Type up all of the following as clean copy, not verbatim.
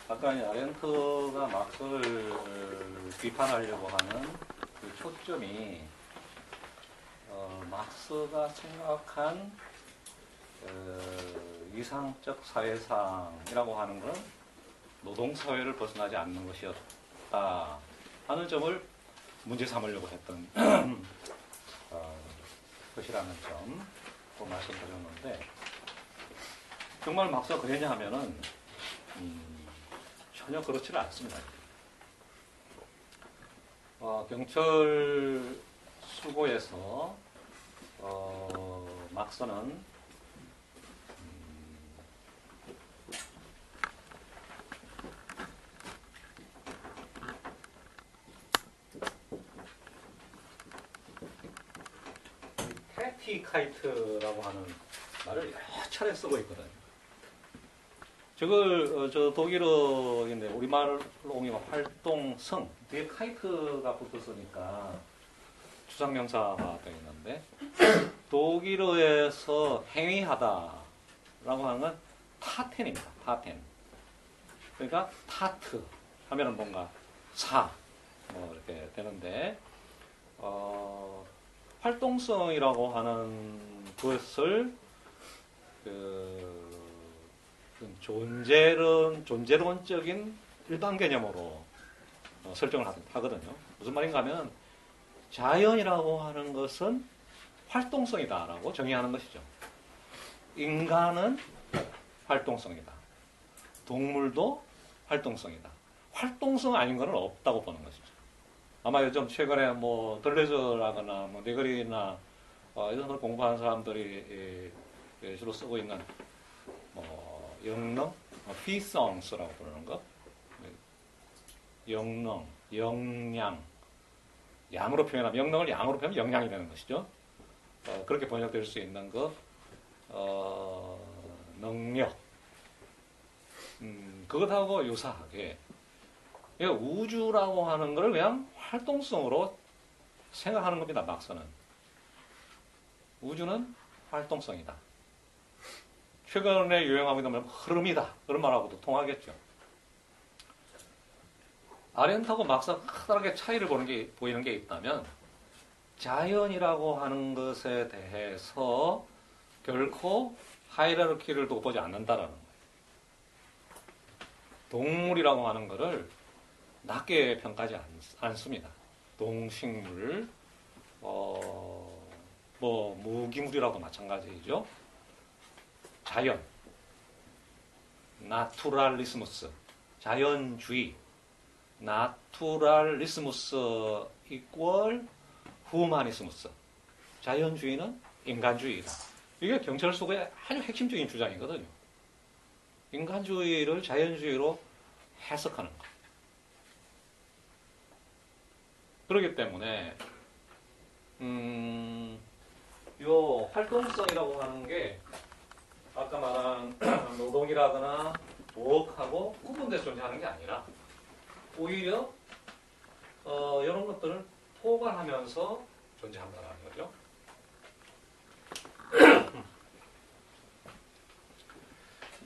아까 이제 아렌트가 막스를 비판하려고 하는 그 초점이 막스가 생각한 이상적 사회상이라고 하는 건 노동사회를 벗어나지 않는 것이었다 하는 점을 문제 삼으려고 했던 것이라는 점 말씀드렸는데, 정말 막스가 그랬냐 하면은 전혀 그렇지는 않습니다. 경철 수고에서 막스는 패티카이트라고 하는 말을 여러 차례 쓰고 있거든요. 저걸 저 독일어인데 우리말로 옮기면 활동성, 뒤에 카이트가 붙었으니까 주상명사가 되어 있는데, 독일어에서 행위하다라고 하는 건 타텐입니다. 타텐. 그러니까 타트 하면은 뭔가 뭐 이렇게 되는데, 활동성이라고 하는 것을 존재론적인 일반 개념으로 설정을 하거든요. 무슨 말인가 하면 자연이라고 하는 것은 활동성이다라고 정의하는 것이죠. 인간은 활동성이다. 동물도 활동성이다. 활동성 아닌 것은 없다고 보는 것이죠. 아마 요즘 최근에 뭐 들레저라거나 뭐 네거리나 이런 걸 공부하는 사람들이 주로 쓰고 있는 뭐 영능, 피성스라고 부르는 거, 영능, 영양, 양으로 표현하면, 영능을 양으로 표현하면 영양이 되는 것이죠. 그렇게 번역될 수 있는 거, 능력, 그것하고 유사하게 우주라고 하는 걸 그냥 활동성으로 생각하는 겁니다. 막스는 우주는 활동성이다. 최근에 유행하고 있는 흐름이다. 그런 말하고도 통하겠죠. 아렌트하고 막스가 크다랗게 차이를 보이는 게 있다면, 자연이라고 하는 것에 대해서 결코 하이라르키를 두고 보지 않는다라는 거예요. 동물이라고 하는 것을 낮게 평가하지 않습니다. 동식물, 뭐 무기물이라도 마찬가지죠. 자연, 나투랄리스무스, 자연주의, 나투랄리스무스 이퀄 후마니스무스, 자연주의는 인간주의다. 이게 경철 수고의 아주 핵심적인 주장이거든요. 인간주의를 자연주의로 해석하는 것. 그렇기 때문에 요 활동성이라고 하는 게 아까 말한 노동이라거나 부업하고 구분돼서 존재하는 게 아니라, 오히려 이런 것들을 포괄하면서 존재한다는 거죠.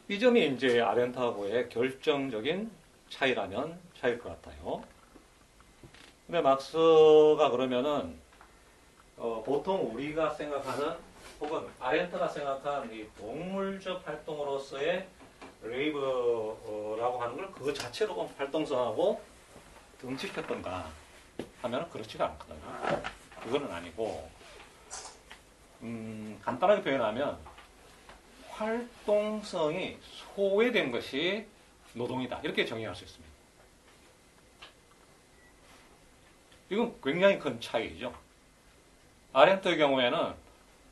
이 점이 이제 아렌트하고의 결정적인 차이라면 차이일 것 같아요. 근데 막스가 그러면은 보통 우리가 생각하는, 혹은 아렌트가 생각한 이 동물적 활동으로서의 레이브라고 하는 걸 그 자체로 활동성하고 등치켰던가 하면 그렇지가 않거든요. 그거는 아니고, 간단하게 표현하면 활동성이 소외된 것이 노동이다, 이렇게 정의할 수 있습니다. 이건 굉장히 큰 차이죠. 아렌트의 경우에는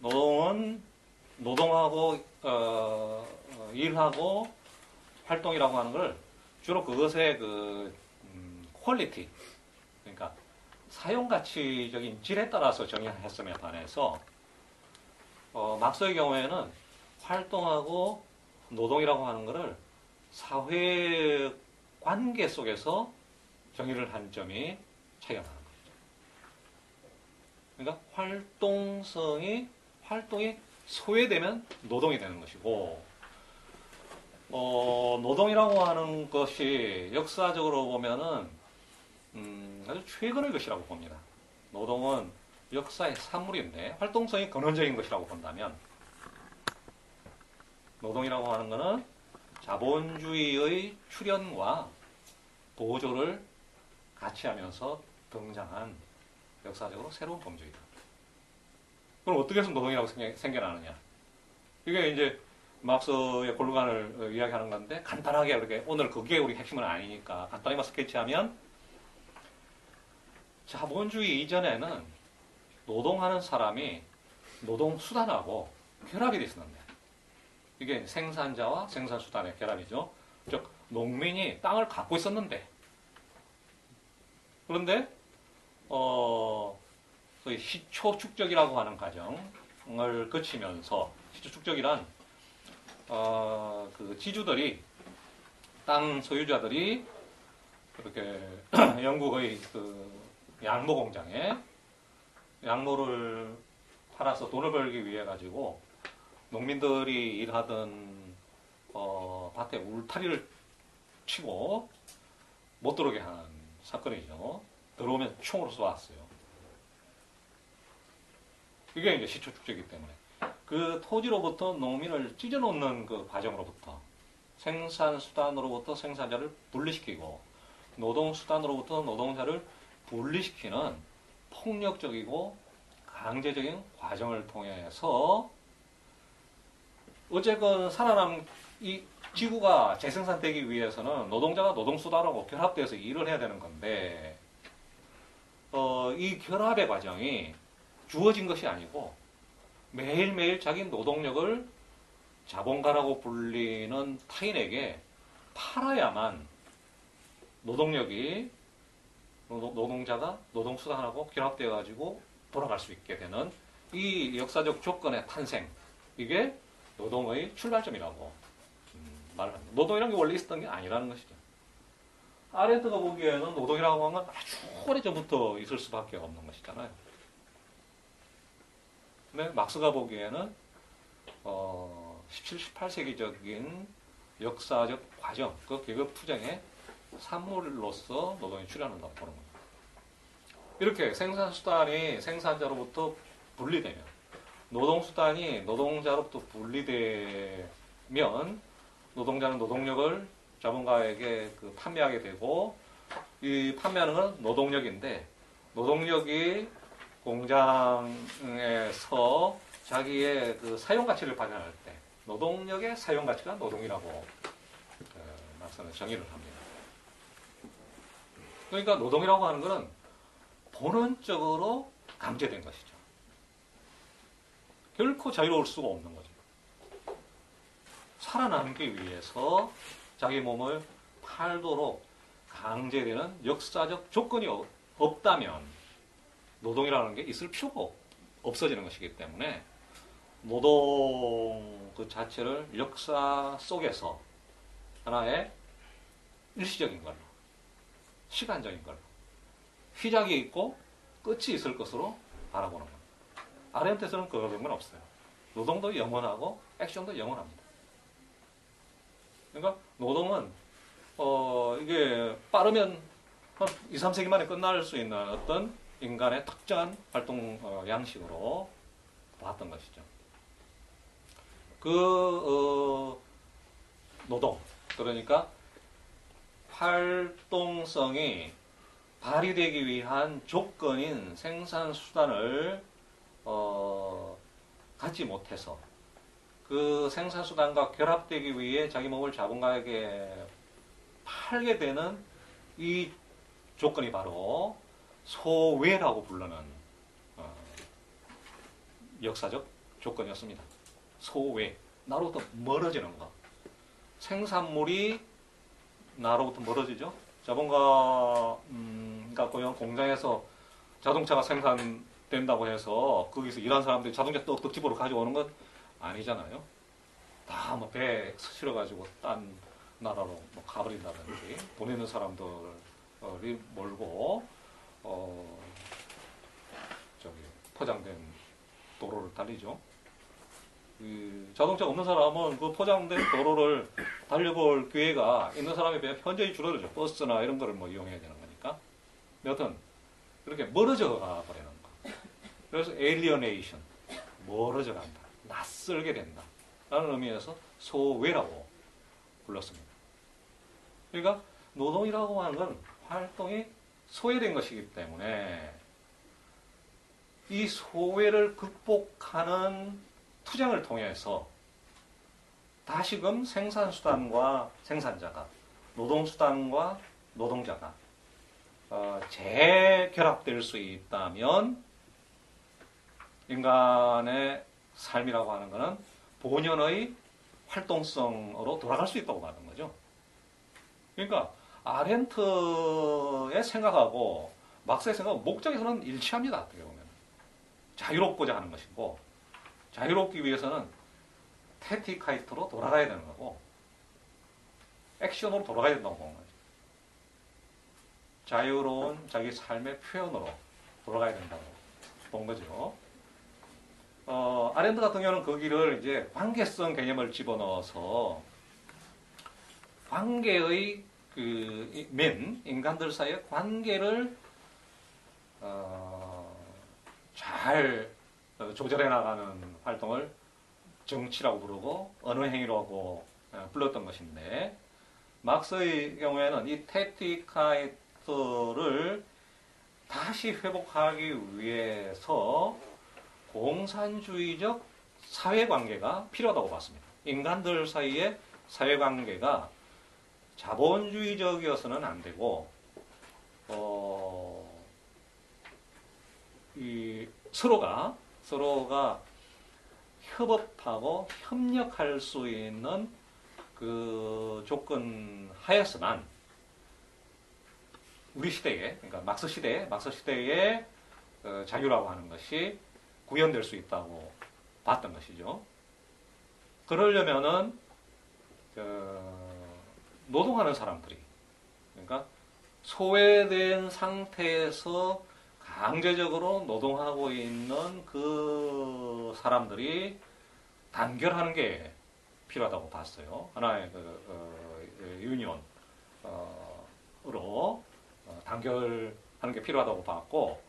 노동은 노동하고 일하고 활동이라고 하는 걸 주로 그것의 퀄리티, 그러니까 사용가치적인 질에 따라서 정의했음에 반해서 막스의 경우에는 활동하고 노동이라고 하는 것을 사회 관계 속에서 정의를 한 점이 차이가 나는 거죠. 그러니까 활동이 소외되면 노동이 되는 것이고, 노동이라고 하는 것이 역사적으로 보면은 아주 최근의 것이라고 봅니다. 노동은 역사의 산물인데 활동성이 근원적인 것이라고 본다면 노동이라고 하는 것은 자본주의의 출현과 보조를 같이 하면서 등장한 역사적으로 새로운 범주이다. 그럼 어떻게 해서 노동이라고 생겨나느냐? 이게 이제 막스의 골간을 이야기하는 건데 간단하게 그렇게 오늘 그게 우리 핵심은 아니니까 간단히만 스케치하면 자본주의 이전에는 노동하는 사람이 노동수단하고 결합이 되어 있었는데 이게 생산자와 생산수단의 결합이죠. 즉 농민이 땅을 갖고 있었는데 그런데 소위 시초 축적이라고 하는 과정을 거치면서 시초 축적이란 그 지주들이 땅 소유자들이 그렇게 영국의 그 양모 공장에 양모를 팔아서 돈을 벌기 위해 가지고 농민들이 일하던 밭에 울타리를 치고 못 들어오게 하는 사건이죠. 들어오면 총으로 쏘았어요. 이게 이제 시초 축적이기 때문에 그 토지로부터 농민을 찢어놓는 그 과정으로부터 생산수단으로부터 생산자를 분리시키고 노동수단으로부터 노동자를 분리시키는 폭력적이고 강제적인 과정을 통해서 어쨌건 이 지구가 재생산되기 위해서는 노동자가 노동수단하고 결합돼서 일을 해야 되는 건데 이 결합의 과정이 주어진 것이 아니고 매일매일 자기 노동력을 자본가라고 불리는 타인에게 팔아야만 노동자가 노동수단하고 결합되어 가지고 돌아갈 수 있게 되는 이 역사적 조건의 탄생, 이게 노동의 출발점이라고 말을 합니다. 노동이라는 게 원래 있었던 게 아니라는 것이죠. 아렌트가 보기에는 노동이라고 하는 건 아주 오래전부터 있을 수밖에 없는 것이잖아요. 근데 막스가 보기에는 17, 18세기적인 역사적 과정, 그 계급 투쟁의 산물로서 노동이 출현한다고 보는 겁니다. 이렇게 생산수단이 생산자로부터 분리되면, 노동수단이 노동자로부터 분리되면 노동자는 노동력을 자본가에게 판매하게 되고, 이 판매하는 건 노동력인데, 노동력이 공장에서 자기의 그 사용가치를 발현할 때 노동력의 사용가치가 노동이라고 막스는 정의를 합니다. 그러니까 노동이라고 하는 것은 본원적으로 강제된 것이죠. 결코 자유로울 수가 없는 거죠. 살아남기 위해서 자기 몸을 팔도록 강제되는 역사적 조건이 없다면 노동이라는 게 있을 필요가 없어지는 것이기 때문에 노동 그 자체를 역사 속에서 하나의 일시적인 걸로, 시간적인 걸로, 시작이 있고 끝이 있을 것으로 바라보는 겁니다. 아렌트에서는 그런 건 없어요. 노동도 영원하고 액션도 영원합니다. 그러니까 노동은 이게 빠르면 한 2, 3세기 만에 끝날 수 있는 어떤 인간의 특정한 활동 양식으로 봤던 것이죠. 노동, 그러니까 활동성이 발휘되기 위한 조건인 생산수단을 갖지 못해서 그 생산수단과 결합되기 위해 자기 몸을 자본가에게 팔게 되는 이 조건이 바로 소외라고 부르는 역사적 조건이었습니다. 소외, 나로부터 멀어지는 것. 생산물이 나로부터 멀어지죠. 자본가가 고용 공장에서 자동차가 생산된다고 해서 거기서 일하는 사람들이 자동차 떡떡 집으로 가져오는 건 아니잖아요. 다 뭐 배에 실어가지고 딴 나라로 뭐 가버린다든지 돈 있는 사람들이 몰고 포장된 도로를 달리죠. 자동차 없는 사람은 그 포장된 도로를 달려볼 기회가 있는 사람에 비해 현저히 줄어들죠. 버스나 이런 거를 뭐 이용해야 되는 거니까. 여튼 그렇게 멀어져 가 버리는 거. 그래서 alienation, 멀어져 간다, 낯설게 된다 라는 의미에서 소외라고 불렀습니다. 그러니까 노동이라고 하는 건 활동이 소외된 것이기 때문에 이 소외를 극복하는 투쟁을 통해서 다시금 생산수단과 생산자가, 노동수단과 노동자가 재결합될 수 있다면 인간의 삶이라고 하는 것은 본연의 활동성으로 돌아갈 수 있다고 말하는 거죠. 그러니까 아렌트의 생각하고 막스의 생각은 목적에서는 일치합니다. 어떻게 보면 자유롭고자 하는 것이고, 자유롭기 위해서는 테티카이트로 돌아가야 되는 거고, 액션으로 돌아가야 된다고 보는 거죠. 자유로운 자기 삶의 표현으로 돌아가야 된다고 본 거죠. 아렌트 같은 경우는 거기를 이제 관계성 개념을 집어넣어서 관계의 인간들 사이의 관계를 잘 조절해 나가는 활동을 정치라고 부르고 언어 행위라고 불렀던 것인데, 막스의 경우에는 이 테티카이트를 다시 회복하기 위해서 공산주의적 사회관계가 필요하다고 봤습니다. 인간들 사이의 사회관계가 자본주의적이어서는 안 되고 서로가 협업하고 협력할 수 있는 그 조건 하에서만 우리 시대에, 그러니까 막스 시대의 자유라고 하는 것이 구현될 수 있다고 봤던 것이죠. 그러려면은 노동하는 사람들이, 그러니까 소외된 상태에서 강제적으로 노동하고 있는 그 사람들이 단결하는 게 필요하다고 봤어요. 하나의 유니온으로 단결하는 게 필요하다고 봤고,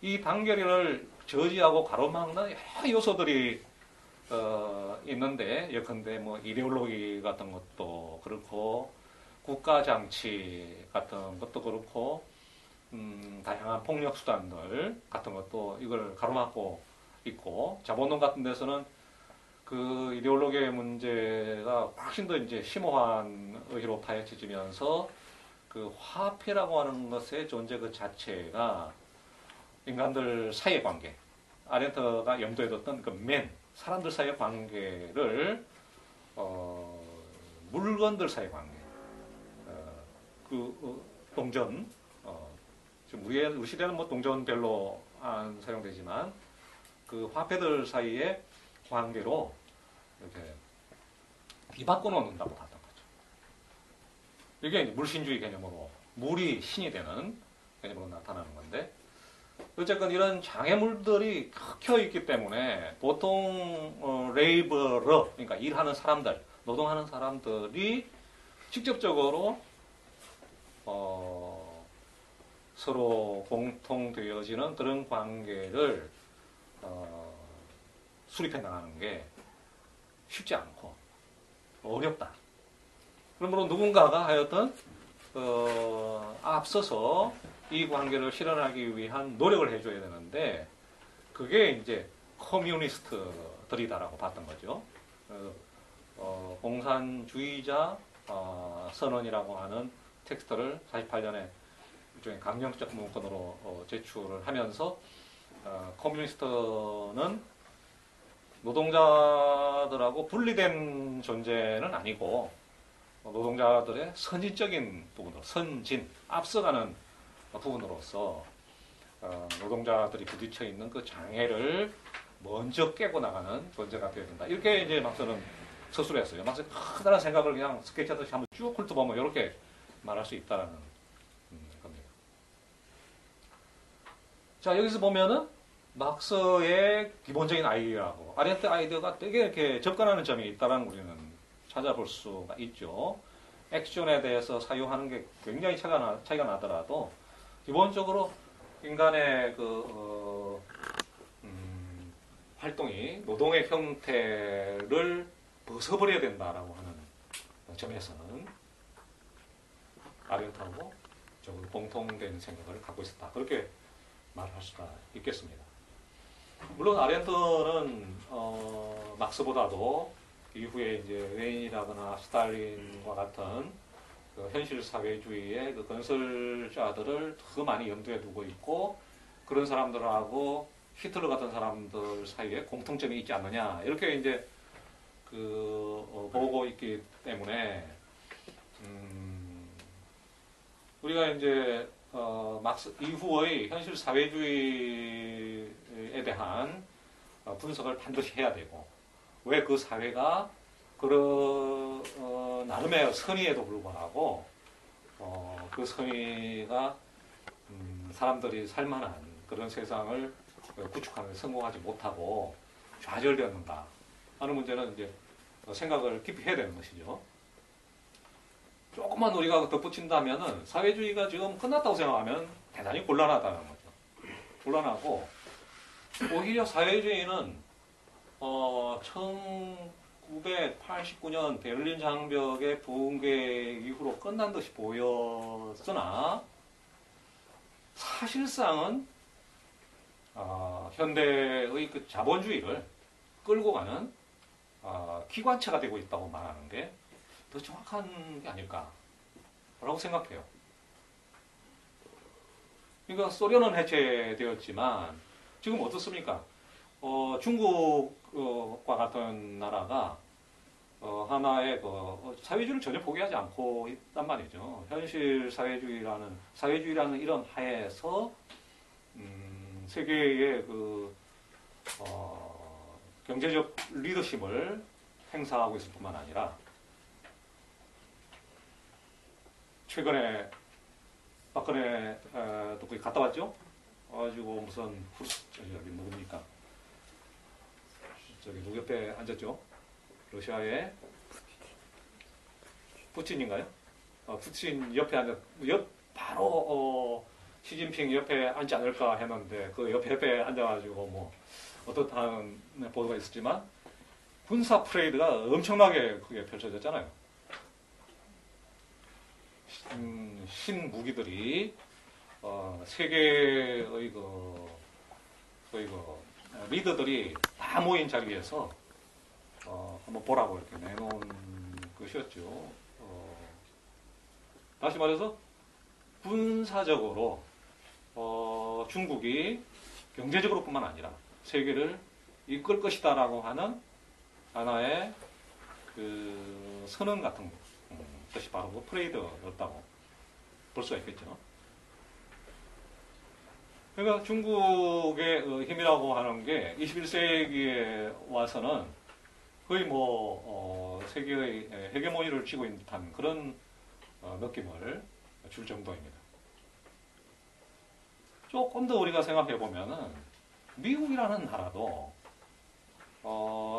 이 단결을 저지하고 가로막는 여러 요소들이 있는데, 예컨대 뭐 이데올로기 같은 것도 그렇고, 국가 장치 같은 것도 그렇고, 다양한 폭력 수단들 같은 것도 이걸 가로막고 있고, 자본론 같은 데서는 그 이데올로기의 문제가 훨씬 더 이제 심오한 의의로 파헤쳐지면서 그 화폐라고 하는 것의 존재 그 자체가 인간들 사이의 관계, 아렌트가 염두에 뒀던 그 사람들 사이의 관계를 물건들 사이의 관계, 동전, 지금 우리 시대는 뭐 동전 별로 안 사용되지만 그 화폐들 사이의 관계로 이렇게 뒤바꿔 놓는다고 봤던 거죠. 이게 이제 물신주의 개념으로 물이 신이 되는 개념으로 나타나는 건데, 어쨌건 이런 장애물들이 켜져 있기 때문에 보통 레이버러, 그러니까 일하는 사람들, 노동하는 사람들이 직접적으로 서로 공통되어지는 그런 관계를 수립해 나가는 게 쉽지 않고 어렵다. 그러므로 누군가가 하여튼 앞서서 이 관계를 실현하기 위한 노력을 해줘야 되는데, 그게 이제 커뮤니스트들이다라고 봤던 거죠. 공산주의자 선언이라고 하는 텍스트를 48년에 일종의 강령적 문건으로 제출을 하면서 커뮤니스트는 노동자들하고 분리된 존재는 아니고 노동자들의 선진적인 부분으로, 앞서가는 부분으로서 노동자들이 부딪혀 있는 그 장애를 먼저 깨고 나가는 존재가 되어야 된다. 이렇게 이제 막스는 서술을 했어요. 막스 커다란 생각을 그냥 스케치하듯이 한번 쭉 훑어보면 이렇게 말할 수 있다는 겁니다. 자, 여기서 보면은 막스의 기본적인 아이디어하고 아렌트 아이디어가 되게 이렇게 접근하는 점이 있다는 우리는 찾아볼 수가 있죠. 액션에 대해서 사유하는 게 굉장히 차이가 나더라도 기본적으로 인간의 활동이 노동의 형태를 벗어버려야 된다라고 하는 점에서는 아렌트하고 적어도 공통된 생각을 갖고 있었다. 그렇게 말할 수가 있겠습니다. 물론 아렌트는 막스보다도 이후에 이제 레닌이라거나 스탈린과 같은 그 현실 사회주의의 그 건설자들을 더 많이 염두에 두고 있고 그런 사람들하고 히틀러 같은 사람들 사이에 공통점이 있지 않느냐 이렇게 이제 보고 있기 때문에 우리가 이제 막스 이후의 현실 사회주의에 대한 분석을 반드시 해야 되고 왜 그 사회가 나름의 선의에도 불구하고 그 선의가 사람들이 살만한 그런 세상을 구축하는 데 성공하지 못하고 좌절되었는가 하는 문제는 이제 생각을 깊이 해야 되는 것이죠. 조금만 우리가 덧붙인다면은 사회주의가 지금 끝났다고 생각하면 대단히 곤란하다는 거죠. 곤란하고 오히려 사회주의는 1989년 베를린 장벽의 붕괴 이후로 끝난 듯이 보였으나 사실상은 현대의 그 자본주의를 끌고 가는 기관차가 되고 있다고 말하는 게 더 정확한 게 아닐까라고 생각해요. 그러니까 소련은 해체되었지만 지금 어떻습니까? 중국과 같은 나라가 하나의 사회주의를 전혀 포기하지 않고 있단 말이죠. 현실 사회주의라는 이런 하에서 세계의 경제적 리더십을 행사하고 있을 뿐만 아니라 최근에 박근혜도 거기 갔다 왔죠? 가지고 무슨 누굽니까? 누구 옆에 앉았죠? 러시아의 푸틴인가요? 푸틴 옆에 바로 시진핑 옆에 앉지 않을까 했는데 그 옆에 앉아가지고 뭐 어떻다는 보도가 있었지만 군사 프레이드가 엄청나게 크게 펼쳐졌잖아요. 신무기들이 세계의 리더들이 다 모인 자리에서 한번 보라고 이렇게 내놓은 것이었죠. 다시 말해서 군사적으로 중국이 경제적으로뿐만 아니라 세계를 이끌 것이다라고 하는 하나의 선언 같은 것이 바로 프레이드였다고 볼 수가 있겠죠. 그러니까 중국의 힘이라고 하는 게 21세기에 와서는 거의 세계의 헤게모니를 쥐고 있는 듯한 그런 느낌을 줄 정도입니다. 조금 더 우리가 생각해 보면은 미국이라는 나라도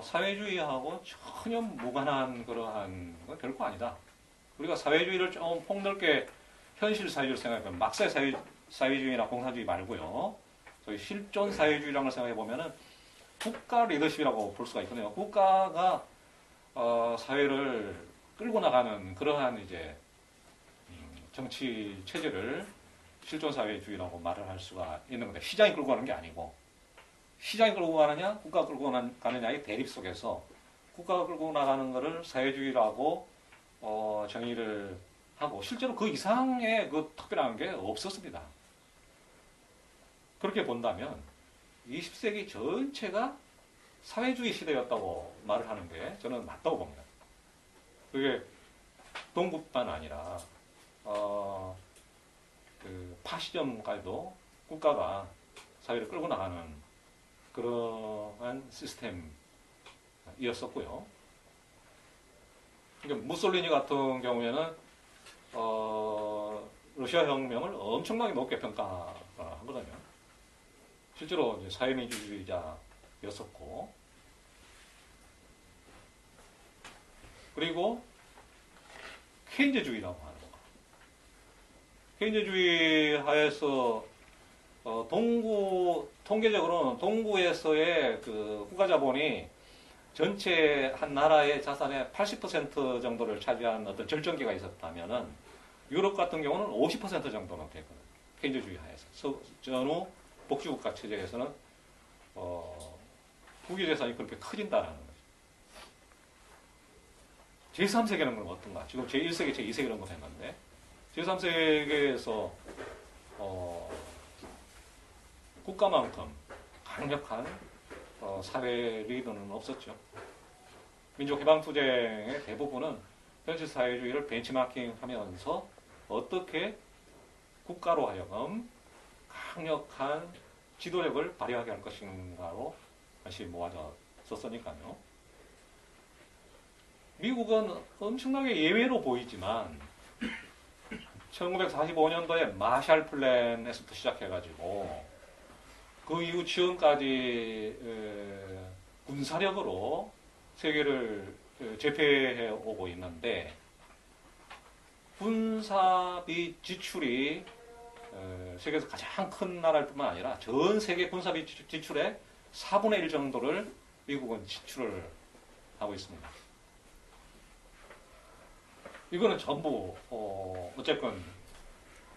사회주의하고 전혀 무관한 그러한 건 결코 아니다. 우리가 사회주의를 좀 폭넓게 현실 사회주의를 생각해보면 막사 사회주의나 공산주의 말고요. 저희 실존 사회주의라는 걸 생각해 보면은 국가 리더십이라고 볼 수가 있거든요. 국가가 사회를 끌고 나가는 그러한 이제 정치 체제를 실존 사회주의라고 말을 할 수가 있는 건데 시장이 끌고 가는 게 아니고 시장이 끌고 가느냐 국가가 끌고 가느냐의 대립 속에서 국가가 끌고 나가는 것을 사회주의라고 정의를 하고 실제로 그 이상의 특별한 게 없었습니다. 그렇게 본다면 20세기 전체가 사회주의 시대였다고 말을 하는 게 저는 맞다고 봅니다. 그게 동북만 아니라 파시즘까지도 국가가 사회를 끌고 나가는 그러한 시스템이었었고요. 그러니까 무솔리니 같은 경우에는 러시아 혁명을 엄청나게 높게 평가하거든요. 실제로 이제 사회민주주의자였었고 그리고 케인즈주의라고 하는 거. 케인즈주의 하에서 통계적으로는 동구에서의 그 국가자본이 전체 한 나라의 자산의 80% 정도를 차지한 어떤 절정기가 있었다면은 유럽 같은 경우는 50% 정도는 되거든요. 케인즈주의 하에서. 전후 복지국가 체제에서는 국유재산이 그렇게 커진다라는 거죠. 제3세계는 그럼 어떤가? 지금 제1세계, 제2세계 정도 됐는데 제3세계에서 국가만큼 강력한 사회 리더는 없었죠. 민족해방투쟁의 대부분은 현실사회주의를 벤치마킹하면서 어떻게 국가로 하여금 강력한 지도력을 발휘하게 할 것인가로 다시 모아졌었으니까요. 미국은 엄청나게 예외로 보이지만 1945년도에 마샬 플랜에서부터 시작해가지고 그 이후 지금까지 군사력으로 세계를 제패해 오고 있는데 군사비 지출이 세계에서 가장 큰 나라일 뿐만 아니라 전 세계 군사비 지출의 4분의 1 정도를 미국은 지출을 하고 있습니다. 이거는 전부 어쨌건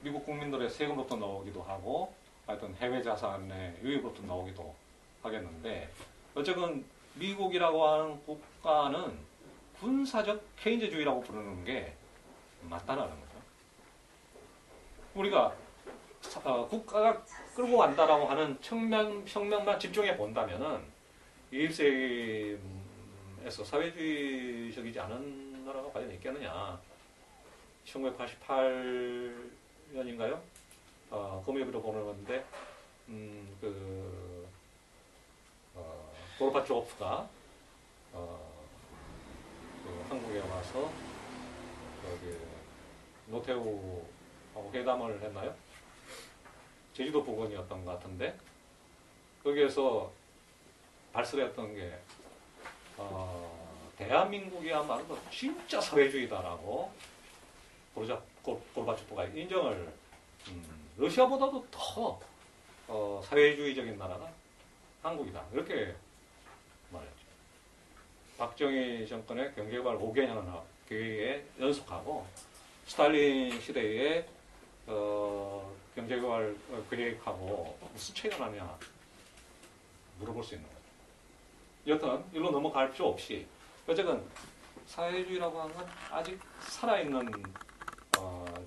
미국 국민들의 세금으로부터 나오기도 하고 하여튼 해외 자산의 유입으로부터 나오기도 하겠는데 어쨌건 미국이라고 하는 국가는 군사적 케인즈주의라고 부르는 게 맞다라는 거죠. 우리가 국가가 끌고 간다라고 하는 평면만 집중해 본다면은 21세기에서 사회주의적이지 않은 나라가 과연 있겠느냐. 1988년인가요? 금요일로 보는 건데, 고르바초프가 한국에 와서 노태우하고 회담을 했나요? 제주도 부근이었던 것 같은데 거기에서 발설했던 게 대한민국이야말로 진짜 사회주의다라고 고르바초프가 인정을 러시아보다도 더 사회주의적인 나라가 한국이다 이렇게 말했죠. 박정희 정권의 경제개발 5개년 계획에 연속하고 스탈린 시대에 경제개발 계획하고 무슨 차이가 나냐 물어볼 수 있는 거죠. 여튼 일로 넘어갈 필요 없이 어쨌든 사회주의라고 하는 건 아직 살아있는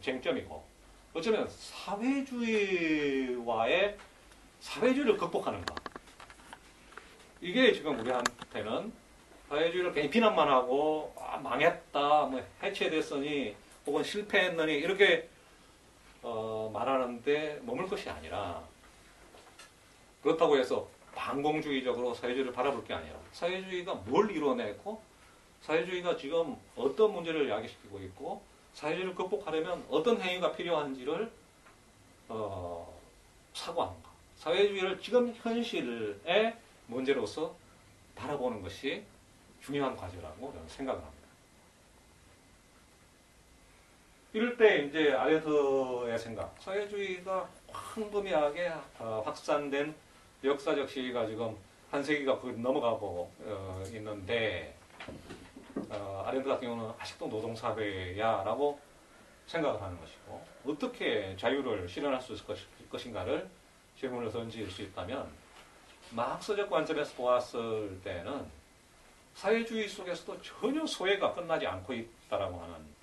쟁점이고 어쩌면 사회주의와의 사회주의를 극복하는 것 이게 지금 우리한테는 사회주의를 괜히 비난만 하고 망했다, 뭐 해체됐으니 혹은 실패했느니 이렇게 말하는데 머물 것이 아니라 그렇다고 해서 반공주의적으로 사회주의를 바라볼 게 아니라 사회주의가 뭘 이뤄내고 사회주의가 지금 어떤 문제를 야기시키고 있고 사회주의를 극복하려면 어떤 행위가 필요한지를 사고하는 것. 사회주의를 지금 현실의 문제로서 바라보는 것이 중요한 과제라고 저는 생각을 합니다. 이럴 때 이제 아렌트의 생각, 사회주의가 황금이하게 확산된 역사적 시기가 지금 한 세기가 넘어가고 있는데 아렌트 같은 경우는 아직도 노동사회야라고 생각을 하는 것이고 어떻게 자유를 실현할 수 있을 것인가를 질문을 던질 수 있다면 마크스적 관점에서 보았을 때는 사회주의 속에서도 전혀 소외가 끝나지 않고 있다라고 하는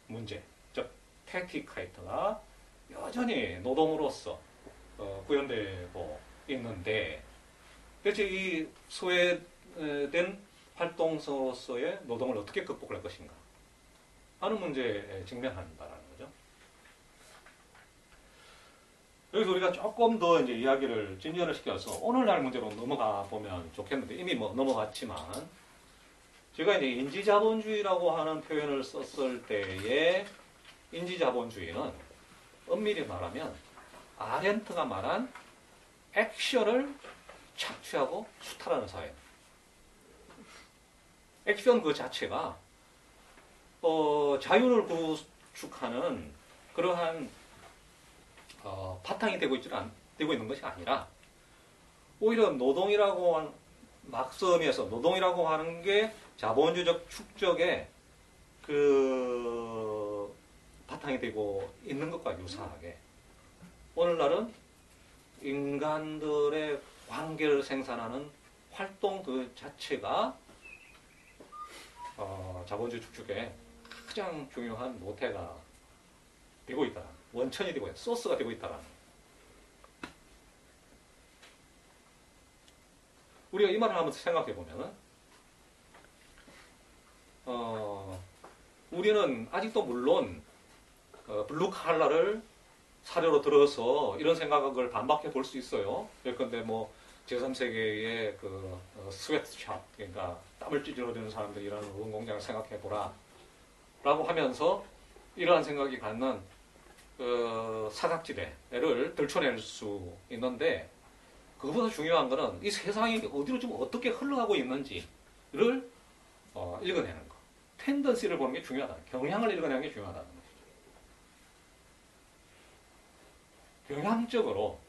문제, 즉 택티카이트가 여전히 노동으로서 구현되고 있는데 대체 이 소외된 활동서로서의 노동을 어떻게 극복할 것인가 하는 문제에 직면한다는 거죠. 여기서 우리가 조금 더 이제 이야기를 진전을 시켜서 오늘날 문제로 넘어가 보면 좋겠는데 이미 뭐 넘어갔지만 제가 이제 인지자본주의라고 하는 표현을 썼을 때의 인지자본주의는 엄밀히 말하면 아렌트가 말한 액션을 착취하고 수탈하는 사회. 액션 그 자체가 자윤을 구축하는 그러한 바탕이 되고 있는 것이 아니라 오히려 노동이라고 하는 막섬에서 노동이라고 하는 게 자본주의적 축적의 그 바탕이 되고 있는 것과 유사하게 오늘날은 인간들의 관계를 생산하는 활동 그 자체가 자본주의 축적의 가장 중요한 모태가 되고 있다. 원천이 되고 있다. 소스가 되고 있다라는. 우리가 이 말을 한번 생각해 보면은 우리는 아직도 물론 블루 칼라를 사료로 들어서 이런 생각을 반박해 볼 수 있어요. 예컨대 뭐 제3세계의 그 스웨트샵, 그러니까 땀을 찌질러대는 사람들이 일하는 노동공장을 생각해 보라 라고 하면서 이러한 생각이 갖는 사각지대를 들춰낼 수 있는데, 그것보다 중요한 것은 이 세상이 어디로 좀 어떻게 흘러가고 있는지를 읽어내는 거. 텐던시를 보는 게 중요하다. 경향을 읽어내는 게 중요하다는 것이죠. 경향적으로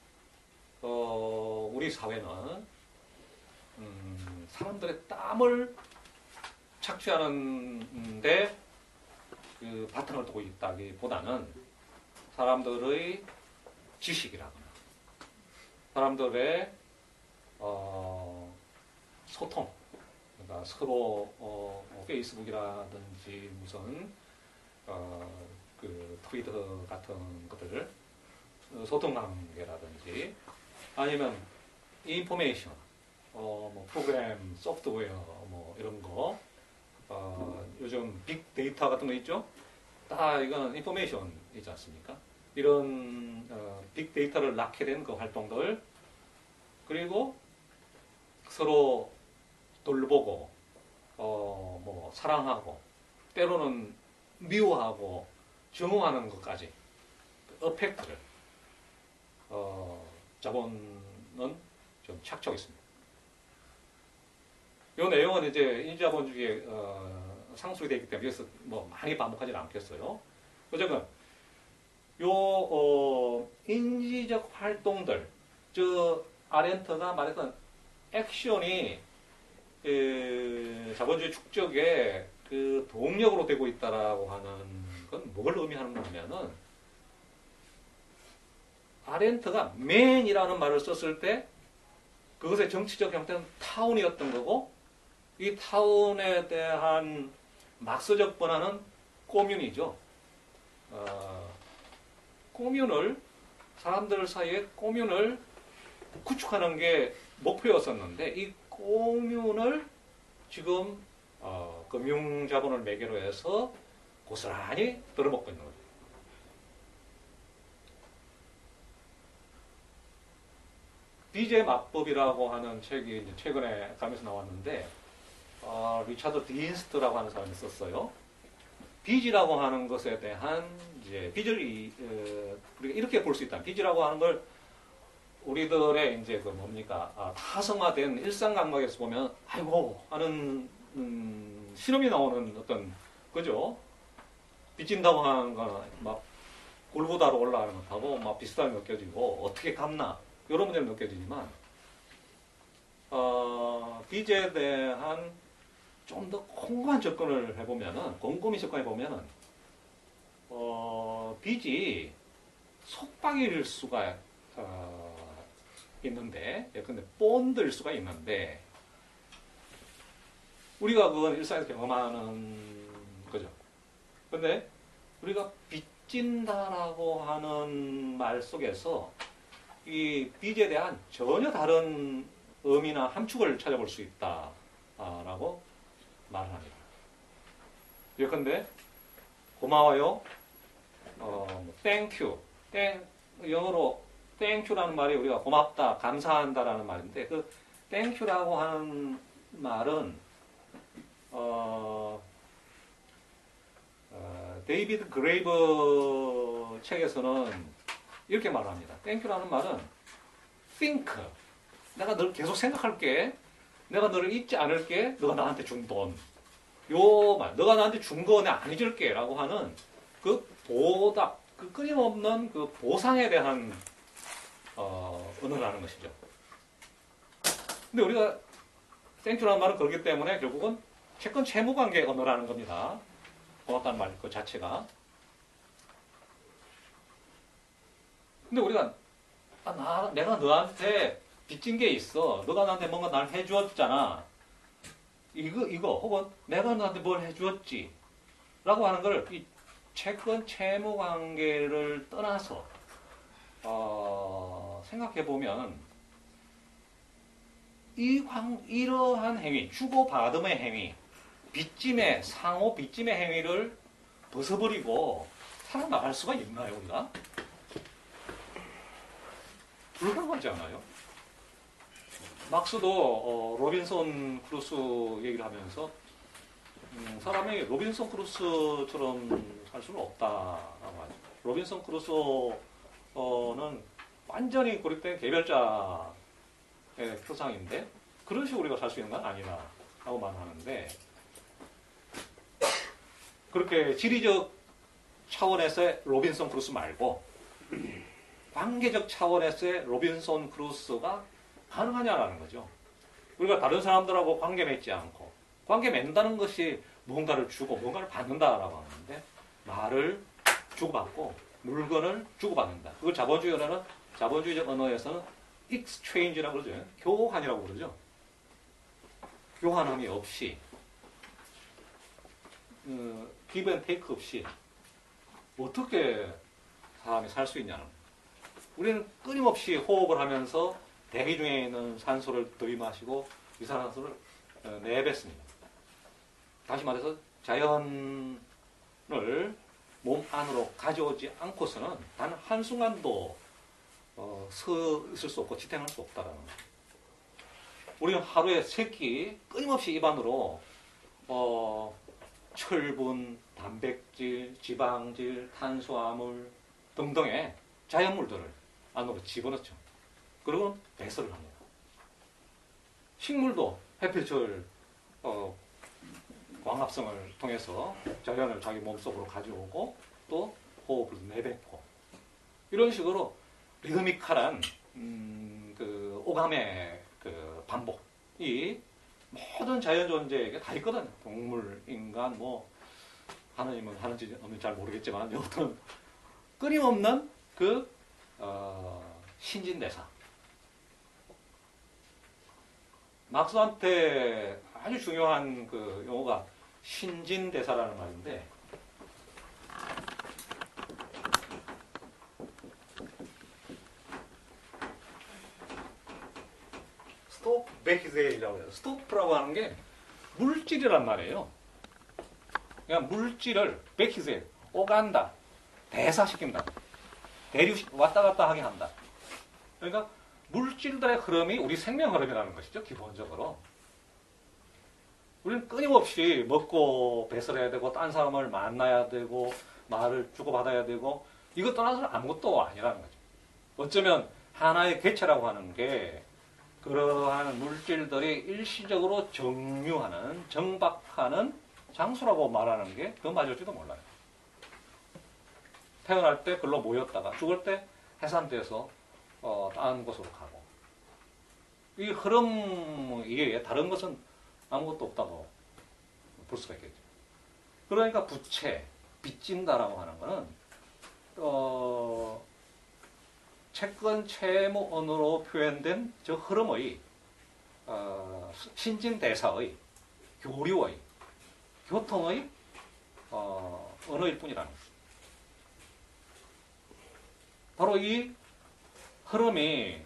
우리 사회는 사람들의 땀을 착취하는데 그 바탕을 두고 있다기보다는 사람들의 지식이라거나 사람들의 소통, 그러니까 서로 페이스북이라든지 무슨 그 트위터 같은 것들을 소통 관계라든지 아니면 인포메이션, 뭐 프로그램, 소프트웨어 뭐 이런 거, 요즘 빅데이터 같은 거 있죠? 다 이건 인포메이션이지 않습니까? 이런 빅데이터를 낳게 된 그 활동들, 그리고 서로 돌보고 뭐 사랑하고 때로는 미워하고 증오하는 것까지 그 어펙트를 자본은 좀 착취하고 있습니다. 이 내용은 이제 인지자본주의에 상술이 되어 있기 때문에 여기서 뭐 많이 반복하지는 않겠어요. 어쨌든 요 인지적 활동들, 저 아렌트가 말했던 액션이 자본주의 축적의 그 동력으로 되고 있다라고 하는 건 뭘 의미하는 거냐면은, 아렌트가 맨이라는 말을 썼을 때 그것의 정치적 형태는 타운이었던 거고, 이 타운에 대한 막서적 번화는 꼬뮌이죠. 꼬뮌을, 사람들 사이에 꼬뮌을 구축하는 게 목표였었는데, 이 꼬뮌을 지금 금융자본을 매개로 해서 고스란히 들어먹고 있는 거죠. 빚의 맞법이라고 하는 책이 이제 최근에 감에서 나왔는데, 리차드 딘스트라고 하는 사람이 썼어요. 빚이라고 하는 것에 대한 이제 빚을 우리가 이렇게 볼 수 있다. 빚이라고 하는 걸 우리들의 이제 그 뭡니까, 타성화된 일상 감각에서 보면 아이고 하는 신음이 나오는 어떤, 그죠? 빚진다고 하는 거는 막 골보다로 올라가는 것하고 막 비슷하게 느껴지고 어떻게 갚나 이런 문제는 느껴지지만, 빚에 대한 좀 더 콩고한 접근을 해보면은, 곰곰이 접근해 보면은, 빚이 속박일 수가 있는데, 예컨대 본드일 수가 있는데, 우리가 그건 일상에서 경험하는 거죠. 근데 우리가 빚진다라고 하는 말 속에서 이 빚에 대한 전혀 다른 의미나 함축을 찾아볼 수 있다라고 말을 합니다. 예컨대 고마워요, thank you, 영어로 thank you라는 말이 우리가 고맙다, 감사한다라는 말인데, 그 thank you라고 하는 말은 데이비드 그레이브 책에서는 이렇게 말합니다. thank you라는 말은 think, 내가 널 계속 생각할게, 내가 너를 잊지 않을게, 너가 나한테 준 돈, 요 말, 너가 나한테 준 거 내가 안 잊을게 라고 하는 그 보답, 그 끊임없는 그 보상에 대한 언어라는 것이죠. 근데 우리가 땡큐라는 말은 그렇기 때문에 결국은 채권 채무관계 언어라는 겁니다. 고맙다는 말 그 자체가. 근데 우리가 내가 너한테 빚진 게 있어. 너가 나한테 뭔가 날 해주었잖아. 이거 혹은 내가 너한테 뭘 해주었지 라고 하는 걸 이 채권 채무 관계를 떠나서 생각해 보면 이러한 행위, 주고받음의 행위, 빚짐의 상호 빚짐의 행위를 벗어버리고 살아나갈 수가 있나요, 우리가? 불가능하지 않아요? 막스도 로빈son 크루소 얘기를 하면서 사람이 로빈son 크루소처럼 살 수는 없다라고 하죠. 로빈son 크루소는 완전히 고립된 개별자의 표상인데 그런 식으로 우리가 살 수 있는 건 아니다라고 말하는데 그렇게 지리적 차원에서의 로빈son 크루소 말고 관계적 차원에서의 로빈son 크루소가 가능하냐라는 거죠. 우리가 다른 사람들하고 관계 맺지 않고 관계 맺는다는 것이 무언가를 주고 무언가를 받는다라고 하는데 말을 주고받고 물건을 주고받는다. 그걸 자본주의적 언어에서는 exchange라고 그러죠. 교환이라고 그러죠. 교환함이 없이 give and take 없이 어떻게 사람이 살 수 있냐는 거예요. 우리는 끊임없이 호흡을 하면서 대기 중에 있는 산소를 들이마시고 이산화탄소를 내뱉습니다. 다시 말해서 자연을 몸 안으로 가져오지 않고서는 단 한순간도 서 있을 수 없고 지탱할 수 없다는 거예요. 우리는 하루에 3끼 끊임없이 입안으로 철분, 단백질, 지방질, 탄수화물 등등의 자연물들을 안으로 집어넣죠. 그리고 배설을 합니다. 식물도 햇빛을 광합성을 통해서 자연을 자기 몸속으로 가져오고 또 호흡을 내뱉고 이런 식으로 리드미컬한 그 오감의 그 반복이 모든 자연 존재에게 다 있거든요. 동물, 인간, 뭐 하나님은 하는지 없는지 잘 모르겠지만 여튼 끊임없는 그 신진대사. 막스한테 아주 중요한 그 용어가 신진대사라는 말인데 스토프 베키제이라고 해요. 스토프라고 하는 게 물질이란 말이에요. 그냥 물질을 베키제 오간다, 대사시킨다, 왔다 갔다 하게 한다. 그러니까 물질들의 흐름이 우리 생명 흐름이라는 것이죠. 기본적으로. 우리는 끊임없이 먹고 배설해야 되고 딴 사람을 만나야 되고 말을 주고받아야 되고 이것 떠나서는 아무것도 아니라는 거죠. 어쩌면 하나의 개체라고 하는 게 그러한 물질들이 일시적으로 정유하는, 정박하는 장소라고 말하는 게 더 맞을지도 몰라요. 태어날 때 글로 모였다가 죽을 때 해산돼서 다른 곳으로 가고 이 흐름 이게 다른 것은 아무것도 없다고 볼 수가 있겠죠. 그러니까 부채, 빚진다라고 하는 거는 채권 채무 언어로 표현된 저 흐름의 신진대사의 교류의 교통의 언어일 뿐이라는 거죠. 바로 이 흐름이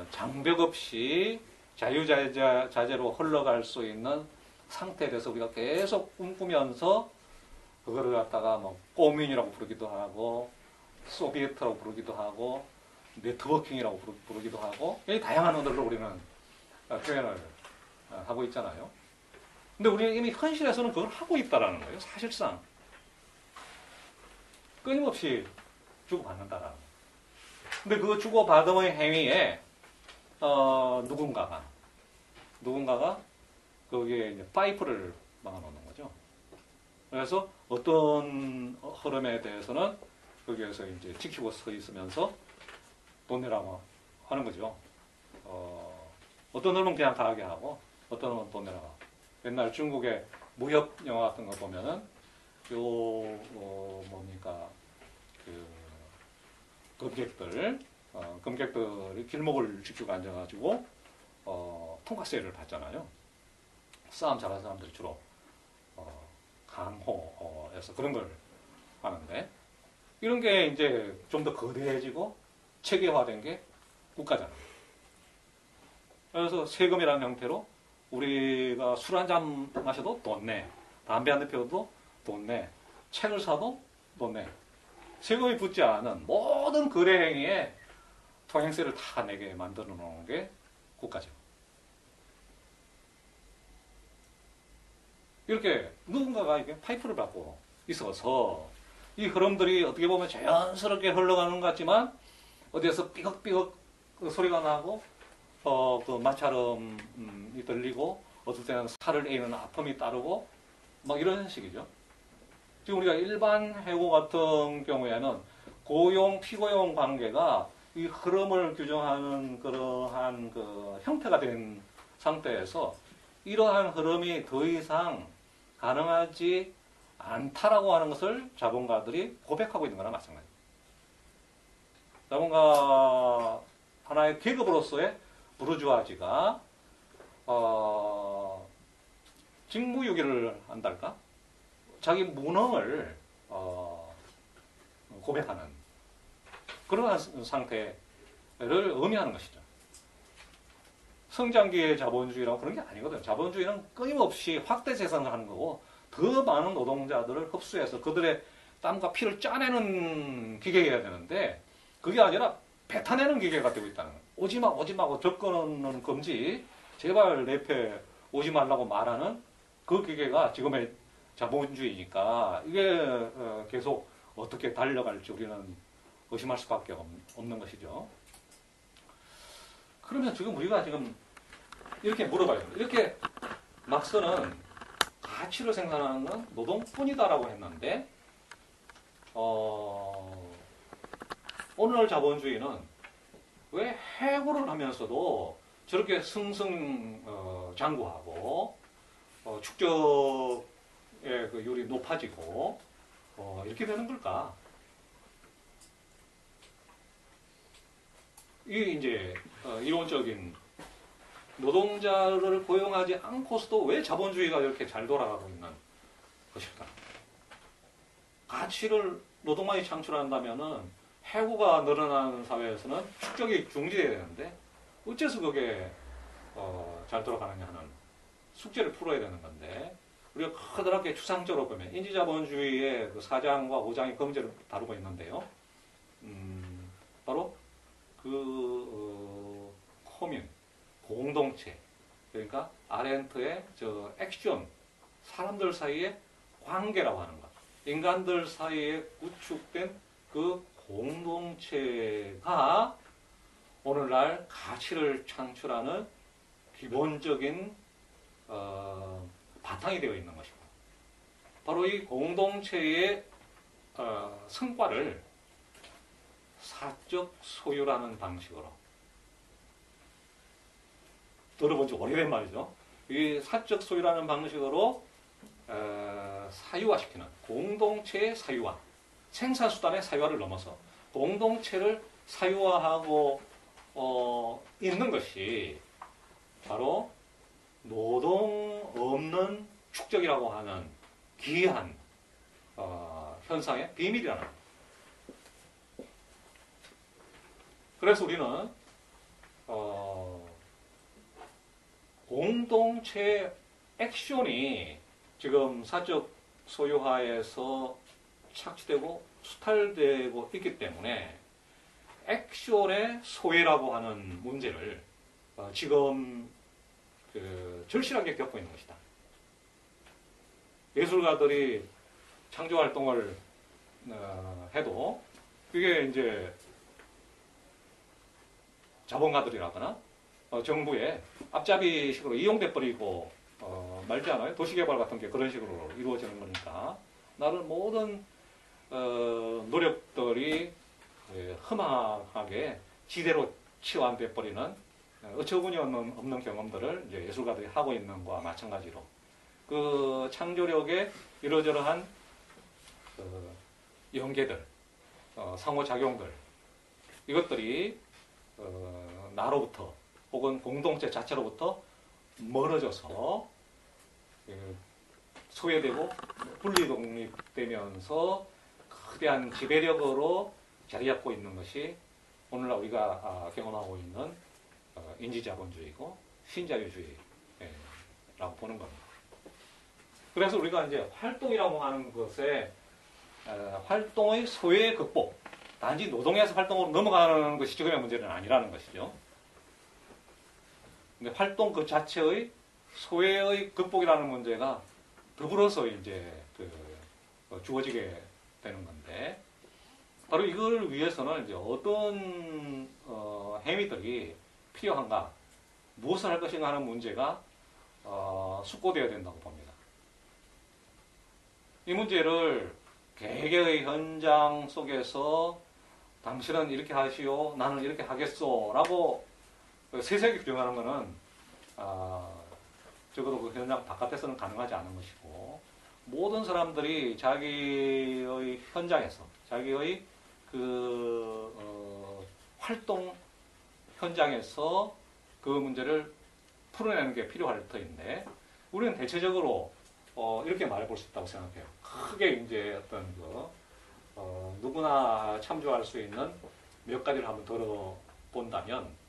장벽 없이 자유자재로 흘러갈 수 있는 상태에 대해서 우리가 계속 꿈꾸면서 그거를 갖다가 뭐 꼬민이라고 부르기도 하고 소비에트라고 부르기도 하고 네트워킹이라고 부르기도 하고 이 다양한 언어로 우리는 표현을 하고 있잖아요. 근데 우리는 이미 현실에서는 그걸 하고 있다라는 거예요. 사실상 끊임없이 주고받는다라는 거예요. 근데 그 주고받음의 행위에 누군가가 거기에 이제 파이프를 막아놓는 거죠. 그래서 어떤 흐름에 대해서는 거기에서 이제 지키고 서 있으면서 돈 내라고 하는 거죠. 어떤 놈은 그냥 가게 하고 어떤 놈은 돈 내라고. 옛날 중국의 무협 영화 같은 거 보면은 뭡니까 그 검객들이 길목을 지키고 앉아가지고 통과세를 받잖아요. 싸움 잘하는 사람들이 주로 강호에서 그런 걸 하는데 이런 게 이제 좀 더 거대해지고 체계화된 게 국가잖아요. 그래서 세금이라는 형태로 우리가 술 한 잔 마셔도 돈 내, 담배 한 대 피워도 돈 내, 책을 사도 돈 내. 세금이 붙지 않은 모든 거래 행위에 통행세를 다 내게 만들어 놓은 게 국가죠. 이렇게 누군가가 이게 파이프를 받고 있어서 이 흐름들이 어떻게 보면 자연스럽게 흘러가는 것 같지만 어디에서 삐걱삐걱 소리가 나고 그 마찰음이 들리고 어떨 때는 살을 에이는 아픔이 따르고 막 이런 식이죠. 지금 우리가 일반 해고 같은 경우에는 고용 피고용 관계가 이 흐름을 규정하는 그러한 그 형태가 된 상태에서 이러한 흐름이 더 이상 가능하지 않다라고 하는 것을 자본가들이 고백하고 있는 거나 마찬가지입니다. 자본가 하나의 계급으로서의 부르주아지가 직무유기를 한달까? 자기 무능을 고백하는 그러한 상태를 의미하는 것이죠. 성장기의 자본주의라고 그런 게 아니거든요. 자본주의는 끊임없이 확대 재산을 하는 거고 더 많은 노동자들을 흡수해서 그들의 땀과 피를 짜내는 기계여야 되는데 그게 아니라 뱉어내는 기계가 되고 있다는 거예요. 오지마 오지마고 접근은 금지 제발 내 패 오지 말라고 말하는 그 기계가 지금의 자본주의니까 이게 계속 어떻게 달려갈지 우리는 의심할 수밖에 없는 것이죠. 그러면 지금 우리가 지금 이렇게 물어봐요. 이렇게 막스는 가치를 생산하는 건 노동뿐이다라고 했는데 오늘날 자본주의는 왜 해고를 하면서도 저렇게 승승장구하고 축적의 그 율이 높아지고 이렇게 되는 걸까? 이게 이제 이론적인 노동자를 고용하지 않고서도 왜 자본주의가 이렇게 잘 돌아가고 있는 것일까? 가치를 노동만이 창출한다면은 해고가 늘어나는 사회에서는 축적이 중지해야 되는데 어째서 그게 잘 돌아가느냐 하는 숙제를 풀어야 되는 건데 우리가 커다랗게 추상적으로 보면 인지자본주의의 그 4장과 5장의 검제를 다루고 있는데요. 바로 그 코뮌, 공동체, 그러니까 아렌트의 저 액션, 사람들 사이의 관계라고 하는 것. 인간들 사이에 구축된 그 공동체가 오늘날 가치를 창출하는 기본적인 바탕이 되어 있는 것입니다. 바로 이 공동체의 성과를 사적 소유라는 방식으로 들어본 지 오래된 말이죠. 이 사적 소유라는 방식으로 사유화시키는 공동체의 사유화, 생산수단의 사유화를 넘어서 공동체를 사유화하고 있는 것이 바로 노동 없는 축적이라고 하는 기이한 현상의 비밀이라는 거예요. 그래서 우리는 공동체 액션이 지금 사적 소유화에서 착취되고 수탈되고 있기 때문에 액션의 소외라고 하는 문제를 지금 절실하게 겪고 있는 것이다. 예술가들이 창조 활동을 해도 그게 이제 자본가들이라거나 정부의 앞잡이식으로 이용돼 버리고 말지 않아요? 도시개발 같은 게 그런 식으로 이루어지는 거니까 나는 모든 노력들이 험하게 지대로 치환돼 버리는 어처구니 없는 경험들을 이제 예술가들이 하고 있는 것과 마찬가지로 그 창조력의 이러저러한 연계들, 상호작용들 이것들이 나로부터 혹은 공동체 자체로부터 멀어져서 소외되고 분리독립되면서 거대한 지배력으로 자리 잡고 있는 것이 오늘날 우리가 경험하고 있는 인지자본주의고 신자유주의라고 보는 겁니다. 그래서 우리가 이제 활동이라고 하는 것에 활동의 소외 극복, 단지 노동에서 활동으로 넘어가는 것이 지금의 문제는 아니라는 것이죠. 근데 활동 그 자체의 소외의 극복이라는 문제가 더불어서 이제 주어지게 되는 건데, 바로 이걸 위해서는 이제 어떤 행위들이 필요한가, 무엇을 할 것인가 하는 문제가 숙고되어야 된다고 봅니다. 이 문제를 개개의 현장 속에서 당신은 이렇게 하시오, 나는 이렇게 하겠소 라고 세세하게 규정하는 것은 적어도 그 현장 바깥에서는 가능하지 않은 것이고, 모든 사람들이 자기의 현장에서 자기의 활동 현장에서 그 문제를 풀어내는 게 필요할 터인데, 우리는 대체적으로 이렇게 말해볼 수 있다고 생각해요. 크게 이제 어떤 누구나 참조할 수 있는 몇 가지를 한번 들어본다면,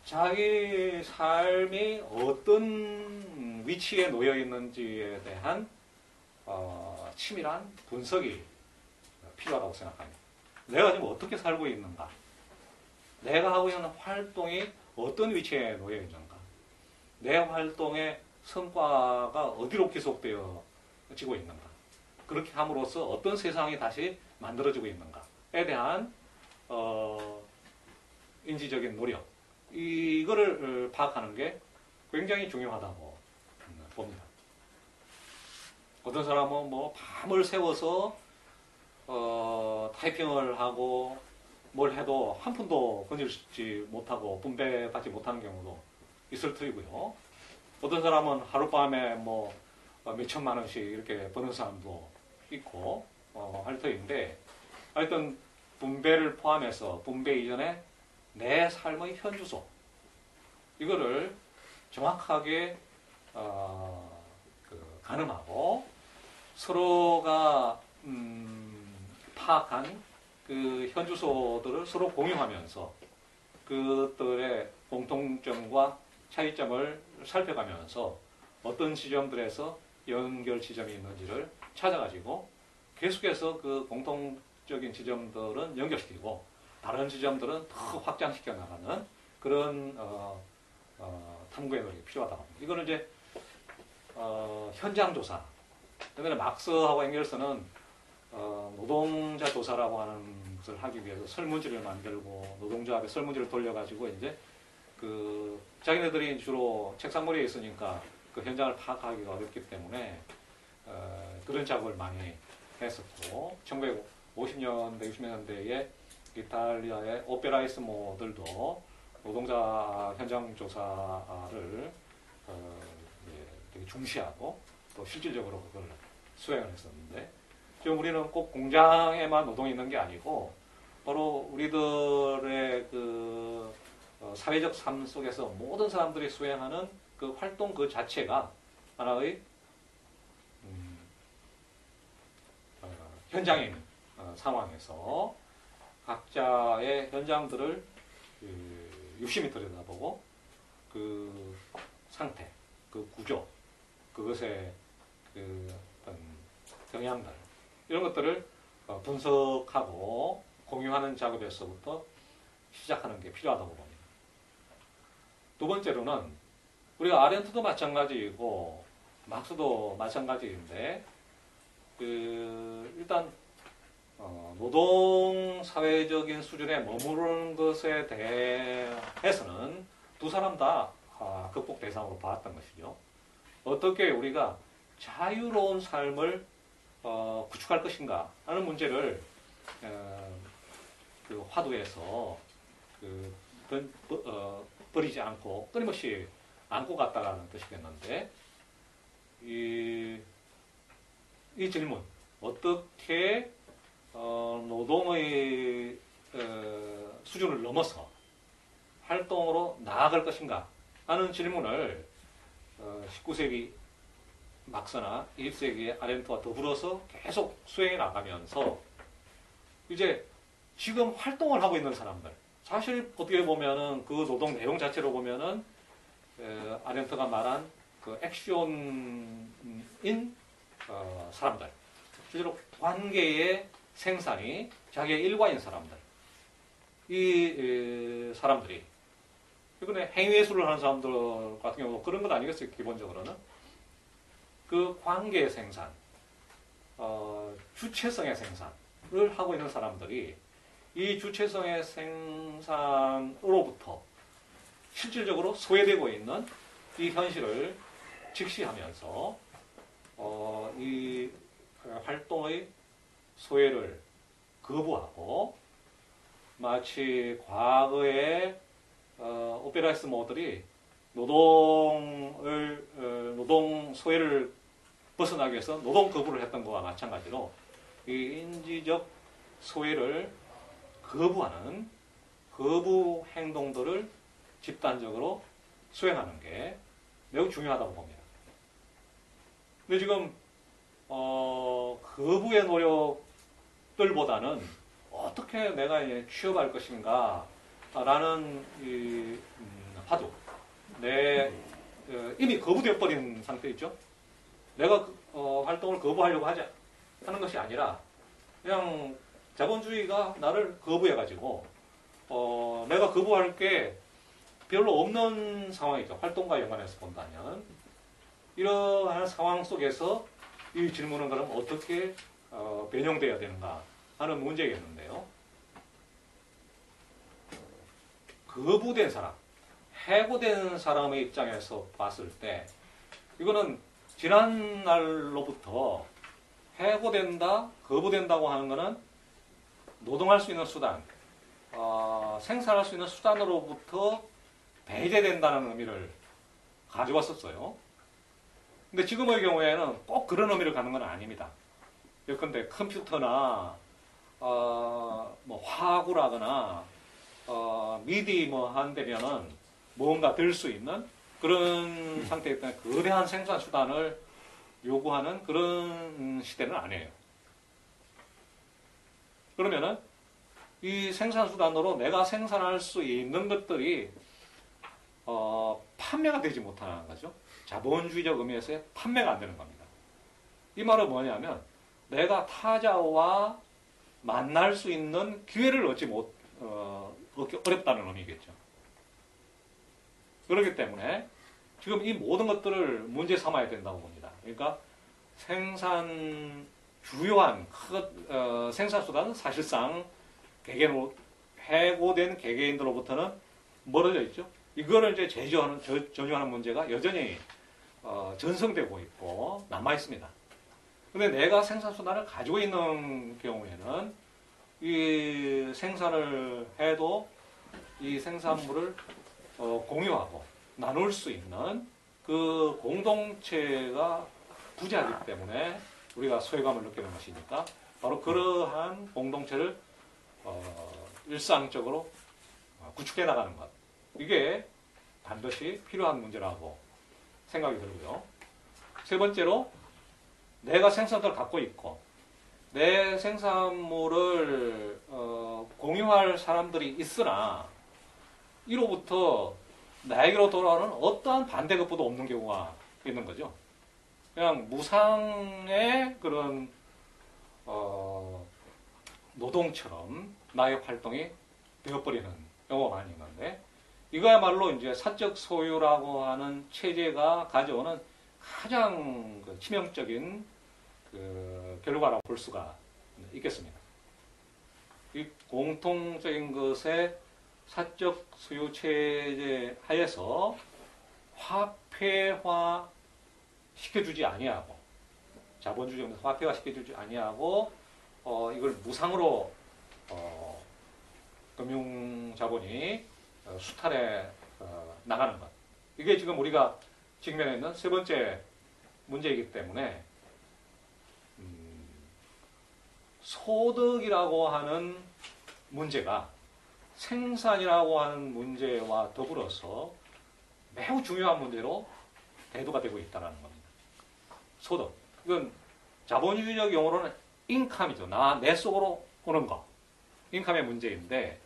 자기 삶이 어떤 위치에 놓여 있는지에 대한 치밀한 분석이 필요하다고 생각합니다. 내가 지금 어떻게 살고 있는가? 내가 하고 있는 활동이 어떤 위치에 놓여 있는가? 내 활동의 성과가 어디로 기속되어지고 있는가? 그렇게 함으로써 어떤 세상이 다시 만들어지고 있는가에 대한 인지적인 노력, 이거를 파악하는 게 굉장히 중요하다고 봅니다. 어떤 사람은 뭐 밤을 새워서 타이핑을 하고 뭘 해도 한 푼도 건질지 못하고 분배받지 못하는 경우도 있을 터이고요. 어떤 사람은 하룻밤에 뭐 몇천만 원씩 이렇게 버는 사람도 있고 할 터인데, 하여튼 분배를 포함해서 분배 이전에 내 삶의 현주소, 이거를 정확하게 가늠하고 서로가 파악한 그 현주소들을 서로 공유하면서 그것들의 공통점과 차이점을 살펴가면서 어떤 지점들에서 연결 지점이 있는지를 찾아가지고 계속해서 그 공통적인 지점들은 연결시키고 다른 지점들은 더 확장시켜 나가는 그런 탐구의 노력이 필요하다고 합니다. 이거는 이제 현장 조사. 그다음에 막스하고 앵겔스는 노동자 조사라고 하는 것을 하기 위해서 설문지를 만들고 노동자 앞에 설문지를 돌려가지고 이제 자기네들이 주로 책상머리에 있으니까 그 현장을 파악하기가 어렵기 때문에 그런 작업을 많이 했었고, 1950년대, 60년대에 이탈리아의 오페라이스모들도 노동자 현장 조사를 되게 중시하고 또 실질적으로 그걸 수행을 했었는데, 지금 우리는 꼭 공장에만 노동이 있는 게 아니고 바로 우리들의 사회적 삶 속에서 모든 사람들이 수행하는 그 활동 그 자체가 하나의 현장인 상황에서 각자의 현장들을 유심히 들여다보고 그 상태, 그 구조, 그것의 어떤 경향들, 이런 것들을 분석하고 공유하는 작업에서부터 시작하는 게 필요하다고 봅니다. 두 번째로는 우리가 아렌트도 마찬가지이고 막스도 마찬가지인데, 일단 노동 사회적인 수준에 머무르는 것에 대해서는 두 사람 다 극복 대상으로 봤던 것이죠. 어떻게 우리가 자유로운 삶을 구축할 것인가 하는 문제를 그 화두에서 버리지 않고 끊임없이 안고 갔다라는 뜻이겠는데 이 질문 어떻게 노동의 수준을 넘어서 활동으로 나아갈 것인가 하는 질문을 19세기 막서나 20세기의 아렌트와 더불어서 계속 수행해 나가면서 이제 지금 활동을 하고 있는 사람들 사실 어떻게 보면은 그 노동 내용 자체로 보면은 아렌트가 말한 그 액션인 사람들 실제로 관계의 생산이 자기의 일과인 사람들 이 사람들이 최근에 행위예술을 하는 사람들 같은 경우 그런 건 아니겠어요. 기본적으로는 그 관계의 생산 주체성의 생산을 하고 있는 사람들이 이 주체성의 생산으로부터 실질적으로 소외되고 있는 이 현실을 직시하면서 이 활동의 소외를 거부하고 마치 과거의 오페라이스 모들이 노동 소외를 벗어나기 위해서 노동 거부를 했던 것과 마찬가지로 이 인지적 소외를 거부하는 거부 행동들을 집단적으로 수행하는 게 매우 중요하다고 봅니다. 근데 지금 거부의 노력들보다는 어떻게 내가 취업할 것인가 라는 화두 이미 거부되어 버린 상태있죠. 내가 활동을 거부하려고 하는 것이 아니라 그냥 자본주의가 나를 거부해가지고 내가 거부할 게 별로 없는 상황이죠. 활동과 연관해서 본다면 이러한 상황 속에서 이 질문은 그럼 어떻게 변형되어야 되는가 하는 문제겠는데요. 거부된 사람, 해고된 사람의 입장에서 봤을 때 이거는 지난 날로부터 해고된다, 거부된다고 하는 것은 노동할 수 있는 수단, 생산할 수 있는 수단으로부터 배제된다는 의미를 가져왔었어요. 근데 지금의 경우에는 꼭 그런 의미를 갖는 건 아닙니다. 예컨대 컴퓨터나 뭐 화구라거나 미디 뭐 한다면은 뭔가 들 수 있는 그런 상태에 있던 거대한 생산 수단을 요구하는 그런 시대는 아니에요. 그러면은 이 생산 수단으로 내가 생산할 수 있는 것들이 판매가 되지 못하는 거죠. 자본주의적 의미에서의 판매가 안 되는 겁니다. 이 말은 뭐냐면 내가 타자와 만날 수 있는 기회를 얻지 어렵다는 의미겠죠. 그렇기 때문에 지금 이 모든 것들을 문제 삼아야 된다고 봅니다. 그러니까 주요한 생산 수단은 사실상 해고된 개개인들로부터는 멀어져 있죠. 이거를 이제 전유하는 문제가 여전히 전성되고 있고 남아 있습니다. 근데 내가 생산 수단을 가지고 있는 경우에는 이 생산을 해도 이 생산물을 공유하고 나눌 수 있는 그 공동체가 부재하기 때문에 우리가 소외감을 느끼는 것이니까 바로 그러한 공동체를 일상적으로 구축해 나가는 것. 이게 반드시 필요한 문제라고 생각이 들고요. 세 번째로 내가 생산자를 갖고 있고 내 생산물을 공유할 사람들이 있으나 이로부터 나에게로 돌아오는 어떠한 반대급부도 없는 경우가 있는 거죠. 그냥 무상의 그런 노동처럼 나의 활동이 되어버리는 경우가 많이 있는데 이거야말로 이제 사적 소유라고 하는 체제가 가져오는 가장 치명적인 결과라고 볼 수가 있겠습니다. 이 공통적인 것의 사적 소유 체제 하에서 화폐화 시켜주지 아니하고 자본주의 화폐화 시켜주지 아니하고 이걸 무상으로 금융자본이 수탈해 나가는 것. 이게 지금 우리가 직면해 있는 세 번째 문제이기 때문에 소득이라고 하는 문제가 생산이라고 하는 문제와 더불어서 매우 중요한 문제로 대두가 되고 있다는 겁니다. 소득. 이건 자본주의적 용어로는 인컴이죠. 내 속으로 오는 거. 인컴의 문제인데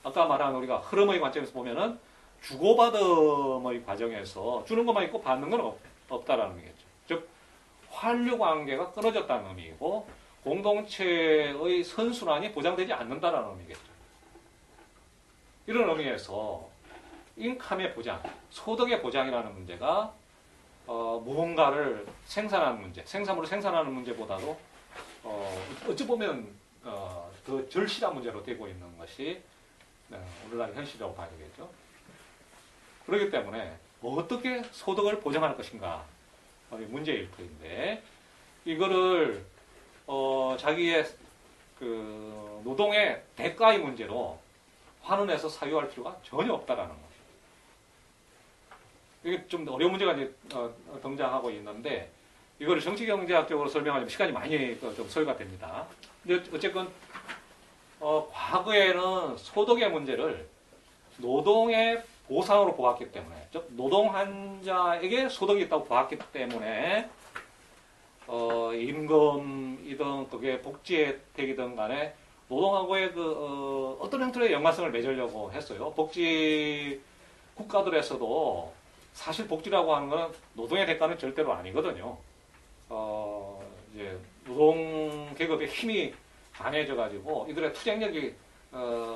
아까 말한 우리가 흐름의 관점에서 보면은 주고받음의 과정에서 주는 것만 있고 받는 건 없다라는 얘기겠죠. 즉 환류 관계가 끊어졌다는 의미이고 공동체의 선순환이 보장되지 않는다라는 의미겠죠. 이런 의미에서 인컴의 보장, 소득의 보장이라는 문제가 무언가를 생산하는 문제, 생산물을 생산하는 문제보다도 어찌 보면 더 절실한 문제로 되고 있는 것이 오늘날 현실이라고 봐야 되겠죠. 그렇기 때문에 어떻게 소득을 보장할 것인가 문제일 터인데 이거를 자기의 그 노동의 대가의 문제로 환원해서 사유할 필요가 전혀 없다라는 거죠. 이게 좀 어려운 문제가 이제 등장하고 있는데 이거를 정치경제학적으로 설명하려면 시간이 많이 좀 소요가 됩니다. 근데 어쨌건 과거에는 소득의 문제를 노동의 보상으로 보았기 때문에, 즉 노동한 자에게 소득이 있다고 보았기 때문에 임금이든 그게 복지 혜택이든 간에 노동하고의 어떤 형태의 연관성을 맺으려고 했어요. 복지 국가들에서도 사실 복지라고 하는 건 노동의 대가는 절대로 아니거든요. 이제 노동 계급의 힘이 강해져가지고 이들의 투쟁력이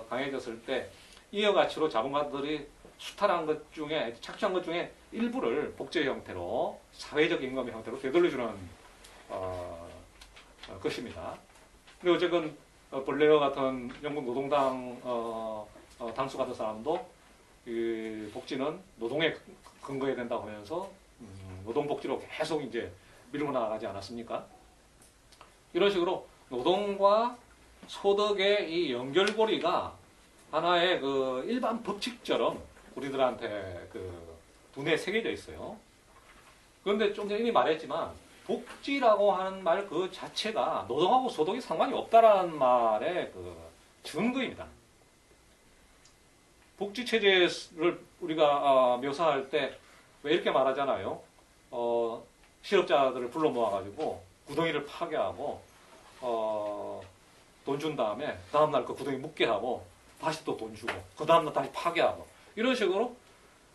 강해졌을 때 이어가치로 자본가들이 수탈한 것 중에 착취한 것 중에 일부를 복지 형태로 사회적 임금의 형태로 되돌려주는 것입니다. 근데 어쨌든 벌레어 같은 영국 노동당 당수 같은 사람도 이 복지는 노동에 근거해야 된다고 하면서 노동 복지로 계속 이제 밀고 나가지 않았습니까? 이런 식으로 노동과 소득의 이 연결고리가 하나의 그 일반 법칙처럼 우리들한테 그 두뇌에 새겨져 있어요. 그런데 좀 전에 이미 말했지만 복지라고 하는 말 그 자체가 노동하고 소득이 상관이 없다라는 말의 그 증거입니다. 복지 체제를 우리가 묘사할 때 왜 이렇게 말하잖아요. 실업자들을 불러 모아가지고 구덩이를 파괴하고 돈 준 다음에 다음날 그 구덩이 묻게 하고 다시 또 돈 주고 그 다음날 다시 파괴하고 이런 식으로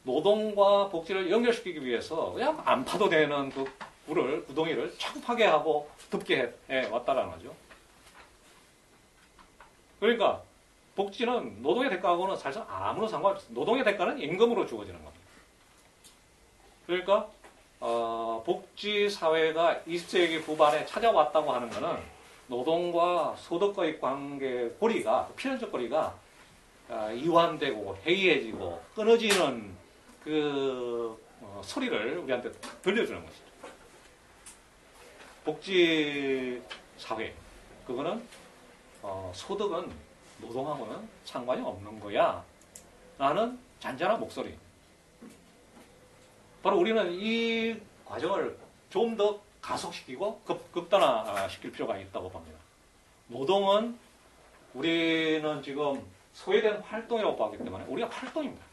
노동과 복지를 연결시키기 위해서 그냥 안 파도 되는 그 구덩이를 자꾸 파괴하고 덮게 해 왔다라는 거죠. 그러니까 복지는 노동의 대가하고는 사실상 아무런 상관없어요. 노동의 대가는 임금으로 주어지는 겁니다. 그러니까 복지 사회가 20세기 후반에 찾아왔다고 하는 것은 노동과 소득과의 관계 고리가 필연적 고리가 이완되고 해이해지고 끊어지는 그 소리를 우리한테 들려주는 것이죠. 복지 사회 그거는 소득은 노동하고는 상관이 없는 거야 라는 잔잔한 목소리. 바로 우리는 이 과정을 좀 더 가속시키고 극단화시킬 필요가 있다고 봅니다. 노동은 우리는 지금 소외된 활동이라고 보기 때문에 우리가 활동입니다.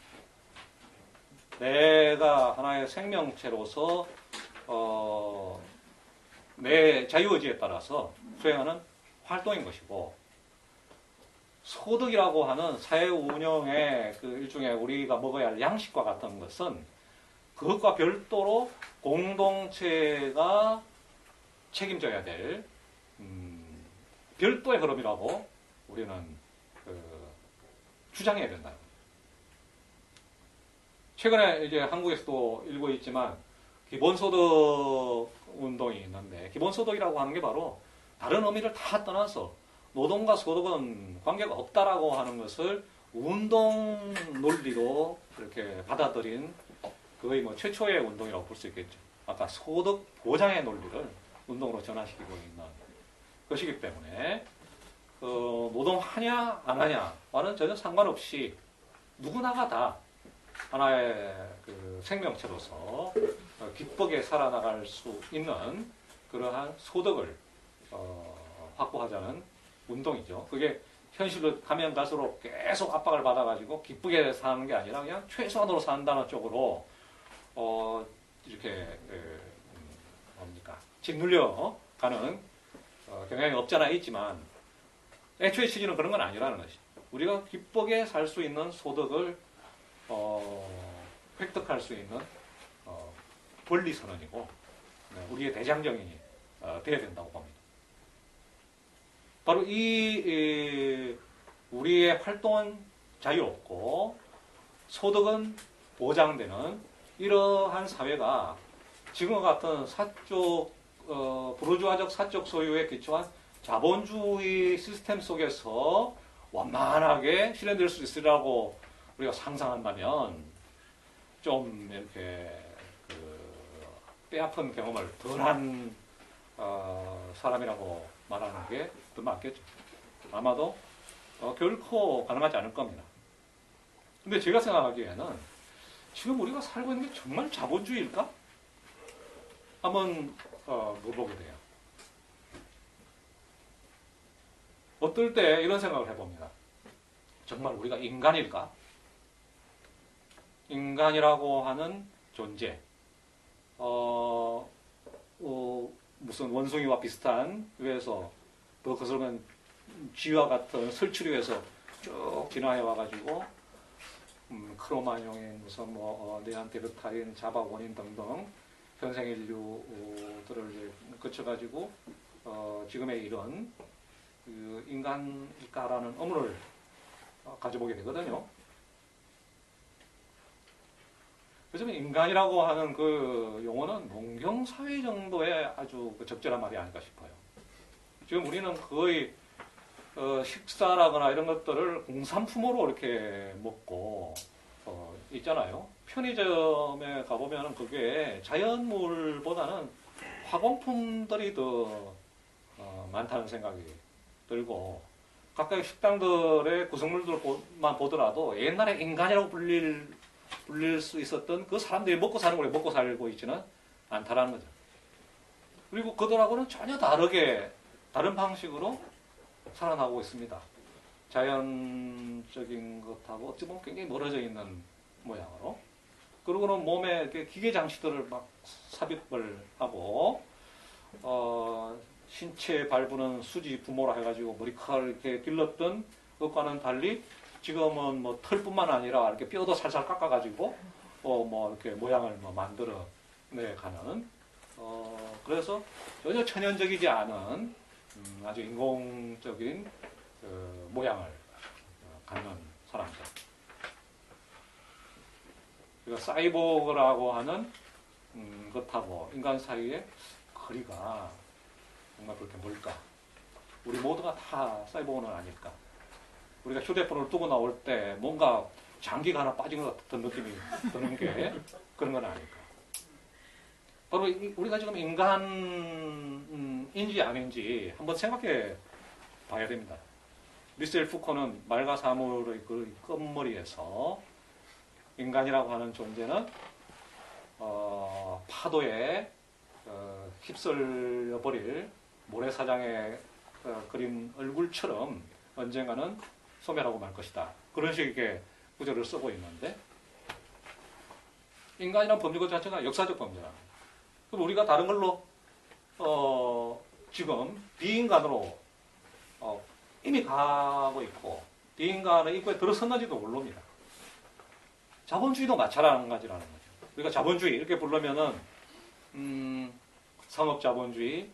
내가 하나의 생명체로서 내 자유의지에 따라서 수행하는 활동인 것이고 소득이라고 하는 사회 운영의 그 일종의 우리가 먹어야 할 양식과 같은 것은 그것과 별도로 공동체가 책임져야 될 별도의 흐름이라고 우리는 주장해야 된다. 최근에 이제 한국에서도 일고 있지만 기본소득 운동이 있는데 기본소득이라고 하는 게 바로 다른 의미를 다 떠나서 노동과 소득은 관계가 없다라고 하는 것을 운동 논리로 이렇게 받아들인 거의 뭐 최초의 운동이라고 볼 수 있겠죠. 아까 소득 보장의 논리를 운동으로 전환시키고 있는 것이기 때문에 노동하냐 안 하냐와는 전혀 상관없이 누구나가 다 하나의 그 생명체로서 기쁘게 살아나갈 수 있는 그러한 소득을 확보하자는 운동이죠. 그게 현실로 가면 갈수록 계속 압박을 받아가지고 기쁘게 사는 게 아니라 그냥 최소한으로 산다는 쪽으로 이렇게 뭡니까 짓눌려 가는 경향이 없잖아 있지만 애초에 취지는 그런 건 아니라는 것이. 우리가 기쁘게 살 수 있는 소득을 획득할 수 있는 권리 선언이고 우리의 대장정인이 돼야 된다고 봅니다. 바로 이 우리의 활동은 자유롭고 소득은 보장되는 이러한 사회가 지금과 같은 사적 부르주아적 사적 소유에 기초한 자본주의 시스템 속에서 완만하게 실현될 수 있으리라고 우리가 상상한다면 좀 이렇게 뼈아픈 경험을 덜한 사람이라고 말하는 게 더 맞겠죠. 아마도 결코 가능하지 않을 겁니다. 근데 제가 생각하기에는 지금 우리가 살고 있는 게 정말 자본주의일까? 한번 물어보게 돼요. 어떨 때 이런 생각을 해봅니다. 정말 우리가 인간일까? 인간이라고 하는 존재, 무슨 원숭이와 비슷한 위에서 더 거슬면 쥐와 같은 설치류에서 쭉 진화해 와가지고 크로마뇽인 무슨 네안데르탈인, 자바고닌 등등 현생 인류들을 거쳐가지고 지금의 이런 인간일까라는 의문을 가져보게 되거든요. 그래서 인간이라고 하는 그 용어는 농경사회 정도의 아주 적절한 말이 아닐까 싶어요. 지금 우리는 거의 식사라거나 이런 것들을 공산품으로 이렇게 먹고 있잖아요. 편의점에 가보면 그게 자연물보다는 화공품들이 더 많다는 생각이 들고 각각의 식당들의 구성물들만 보더라도 옛날에 인간이라고 불릴 수 있었던 그 사람들이 먹고 사는 걸 먹고 살고 있지는 않다라는 거죠. 그리고 그들하고는 전혀 다른 방식으로 살아나고 있습니다. 자연적인 것하고 어찌 보면 굉장히 멀어져 있는 모양으로. 그리고는 몸에 이렇게 기계 장치들을 막 삽입을 하고, 신체 발부는 수지 부모라 해가지고 머리카락을 이렇게 길렀던 것과는 달리 지금은 뭐 털뿐만 아니라 이렇게 뼈도 살살 깎아가지고, 이렇게 모양을 만들어 내가는, 그래서 전혀 천연적이지 않은 아주 인공적인 모양을 갖는 사람들. 그러니까 사이보그라고 하는 것하고 인간 사이의 거리가 정말 그렇게 멀까? 우리 모두가 다 사이보그는 아닐까? 우리가 휴대폰을 두고 나올 때 뭔가 장기가 하나 빠진 것 같은 느낌이 드는 게 그런 건 아닐까? 바로 우리가 지금 인간인지 아닌지 한번 생각해 봐야 됩니다. 미셀 푸코는 말과 사물의 그 끝머리에서 인간이라고 하는 존재는 파도에 휩쓸려 버릴 모래사장에 그린 얼굴처럼 언젠가는 소멸하고 말 것이다. 그런 식의 구절을 쓰고 있는데 인간이란 범죄 그 자체가 역사적 범죄다. 그럼 우리가 다른 걸로 지금 비인간으로 이미 가고 있고 비인간의 입구에 들어섰는지도 모릅니다. 자본주의도 마찬가지라는 거죠. 우리가 자본주의 이렇게 부르면은 상업자본주의,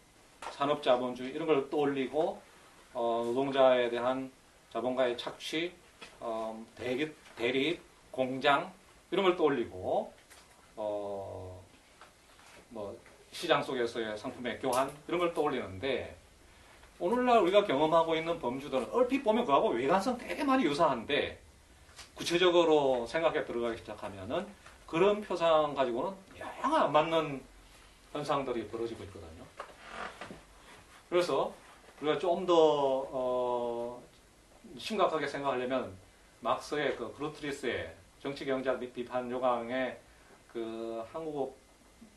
산업자본주의 이런 걸 떠올리고 노동자에 대한 자본가의 착취, 대립, 공장 이런 걸 떠올리고 시장 속에서의 상품의 교환 이런 걸 떠올리는데 오늘날 우리가 경험하고 있는 범주들은 얼핏 보면 그하고 외관성 되게 많이 유사한데 구체적으로 생각에 들어가기 시작하면은 그런 표상 가지고는 영 안 맞는 현상들이 벌어지고 있거든요. 그래서 우리가 좀 더 심각하게 생각하려면 막스의 그 그루트리스의 정치경제학 및 비판 요강의 그 한국어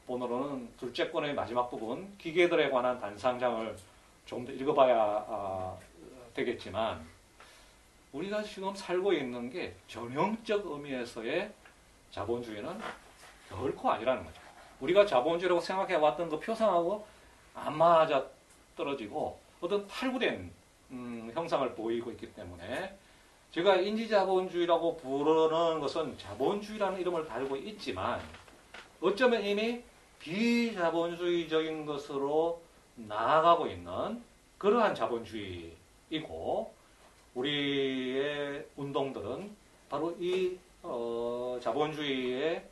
본어로는 둘째 권의 마지막 부분 기계들에 관한 단상장을 좀 더 읽어봐야 되겠지만 우리가 지금 살고 있는 게 전형적 의미에서의 자본주의는 결코 아니라는 거죠. 우리가 자본주의라고 생각해왔던 그 표상하고 안 맞아 떨어지고 어떤 탈구된 형상을 보이고 있기 때문에 제가 인지자본주의라고 부르는 것은 자본주의라는 이름을 달고 있지만 어쩌면 이미 비자본주의적인 것으로 나아가고 있는 그러한 자본주의이고 우리의 운동들은 바로 이 자본주의의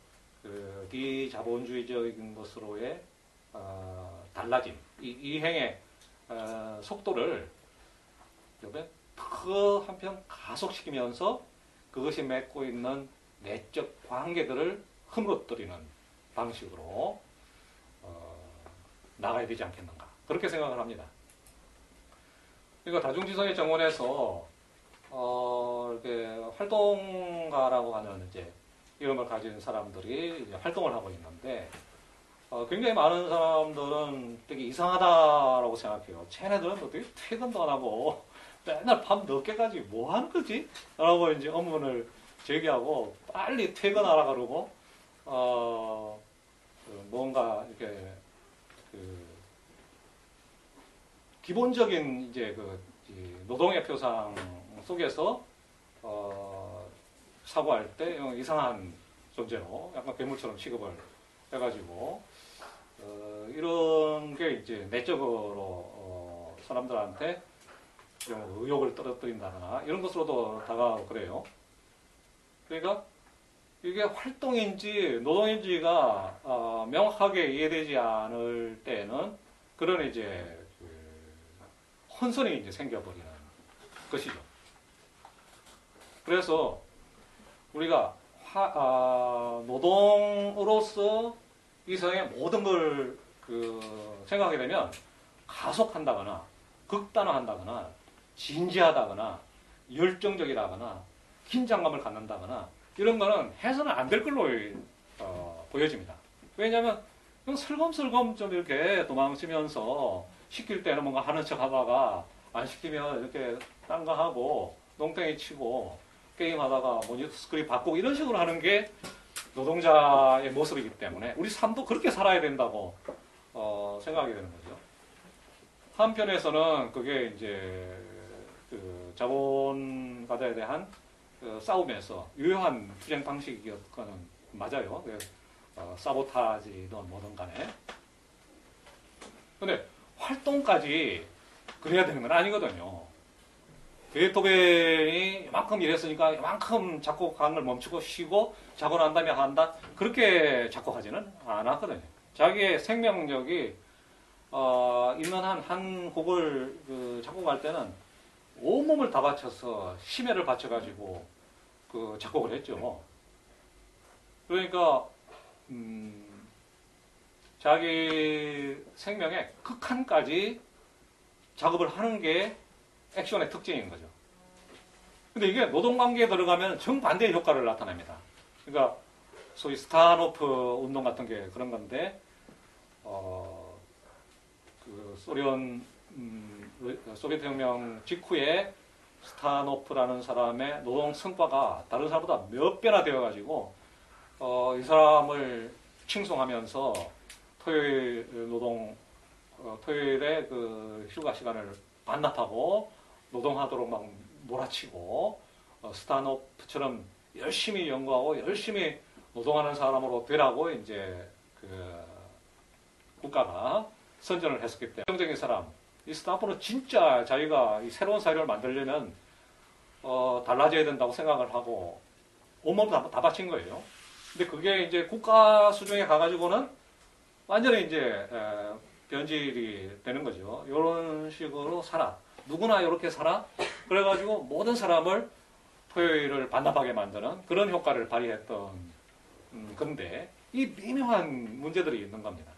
그 비자본주의적인 것으로의 달라짐, 이 이행의 속도를 더 한편 가속시키면서 그것이 맺고 있는 내적 관계들을 흐물어뜨리는 방식으로 나가야 되지 않겠는가 그렇게 생각을 합니다. 그러니까 다중지성의 정원에서 이렇게 활동가라고 하는 이제 이름을 가진 사람들이 이제 활동을 하고 있는데 굉장히 많은 사람들은 되게 이상하다라고 생각해요. 쟤네들은 어떻게 퇴근도 안 하고 맨날 밤 늦게까지 뭐 하는 거지? 라고 이제 의문을 제기하고 빨리 퇴근하라 그러고 뭔가 이렇게 기본적인 이제 노동의 표상 속에서 사고할 때 이상한 존재로 약간 괴물처럼 취급을 해가지고 이런 게 이제 내적으로 사람들한테 좀 의욕을 떨어뜨린다거나 이런 것으로도 다가오고 그래요. 그러니까 이게 활동인지 노동인지가 명확하게 이해되지 않을 때는 그런 이제 혼선이 이제 생겨버리는 것이죠. 그래서 우리가 노동으로서 이 세상의 모든 걸 생각하게 되면 가속한다거나 극단화한다거나 진지하다거나 열정적이라거나 긴장감을 갖는다거나 이런 거는 해서는 안 될 걸로 보여집니다. 왜냐하면 슬검슬검 좀 이렇게 도망치면서 시킬 때는 뭔가 하는 척 하다가 안 시키면 이렇게 딴 거 하고 농땡이 치고 게임하다가 모니터 스크린 바꾸고 이런 식으로 하는 게 노동자의 모습이기 때문에 우리 삶도 그렇게 살아야 된다고 생각하게 되는 거죠. 한편에서는 그게 이제 자본가들에 대한 싸움에서 유효한 투쟁 방식이었거는 맞아요. 사보타지든 뭐든 간에. 근데 활동까지 그래야 되는 건 아니거든요. 베토벤이 이만큼 일했으니까 이만큼 작곡하는 걸 멈추고 쉬고 자고 난 다음에 한다. 그렇게 작곡하지는 않았거든요. 자기의 생명력이 있는 한 곡을 작곡할 때는 온몸을 다 바쳐서 심혈을 바쳐가지고 작곡을 했죠. 그러니까 자기 생명의 극한까지 작업을 하는 게 액션의 특징인 거죠. 근데 이게 노동관계에 들어가면 정반대의 효과를 나타냅니다. 그러니까 소위 스타노프 운동 같은 게 그런 건데 소비에트 혁명 직후에 스타노프라는 사람의 노동 성과가 다른 사람보다 몇 배나 되어가지고 이 사람을 칭송하면서 토요일에 휴가 시간을 반납하고 노동하도록 막 몰아치고 스타노프처럼 열심히 연구하고 열심히 노동하는 사람으로 되라고 이제 국가가 선전을 했었기 때문에 긍정적인 사람 이 스타노프는 진짜 자기가 이 새로운 사회를 만들려면 달라져야 된다고 생각을 하고 온몸을 다 바친 거예요. 근데 그게 이제 국가 수준에 가가지고는 완전히 이제 변질이 되는 거죠. 이런 식으로 살아. 누구나 이렇게 살아. 그래가지고 모든 사람을 토요일을 반납하게 만드는 그런 효과를 발휘했던 건데 이 미묘한 문제들이 있는 겁니다.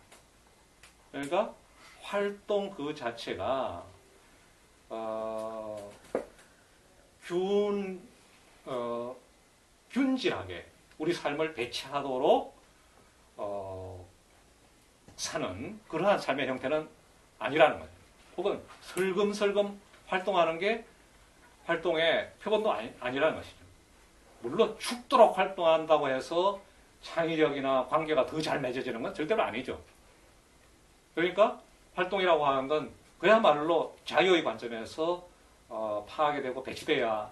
그러니까 활동 그 자체가 균질하게 우리 삶을 배치하도록 사는 그러한 삶의 형태는 아니라는 거죠. 혹은 슬금슬금 활동하는 게 활동의 표본도 아니라는 것이죠. 물론 죽도록 활동한다고 해서 창의력이나 관계가 더 잘 맺어지는 건 절대로 아니죠. 그러니까 활동이라고 하는 건 그야말로 자유의 관점에서 파악이 되고 배치돼야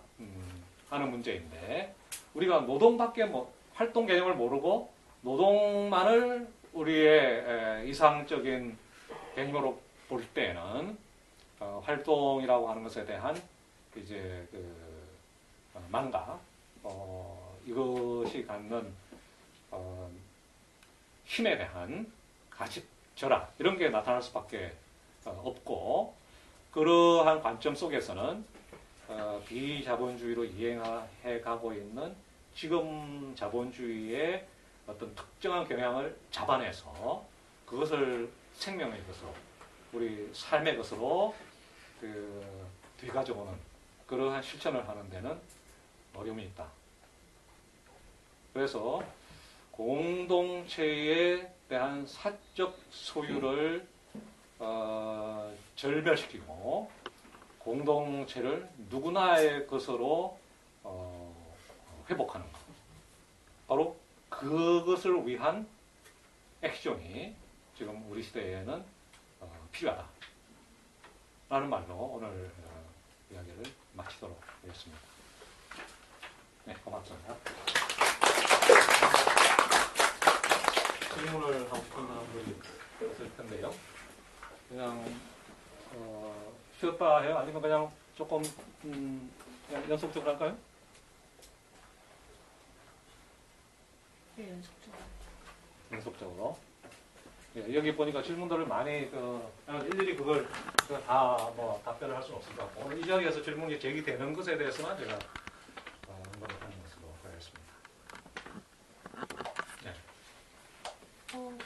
하는 문제인데, 우리가 노동밖에 활동 개념을 모르고 노동만을 우리의 이상적인 개념으로 볼 때는 활동이라고 하는 것에 대한 이제 망각, 이것이 갖는 힘에 대한 가십 절하 이런 게 나타날 수밖에 없고, 그러한 관점 속에서는 비자본주의로 이행해 가고 있는 지금 자본주의의 어떤 특정한 경향을 잡아내서 그것을 생명의 것으로, 우리 삶의 것으로 되가져오는 그러한 실천을 하는 데는 어려움이 있다. 그래서 공동체에 대한 사적 소유를 절멸시키고 공동체를 누구나의 것으로 회복하는 것. 바로 그것을 위한 액션이 지금 우리 시대에는 필요하다. 라는 말로 오늘 이야기를 마치도록 하겠습니다. 네, 고맙습니다. 질문을 하고 싶은 분이 있을 텐데요. 그냥 쉬었다 해요? 아니면 그냥 조금 그냥 연속적으로 할까요? 네, 연속적으로. 연속적으로. 예, 여기 보니까 질문들을 많이 일일이 그걸 다 답변을 할 수는 없을 것 같고, 오늘 이 자리에서 질문이 제기되는 것에 대해서만 제가 한번 하는 것으로 하겠습니다. 네.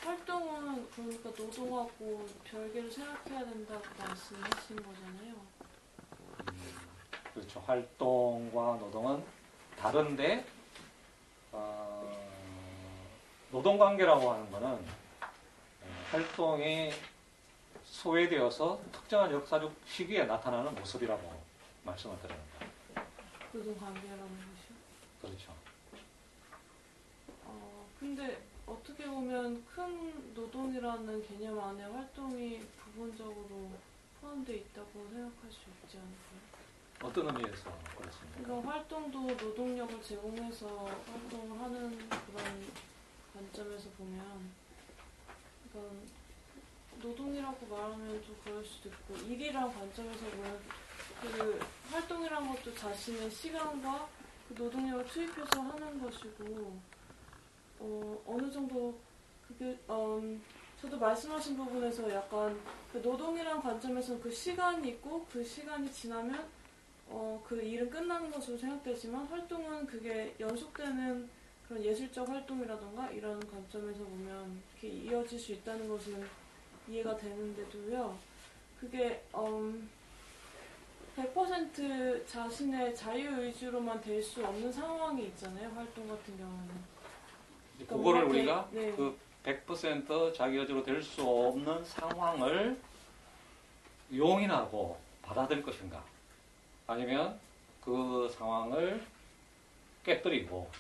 활동은 그러니까 노동하고 별개로 생각해야 된다고 말씀하신 거잖아요. 그렇죠. 활동과 노동은 다른데 노동관계라고 하는 것은 활동이 소외되어서 특정한 역사적 시기에 나타나는 모습이라고 말씀을 드립니다. 노동관계라는 것이요? 그렇죠. 근데 어떻게 보면 큰 노동이라는 개념 안에 활동이 부분적으로 포함되어 있다고 생각할 수 있지 않을까요? 어떤 의미에서 그렇습니까? 그러니까 활동도 노동력을 제공해서 활동을 하는 그런 관점에서 보면, 그러니까 노동이라고 말하면 좀 그럴 수도 있고, 일이란 관점에서 보면 그 활동이란 것도 자신의 시간과 그 노동력을 투입해서 하는 것이고, 어느 정도 그게 저도 말씀하신 부분에서 약간 그 노동이란 관점에서는 그 시간이 있고 그 시간이 지나면 그 일은 끝나는 것으로 생각되지만, 활동은 그게 연속되는 그런 예술적 활동이라던가 이런 관점에서 보면 이렇게 이어질 수 있다는 것은 이해가 되는데도요, 그게 100% 자신의 자유의지로만 될 수 없는 상황이 있잖아요, 활동 같은 경우는. 그거를 우리가 네. 그 100% 자기의지로 될 수 없는 상황을 용인하고 받아들일 것인가, 아니면 그 상황을 깨뜨리고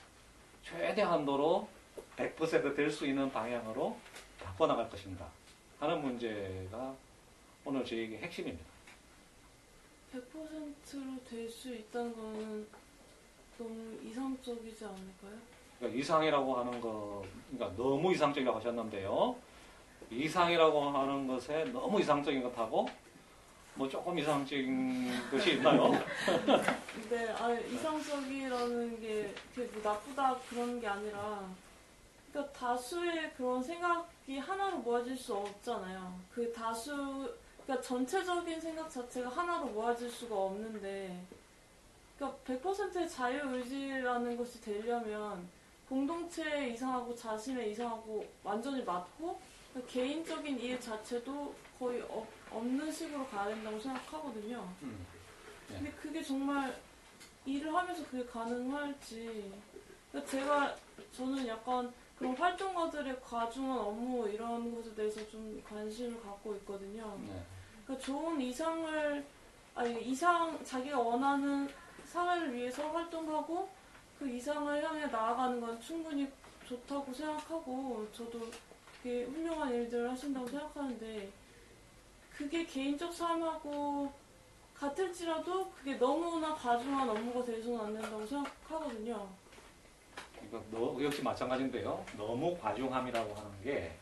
최대한도로 100% 될 수 있는 방향으로 바꿔나갈 것인가 하는 문제가 오늘 저희의 핵심입니다. 100%로 될 수 있다는 거는 너무 이상적이지 않을까요? 그러니까 이상이라고 하는 거, 그러니까 너무 이상적이라고 하셨는데요. 이상이라고 하는 것에 너무 이상적인 것하고 조금 이상적인 것이 있나요? 네, 이상적이라는 게 뭐 나쁘다 그런 게 아니라, 그러니까 다수의 그런 생각이 하나로 모아질 수 없잖아요. 그러니까 전체적인 생각 자체가 하나로 모아질 수가 없는데, 그러니까 100%의 자유의지라는 것이 되려면 공동체의 이상하고 자신의 이상하고 완전히 맞고, 개인적인 일 자체도 거의 없는 식으로 가야 된다고 생각하거든요. 네. 근데 그게 정말 일을 하면서 그게 가능할지. 그러니까 저는 약간 그런 활동가들의 과중한 업무 이런 것에 대해서 좀 관심을 갖고 있거든요. 네. 그러니까 좋은 자기가 원하는 사회를 위해서 활동하고 그 이상을 향해 나아가는 건 충분히 좋다고 생각하고 저도 되게 훌륭한 일들을 하신다고 생각하는데 그게 개인적 삶하고 같을지라도 그게 너무나 과중한 업무가 돼서는 안 된다고 생각하거든요. 그러니까 역시 마찬가지인데요. 너무 과중함이라고 하는 게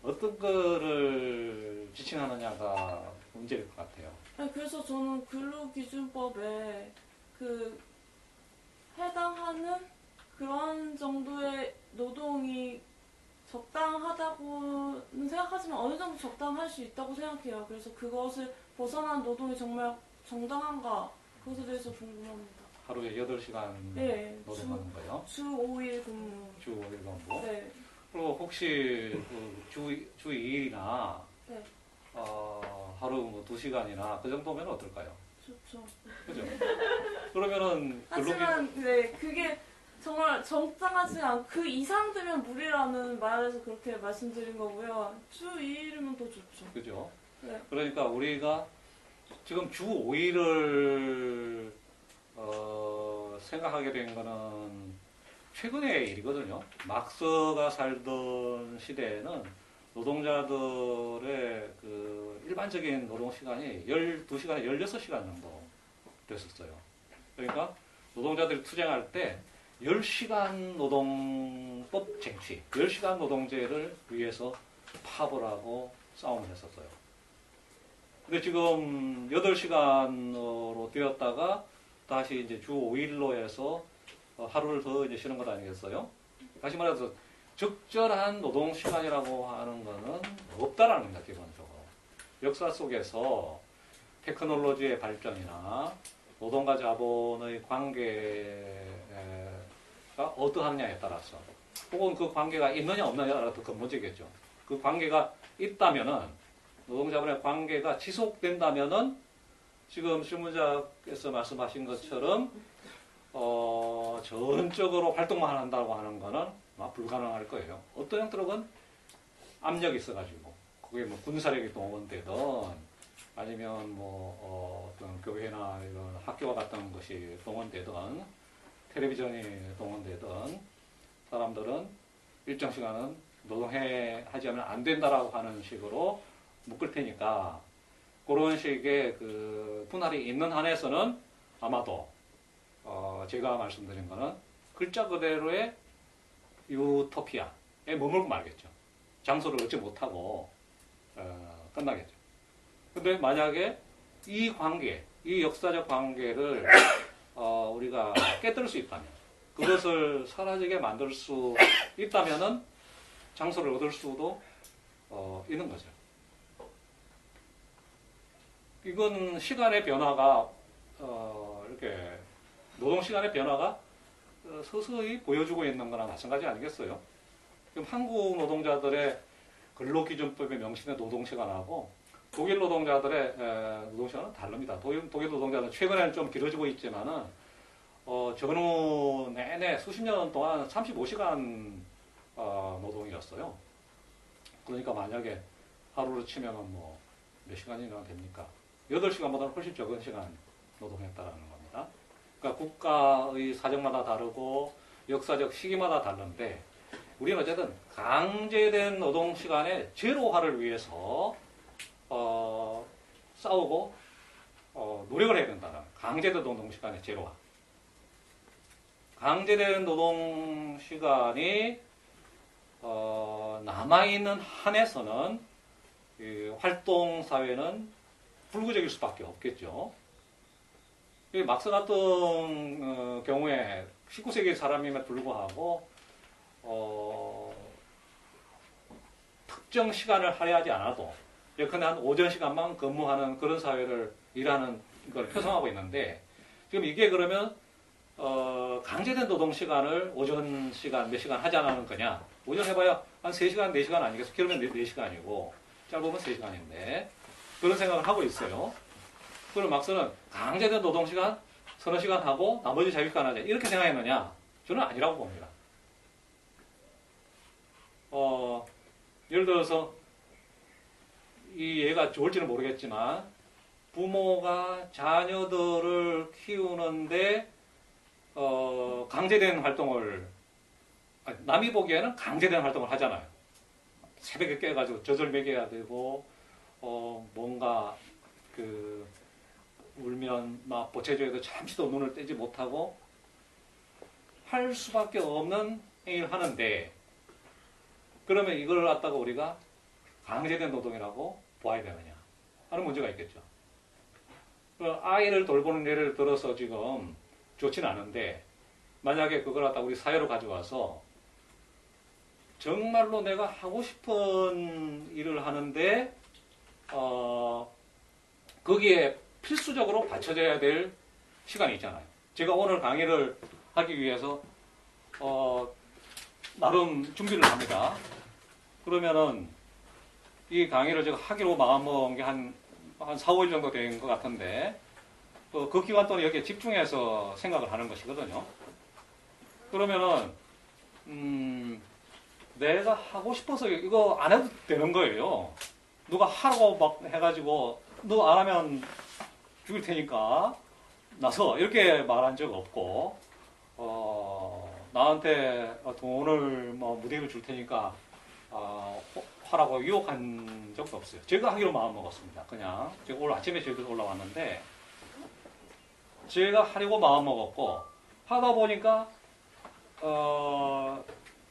어떤 거를 지칭하느냐가 문제일 것 같아요. 아니, 그래서 저는 근로기준법에 그 해당하는 그런 정도의 노동이 적당하다고는 생각하지만 어느 정도 적당할 수 있다고 생각해요. 그래서 그것을 벗어난 노동이 정말 정당한가 그것에 대해서 궁금합니다. 하루에 8시간 네, 노동하는 거요. 주 5일 근무. 주 5일 근무. 네. 그리고 혹시 주 2일이나 네. 하루 뭐 2시간이나 그 정도면 어떨까요? 좋죠. 그죠? 그러면은 하지만 네, 그게 정말 적당하지 않고 그 이상 되면 무리라는 말에서 그렇게 말씀드린 거고요. 주 2일이면 더 좋죠. 그죠? 네. 그러니까 우리가 지금 주 5일을 생각하게 된 거는 최근의 일이거든요. 막서가 살던 시대에는 노동자들의 그 일반적인 노동 시간이 12시간에 16시간 정도 됐었어요. 그러니까 노동자들이 투쟁할 때 10시간 노동법 쟁취, 10시간 노동제를 위해서 파업을 하고 싸움을 했었어요. 근데 지금 8시간으로 되었다가 다시 이제 주 5일로 해서 하루를 더 이제 쉬는 것 아니겠어요? 다시 말해서 적절한 노동 시간이라고 하는 거는 없다라는 겁니다, 기본적으로. 역사 속에서 테크놀로지의 발전이나 노동과 자본의 관계가 어떠하느냐에 따라서 혹은 그 관계가 있느냐 없느냐에 따라 더 근본적이겠죠. 그 관계가 있다면은 노동자본의 관계가 지속된다면은 지금 실무자께서 말씀하신 것처럼 전적으로 활동만 한다고 하는 거는 불가능할 거예요. 어떤 형태로건 압력이 있어가지고 그게 뭐 군사력이 동원되든 아니면 뭐 어떤 교회나 이런 학교와 같은 것이 동원되든 텔레비전이 동원되든 사람들은 일정 시간은 노동하지 않으면 안 된다라고 하는 식으로 묶을 테니까 그런 식의 그 분할이 있는 한에서는 아마도 제가 말씀드린 거는 글자 그대로의 유토피아에 머물고 말겠죠. 장소를 얻지 못하고 끝나겠죠. 근데 만약에 이 관계, 이 역사적 관계를 우리가 깨뜨릴 수 있다면, 그것을 사라지게 만들 수 있다면은 장소를 얻을 수도 있는 거죠. 이건 시간의 변화가 이렇게 노동 시간의 변화가 서서히 보여주고 있는 거나 마찬가지 아니겠어요? 지금 한국 노동자들의 근로기준법에 명시된 노동시간하고 독일 노동자들의 노동시간은 다릅니다. 독일 노동자들은 최근에는 좀 길어지고 있지만은 전후 내내 수십 년 동안 35시간 노동이었어요. 그러니까 만약에 하루로 치면은 뭐 몇 시간이나 됩니까? 8시간보다는 훨씬 적은 시간 노동했다라는 겁니다. 그러니까 국가의 사정마다 다르고 역사적 시기마다 다른데 우리는 어쨌든 강제된 노동 시간의 제로화를 위해서 싸우고 노력을 해야 된다는 강제된 노동 시간의 제로화. 강제된 노동 시간이 남아있는 한에서는 이 활동 사회는 불구적일 수밖에 없겠죠. 막스 같은 경우에 19세기 사람임에 불구하고 특정 시간을 할애하지 않아도 예컨대 한 오전 시간만 근무하는 그런 사회를 일하는 걸 표성하고 있는데 지금 이게 그러면 강제된 노동 시간을 오전 시간 몇 시간 하자는 거냐? 오전 해봐야 한 3시간, 4시간 아니겠어? 길으면 4시간이고 짧으면 3시간인데 그런 생각을 하고 있어요. 그럼 막서는 강제된 노동 시간 서너 시간 하고 나머지 자유시간 하자 이렇게 생각했느냐? 저는 아니라고 봅니다. 예를 들어서 이 예가 좋을지는 모르겠지만 부모가 자녀들을 키우는데 강제된 활동을 남이 보기에는 강제된 활동을 하잖아요. 새벽에 깨가지고 젖을 먹여야 되고 뭔가 울면 막 보채줘도 잠시도 눈을 떼지 못하고 할 수밖에 없는 행위를 하는데 그러면 이걸 갖다가 우리가 강제된 노동이라고 보아야 되느냐 하는 문제가 있겠죠. 아이를 돌보는 예를 들어서 지금 좋지는 않은데 만약에 그걸 갖다 우리 사회로 가져와서 정말로 내가 하고 싶은 일을 하는데 거기에 필수적으로 받쳐져야 될 시간이 있잖아요. 제가 오늘 강의를 하기 위해서 나름 준비를 합니다. 그러면은 이 강의를 제가 하기로 마음먹은 게 한 4, 5일 정도 된 것 같은데 그 기간 동안 여기에 집중해서 생각을 하는 것이거든요. 그러면은 내가 하고 싶어서 이거 안 해도 되는 거예요. 누가 하라고 막 해가지고 너 안 하면 죽일 테니까 나서 이렇게 말한 적 없고 나한테 돈을 뭐 무대를 줄 테니까 하라고 유혹한 적도 없어요. 제가 하기로 마음 먹었습니다. 그냥 제가 오늘 아침에 저희들 올라왔는데 제가 하려고 마음 먹었고 하다 보니까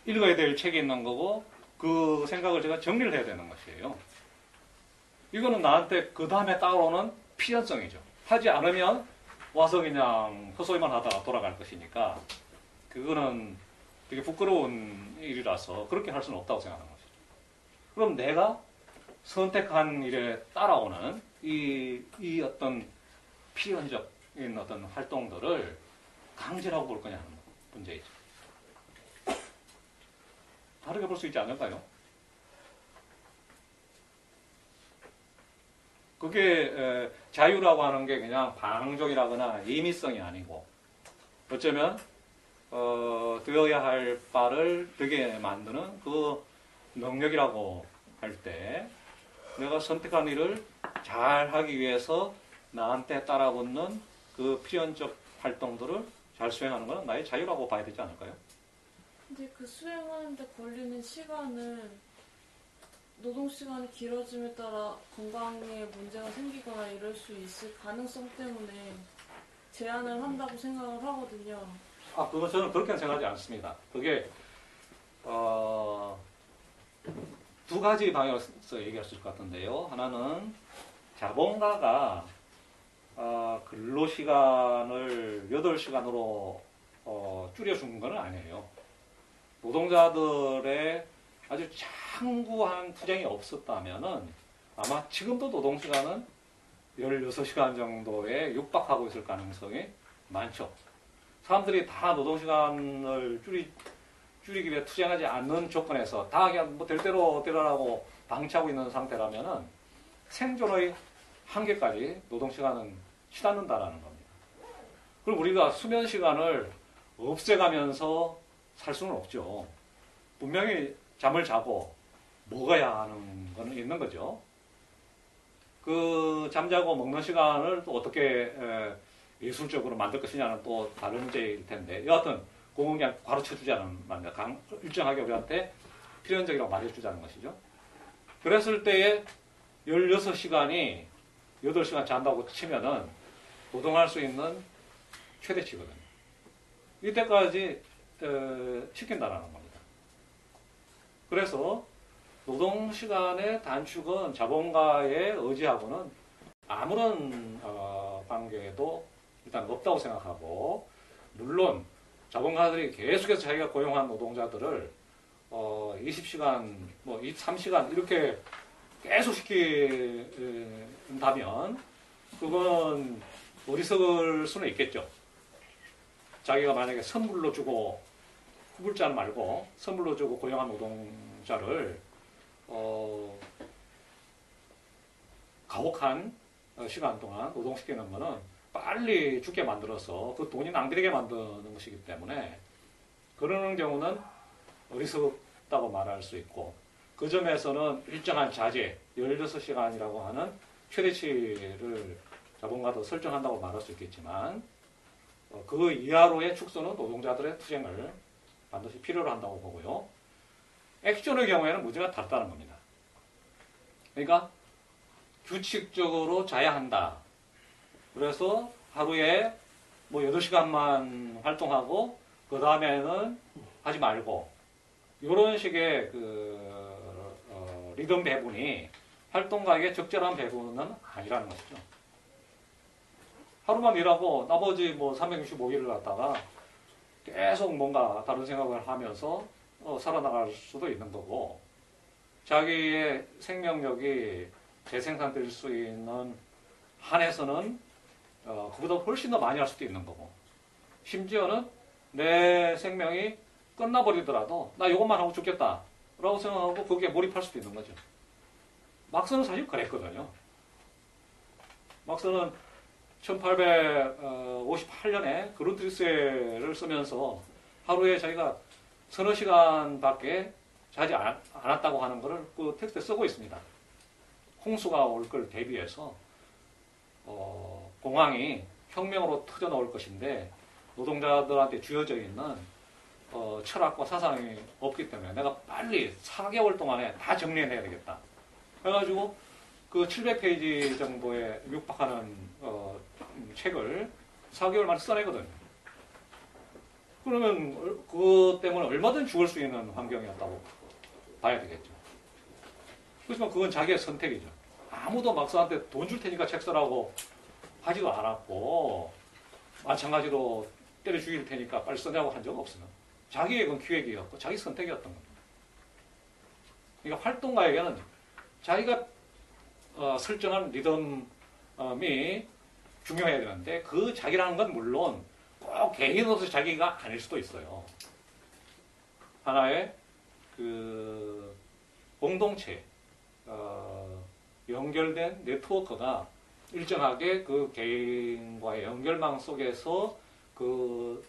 읽어야 될 책이 있는 거고 그 생각을 제가 정리를 해야 되는 것이에요. 이거는 나한테 그 다음에 따라오는 필연성이죠. 하지 않으면 와서 그냥 헛소리만 하다가 돌아갈 것이니까 그거는 되게 부끄러운 일이라서 그렇게 할 수는 없다고 생각하는 거죠. 그럼 내가 선택한 일에 따라오는 이 어떤 필연적인 어떤 활동들을 강제라고 볼 거냐 하는 문제이죠. 다르게 볼 수 있지 않을까요? 그게 자유라고 하는 게 그냥 방종이라거나 임의성이 아니고 어쩌면 되어야 할 바를 되게 만드는 그 능력이라고 할 때 내가 선택한 일을 잘 하기 위해서 나한테 따라붙는 그 필연적 활동들을 잘 수행하는 것은 나의 자유라고 봐야 되지 않을까요? 근데 그 수행하는데 걸리는 시간은 노동시간이 길어짐에 따라 건강에 문제가 생기거나 이럴 수 있을 가능성 때문에 제한을 한다고 생각을 하거든요. 그건 저는 그렇게는 생각하지 않습니다. 그게 두 가지 방향에서 얘기할 수 있을 것 같은데요. 하나는 자본가가 근로시간을 8시간으로 줄여준 건 아니에요. 노동자들의 아주 장구한 투쟁이 없었다면은 아마 지금도 노동시간은 16시간 정도에 육박하고 있을 가능성이 많죠. 사람들이 다 노동시간을 줄이기 위해 투쟁하지 않는 조건에서 다 그냥 뭐 될 대로 어때라고 방치하고 있는 상태라면은 생존의 한계까지 노동시간은 치닫는다라는 겁니다. 그럼 우리가 수면시간을 없애가면서 살 수는 없죠. 분명히 잠을 자고 먹어야 하는 건 있는 거죠. 그 잠자고 먹는 시간을 또 어떻게 예술적으로 만들 것이냐는 또 다른 문제일 텐데 여하튼 그건 그냥 가르쳐주자는 말입니다. 일정하게 우리한테 필연적이라고 말해주자는 것이죠. 그랬을 때에 16시간이 8시간 잔다고 치면은 노동할 수 있는 최대치거든요. 이때까지 시킨다라는 겁니다. 그래서 노동시간의 단축은 자본가의 의지하고는 아무런 관계도 일단 없다고 생각하고 물론 자본가들이 계속해서 자기가 고용한 노동자들을 20시간, 뭐 23시간 이렇게 계속 시킨다면 그건 어리석을 수는 있겠죠. 자기가 만약에 선물로 주고 후불자는 말고 선물로 주고 고용한 노동자를 가혹한 시간 동안 노동시키는 것은 빨리 죽게 만들어서 그 돈이 낭비되게 만드는 것이기 때문에 그러는 경우는 어리석다고 말할 수 있고 그 점에서는 일정한 자제, 16시간이라고 하는 최대치를 자본가도 설정한다고 말할 수 있겠지만 그 이하로의 축소는 노동자들의 투쟁을 반드시 필요로 한다고 보고요. 액션의 경우에는 문제가 다르다는 겁니다. 그러니까 규칙적으로 자야 한다. 그래서 하루에 뭐 8시간만 활동하고 그 다음에는 하지 말고 이런 식의 리듬 배분이 활동가에게 적절한 배분은 아니라는 것이죠. 하루만 일하고 나머지 뭐 365일을 갖다가 계속 뭔가 다른 생각을 하면서 살아나갈 수도 있는 거고 자기의 생명력이 재생산될 수 있는 한에서는 그보다 훨씬 더 많이 할 수도 있는 거고 심지어는 내 생명이 끝나버리더라도 나 이것만 하고 죽겠다 라고 생각하고 거기에 몰입할 수도 있는 거죠. 막스는 사실 그랬거든요. 막스는 1858년에 그룬트리스를 쓰면서 하루에 자기가 서너 시간밖에 자지 않았다고 하는 것을 그 텍스트에 쓰고 있습니다. 홍수가 올 걸 대비해서 공황이 혁명으로 터져 나올 것인데 노동자들한테 주어져 있는 철학과 사상이 없기 때문에 내가 빨리 4개월 동안에 다 정리해내야 되겠다. 그래가지고 그 700페이지 정도에 육박하는 책을 4개월 만에 써내거든요. 그러면 그것 때문에 얼마든 죽을 수 있는 환경이었다고 봐야 되겠죠. 그렇지만 그건 자기의 선택이죠. 아무도 막스한테 돈 줄 테니까 책 쓰라고 하지도 않았고 마찬가지로 때려 죽일 테니까 빨리 쓰냐고 한 적 없어요. 자기의 그 기획이었고 자기 선택이었던 겁니다. 그러니까 활동가에게는 자기가 설정한 리듬이 중요해야 되는데 그 자기라는 건 물론 꼭 개인으로서 자기가 아닐 수도 있어요. 하나의 그 공동체, 연결된 네트워크가 일정하게 그 개인과의 연결망 속에서 그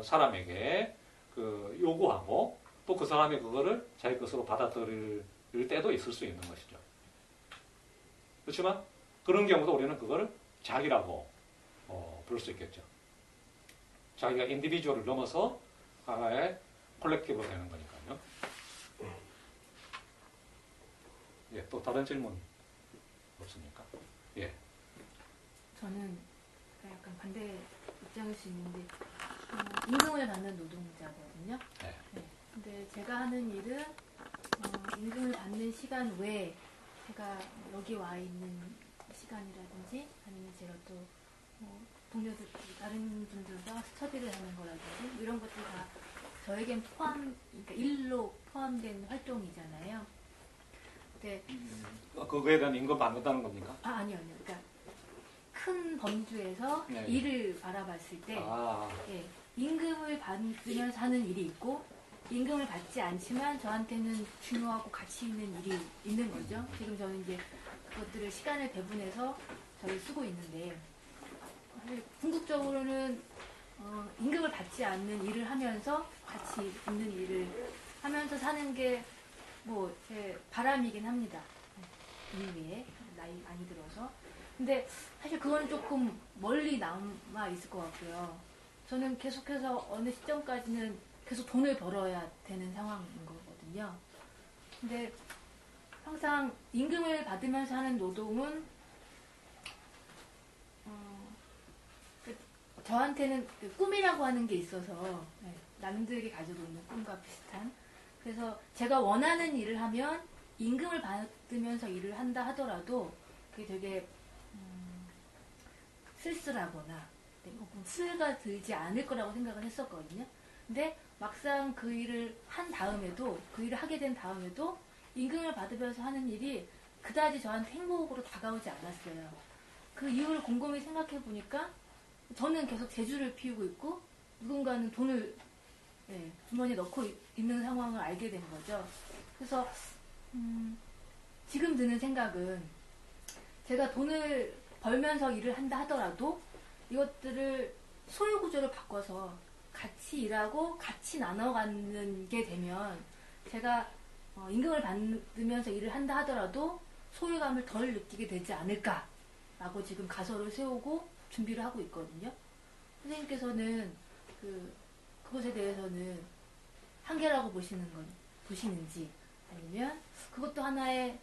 사람에게 그 요구하고 또 그 사람이 그거를 자기 것으로 받아들일 때도 있을 수 있는 것이죠. 그렇지만 그런 경우도 우리는 그거를 자기라고 부를 수 있겠죠. 자기가 인디비주얼을 넘어서 하나의 콜렉티브가 되는 거니까요. 예, 또 다른 질문 없습니까? 예. 저는 약간 반대 입장일 수 있는데 임금을 받는 노동자거든요. 네. 네. 근데 제가 하는 일은 임금을 받는 시간 외에 제가 여기 와 있는 시간이라든지 아니면 제가 또 동료들 다른 분들과 스터디를 하는 거라든지 이런 것들 다 저에겐 그러니까 일로 포함된 활동이잖아요. 근데 그거에 대한 임금 받는다는 겁니까? 아니요. 그러니까 큰 범주에서 네. 일을 바라봤을 때 예, 임금을 받으면서 하는 일이 있고 임금을 받지 않지만 저한테는 중요하고 가치 있는 일이 있는 거죠. 지금 저는 이제 그것들을 시간을 배분해서 저를 쓰고 있는데 궁극적으로는 임금을 받지 않는 일을 하면서 가치 있는 일을 하면서 사는 게 뭐 제 바람이긴 합니다. 이 위에 나이 많이 들어서. 근데 사실 그건 조금 멀리 남아 있을 것 같고요. 저는 계속해서 어느 시점까지는 계속 돈을 벌어야 되는 상황인 거거든요. 근데 항상 임금을 받으면서 하는 노동은 저한테는 꿈이라고 하는 게 있어서 남들이 가지고 있는 꿈과 비슷한. 그래서 제가 원하는 일을 하면 임금을 받으면서 일을 한다 하더라도 그게 되게 쓸쓸하거나 후회가 들지 않을 거라고 생각을 했었거든요. 근데 막상 그 일을 한 다음에도 그 일을 하게 된 다음에도 임금을 받으면서 하는 일이 그다지 저한테 행복으로 다가오지 않았어요. 그 이유를 곰곰이 생각해 보니까 저는 계속 재주를 피우고 있고 누군가는 돈을 주머니에 넣고 있는 상황을 알게 된 거죠. 그래서 지금 드는 생각은 제가 돈을 벌면서 일을 한다 하더라도 이것들을 소유 구조를 바꿔서 같이 일하고 같이 나눠가는 게 되면 제가 임금을 받으면서 일을 한다 하더라도 소외감을 덜 느끼게 되지 않을까라고 지금 가설을 세우고 준비를 하고 있거든요. 선생님께서는 그것에 대해서는 한계라고 보시는지 아니면 그것도 하나의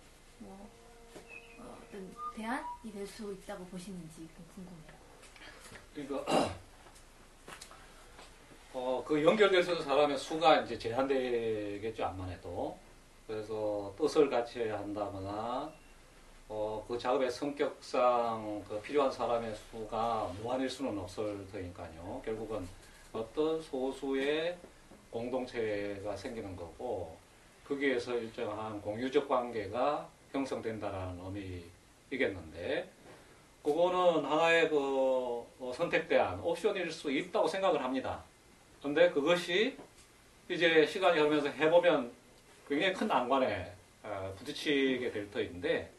어떤 대안이 될 수 있다고 보시는지 궁금해요. 그러니까 그 연결될 수 있는 사람의 수가 이제 제한되겠죠, 암만 해도. 그래서 뜻을 같이 해야 한다거나 그 작업의 성격상 그 필요한 사람의 수가 무한일 수는 없을 테니까요. 결국은 어떤 소수의 공동체가 생기는 거고 거기에서 일정한 공유적 관계가 형성된다라는 의미이겠는데 그거는 하나의 그 선택대안, 옵션일 수 있다고 생각을 합니다. 그런데 그것이 이제 시간이 흐르면서 해보면 굉장히 큰 난관에 부딪히게 될 터인데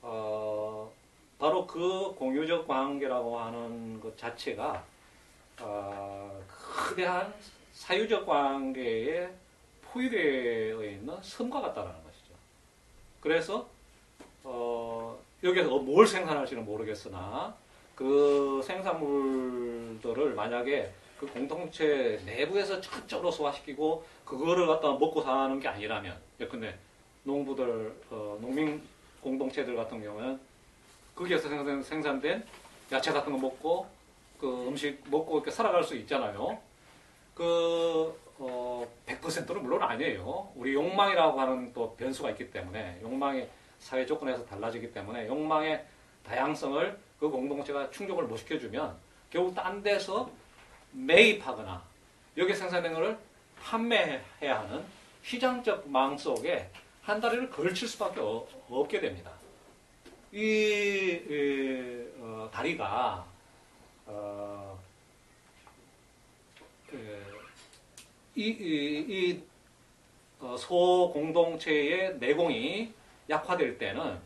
바로 그 공유적 관계라고 하는 것 자체가 거대한 사유적 관계에 포위되어 있는 섬과 같다는 것이죠. 그래서 여기서 뭘 생산할지는 모르겠으나 그 생산물들을 만약에 그 공동체 내부에서 전적으로 소화시키고 그거를 갖다 먹고 사는 게 아니라면 예컨대 농부들 농민 공동체들 같은 경우는 거기에서 생산된 야채 같은 거 먹고 그 음식 먹고 이렇게 살아갈 수 있잖아요. 100%는 물론 아니에요. 우리 욕망이라고 하는 또 변수가 있기 때문에 욕망이 사회 조건에서 달라지기 때문에 욕망의 다양성을 그 공동체가 충족을 못 시켜주면 결국 딴 데서 매입하거나 여기 생산된 것을 판매해야 하는 시장적 망 속에 한 다리를 걸칠 수밖에 없게 됩니다. 이 다리가 소공동체의 내공이 약화될 때는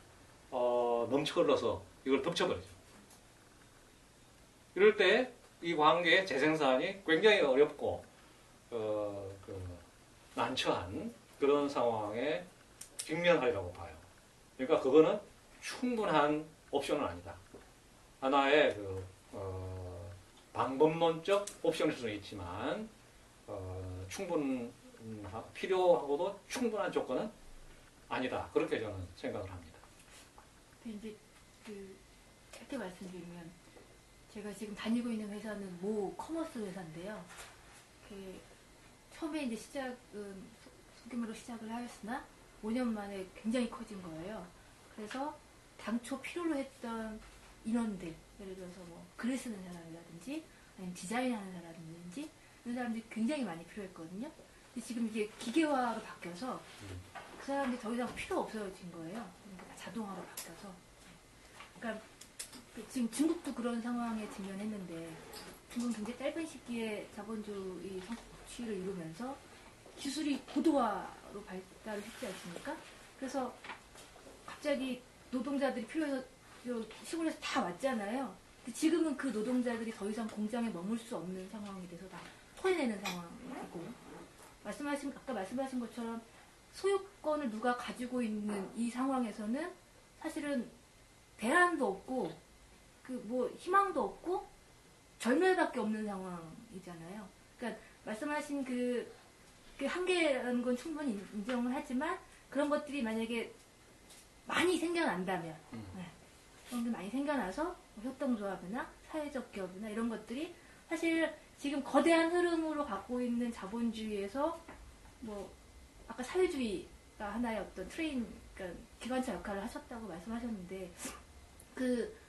넘쳐 흘러서 이걸 덮쳐버리죠. 이럴 때 이 관계의 재생산이 굉장히 어렵고 난처한 그런 상황에 직면하리라고 봐요. 그러니까 그거는 충분한 옵션은 아니다. 하나의 방법론적 옵션일 수는 있지만 필요하고도 충분한 조건은 아니다. 그렇게 저는 생각을 합니다. 이제 짧게 말씀드리면 제가 지금 다니고 있는 회사는 모 커머스 회사인데요. 처음에 이제 시작은 소규모로 시작을 하였으나 5년 만에 굉장히 커진 거예요. 그래서 당초 필요로 했던 인원들, 예를 들어서 뭐 글을 쓰는 사람이라든지 아니면 디자인하는 사람이라든지 이런 사람들이 굉장히 많이 필요했거든요. 근데 지금 이게 기계화로 바뀌어서 그 사람들이 더 이상 필요 없어진 거예요. 그러니까 자동화로 바뀌어서. 그러니까 지금 중국도 그런 상황에 직면했는데 중국은 굉장히 짧은 시기에 자본주의 성취를 이루면서 기술이 고도화로 발달을 했지 않습니까? 그래서 갑자기 노동자들이 필요해서 시골에서 다 왔잖아요. 지금은 그 노동자들이 더 이상 공장에 머물 수 없는 상황이 돼서 다 토해내는 상황이고 아까 말씀하신 것처럼 소유권을 누가 가지고 있는 이 상황에서는 사실은 대안도 없고 희망도 없고 절멸밖에 없는 상황이잖아요. 그러니까 말씀하신 그 한계라는 건 충분히 인정을 하지만 그런 것들이 만약에 많이 생겨난다면 그런 게 많이 생겨나서 협동조합이나 사회적 기업이나 이런 것들이 사실 지금 거대한 흐름으로 갖고 있는 자본주의에서 아까 사회주의가 하나의 어떤 그러니까 기관차 역할을 하셨다고 말씀하셨는데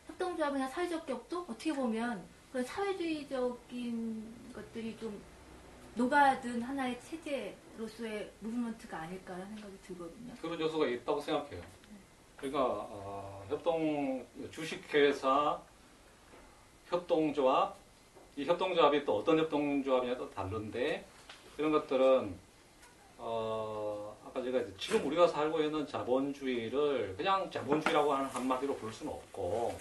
협동조합이나 사회적 기업도 어떻게 보면 그런 사회주의적인 것들이 좀 녹아든 하나의 체제로서의 무브먼트가 아닐까라는 생각이 들거든요. 그런 요소가 있다고 생각해요. 그러니까 주식회사, 협동조합, 이 협동조합이 또 어떤 협동조합이냐도 다른데 이런 것들은 아까 제가 지금 우리가 살고 있는 자본주의를 그냥 자본주의라고 하는 한마디로 볼 수는 없고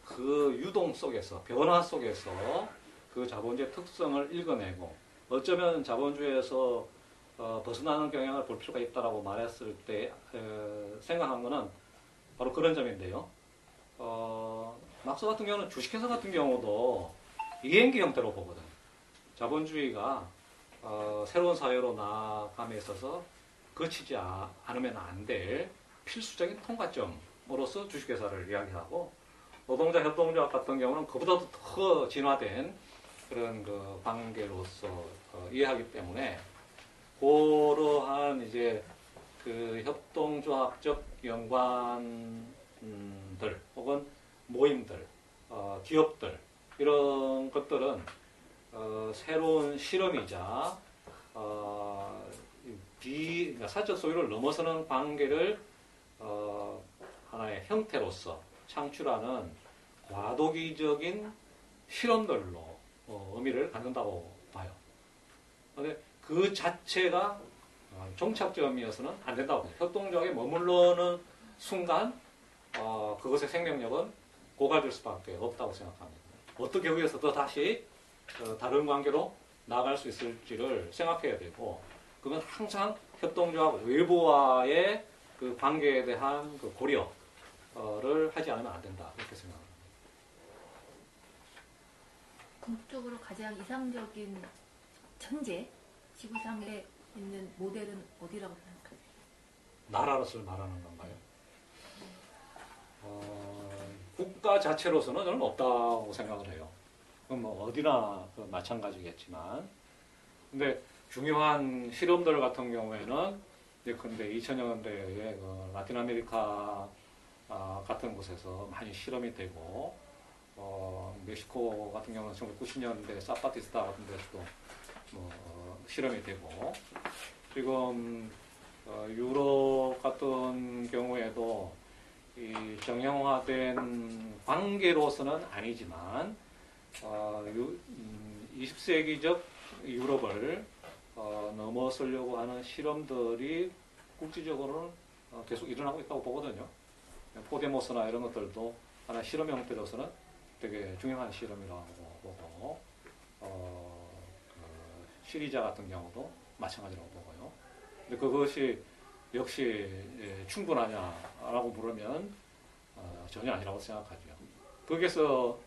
그 유동 속에서 변화 속에서 그 자본주의의 특성을 읽어내고 어쩌면 자본주의에서 벗어나는 경향을 볼 필요가 있다라고 말했을 때 생각한 거는 바로 그런 점인데요. 막스 같은 경우는 주식회사 같은 경우도 이행기 형태로 보거든. 자본주의가 새로운 사회로 나아감에 있어서 거치지 않으면 안 될 필수적인 통과점으로서 주식회사를 이야기하고 노동자 협동조합 같은 경우는 그보다도 더 진화된 그런 그 관계로서 이해하기 때문에 그러한 이제 그 협동조합적 연관들 혹은 모임들, 기업들 이런 것들은 새로운 실험이자 그러니까 사적 소유를 넘어서는 관계를 하나의 형태로서 창출하는 과도기적인 실험들로 의미를 갖는다고 봐요. 그런데 그 자체가 종착점이어서는 안 된다고 봐요. 협동조합에 머물러는 순간 그것의 생명력은 고갈될 수밖에 없다고 생각합니다. 어떻게 거기에서 또 다시 다른 관계로 나아갈 수 있을지를 생각해야 되고 그건 항상 협동조합 외부와의 그 관계에 대한 그 고려를 하지 않으면 안 된다 그렇게 생각합니다. 궁극적으로 가장 이상적인 현재 지구상에 있는 모델은 어디라고 생각하세요? 나라로서 말하는 건가요? 국가 자체로서는 저는 없다고 생각을 해요. 그건 뭐 어디나 마찬가지겠지만. 근데 중요한 실험들 같은 경우에는 예컨대 2000년대에 그 라틴 아메리카 같은 곳에서 많이 실험이 되고 멕시코 같은 경우는 1990년대 사파티스타 같은 데서도 실험이 되고 지금 유럽 같은 경우에도 이 정형화된 관계로서는 아니지만 20세기적 유럽을 넘어서려고 하는 실험들이 국제적으로는 계속 일어나고 있다고 보거든요. 포데모스나 이런 것들도 하나의 실험 형태로서는 되게 중요한 실험이라고 보고 시리자 같은 경우도 마찬가지라고 보고요. 근데 그것이 역시 충분하냐라고 물으면 전혀 아니라고 생각하죠. 거기에서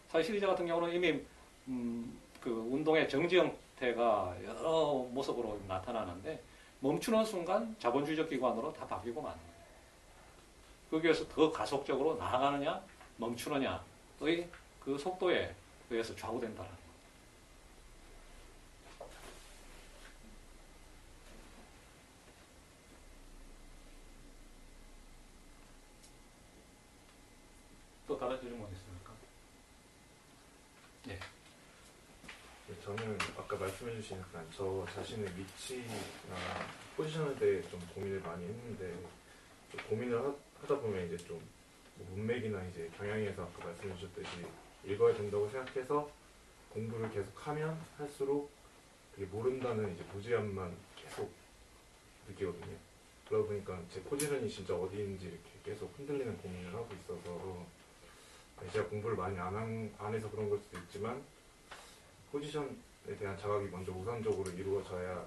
사실 시리자 같은 경우는 이미 그 운동의 정지 형태가 여러 모습으로 나타나는데 멈추는 순간 자본주의적 기관으로 다 바뀌고 마는 거예요. 거기에서 더 가속적으로 나아가느냐 멈추느냐의 그 속도에 의해서 좌우된다는 거예요. 또 다른 질문 있습니까? 네. 저는 아까 말씀해주신 약간 저 자신의 위치나 포지션에 대해 좀 고민을 많이 했는데 고민을 하다 보면 이제 좀 문맥이나 이제 경향에서 아까 말씀해주셨듯이 읽어야 된다고 생각해서 공부를 계속하면 할수록 되게 모른다는 이제 무지함만 계속 느끼거든요. 그러다 보니까 제 포지션이 진짜 어디인지 이렇게 계속 흔들리는 고민을 하고 있어서 제가 공부를 많이 안 해서 그런 걸 수도 있지만 포지션에 대한 자각이 먼저 우선적으로 이루어져야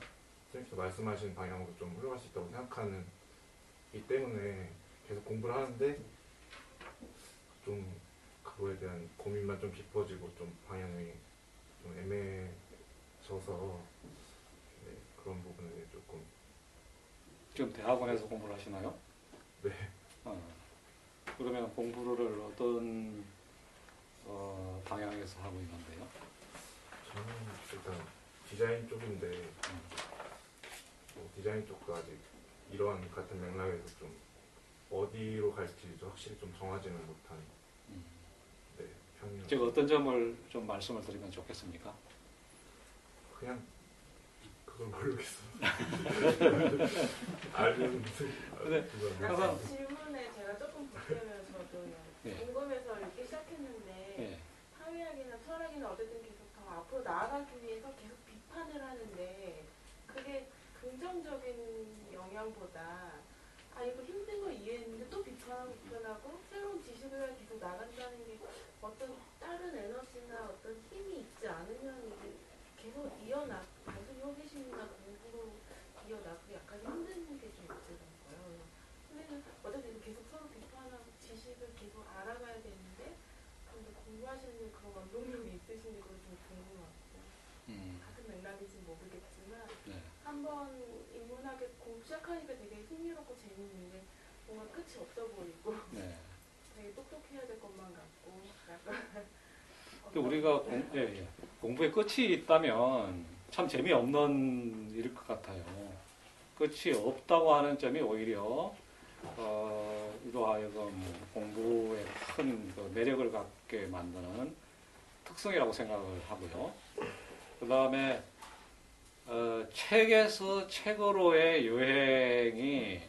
선생님께서 말씀하신 방향으로 좀 흘러갈 수 있다고 생각하는 이 때문에 계속 공부를 하는데 좀 그거에 대한 고민만 좀 깊어지고 좀 방향이 좀 애매해져서 네, 그런 부분에 조금 지금 대학원에서 공부를 하시나요? 네. 그러면 공부를 어떤 방향에서 하고 있는데요? 저는 일단 디자인 쪽인데 디자인 쪽도 아직 이러한 같은 맥락에서 좀 어디로 갈지 확실히 좀 정하지는 못한 네, 편이라서 제가 어떤 점을 좀 말씀을 드리면 좋겠습니까? 그냥 그걸 모르겠어요. 알면 근데 항상 질문에 제가 조금 보태면 저도 예. 궁금해서 읽기 시작했는데 예. 사회학이나 철학이나 어쨌든 계속 더 앞으로 나아가기 위해서 계속 비판을 하는데 그게 긍정적인 영향보다 아 이거 힘든 거 이해했는데 또 비판하고 새로운 지식을 계속 나간다는 게 어떤 다른 에너지나 어떤 힘이 있지 않으면 이게 계속 단순히 호기심이나 공부로 이어나가기 약간 힘든 게 좀 있더라고요. 선생님 어쨌든 계속 서로 비판하고 지식을 계속 알아가야 되는데 근데 공부하시는 그런 원동력이 있으신지 그거 좀 궁금하고 같은 맥락인지 모르겠지만 네. 한번 인문학에 공부 시작하니까 되게 흥미롭고 재밌는데 뭔가 끝이 없어 보이고 네. 되게 똑똑해야 될 것만 같고 약간 근데 우리가 공부에 끝이 있다면 참 재미없는 일일 것 같아요. 끝이 없다고 하는 점이 오히려 이로 하여금 공부에 큰 그 매력을 갖게 만드는 특성이라고 생각을 하고요. 그 다음에 책에서 책으로의 여행이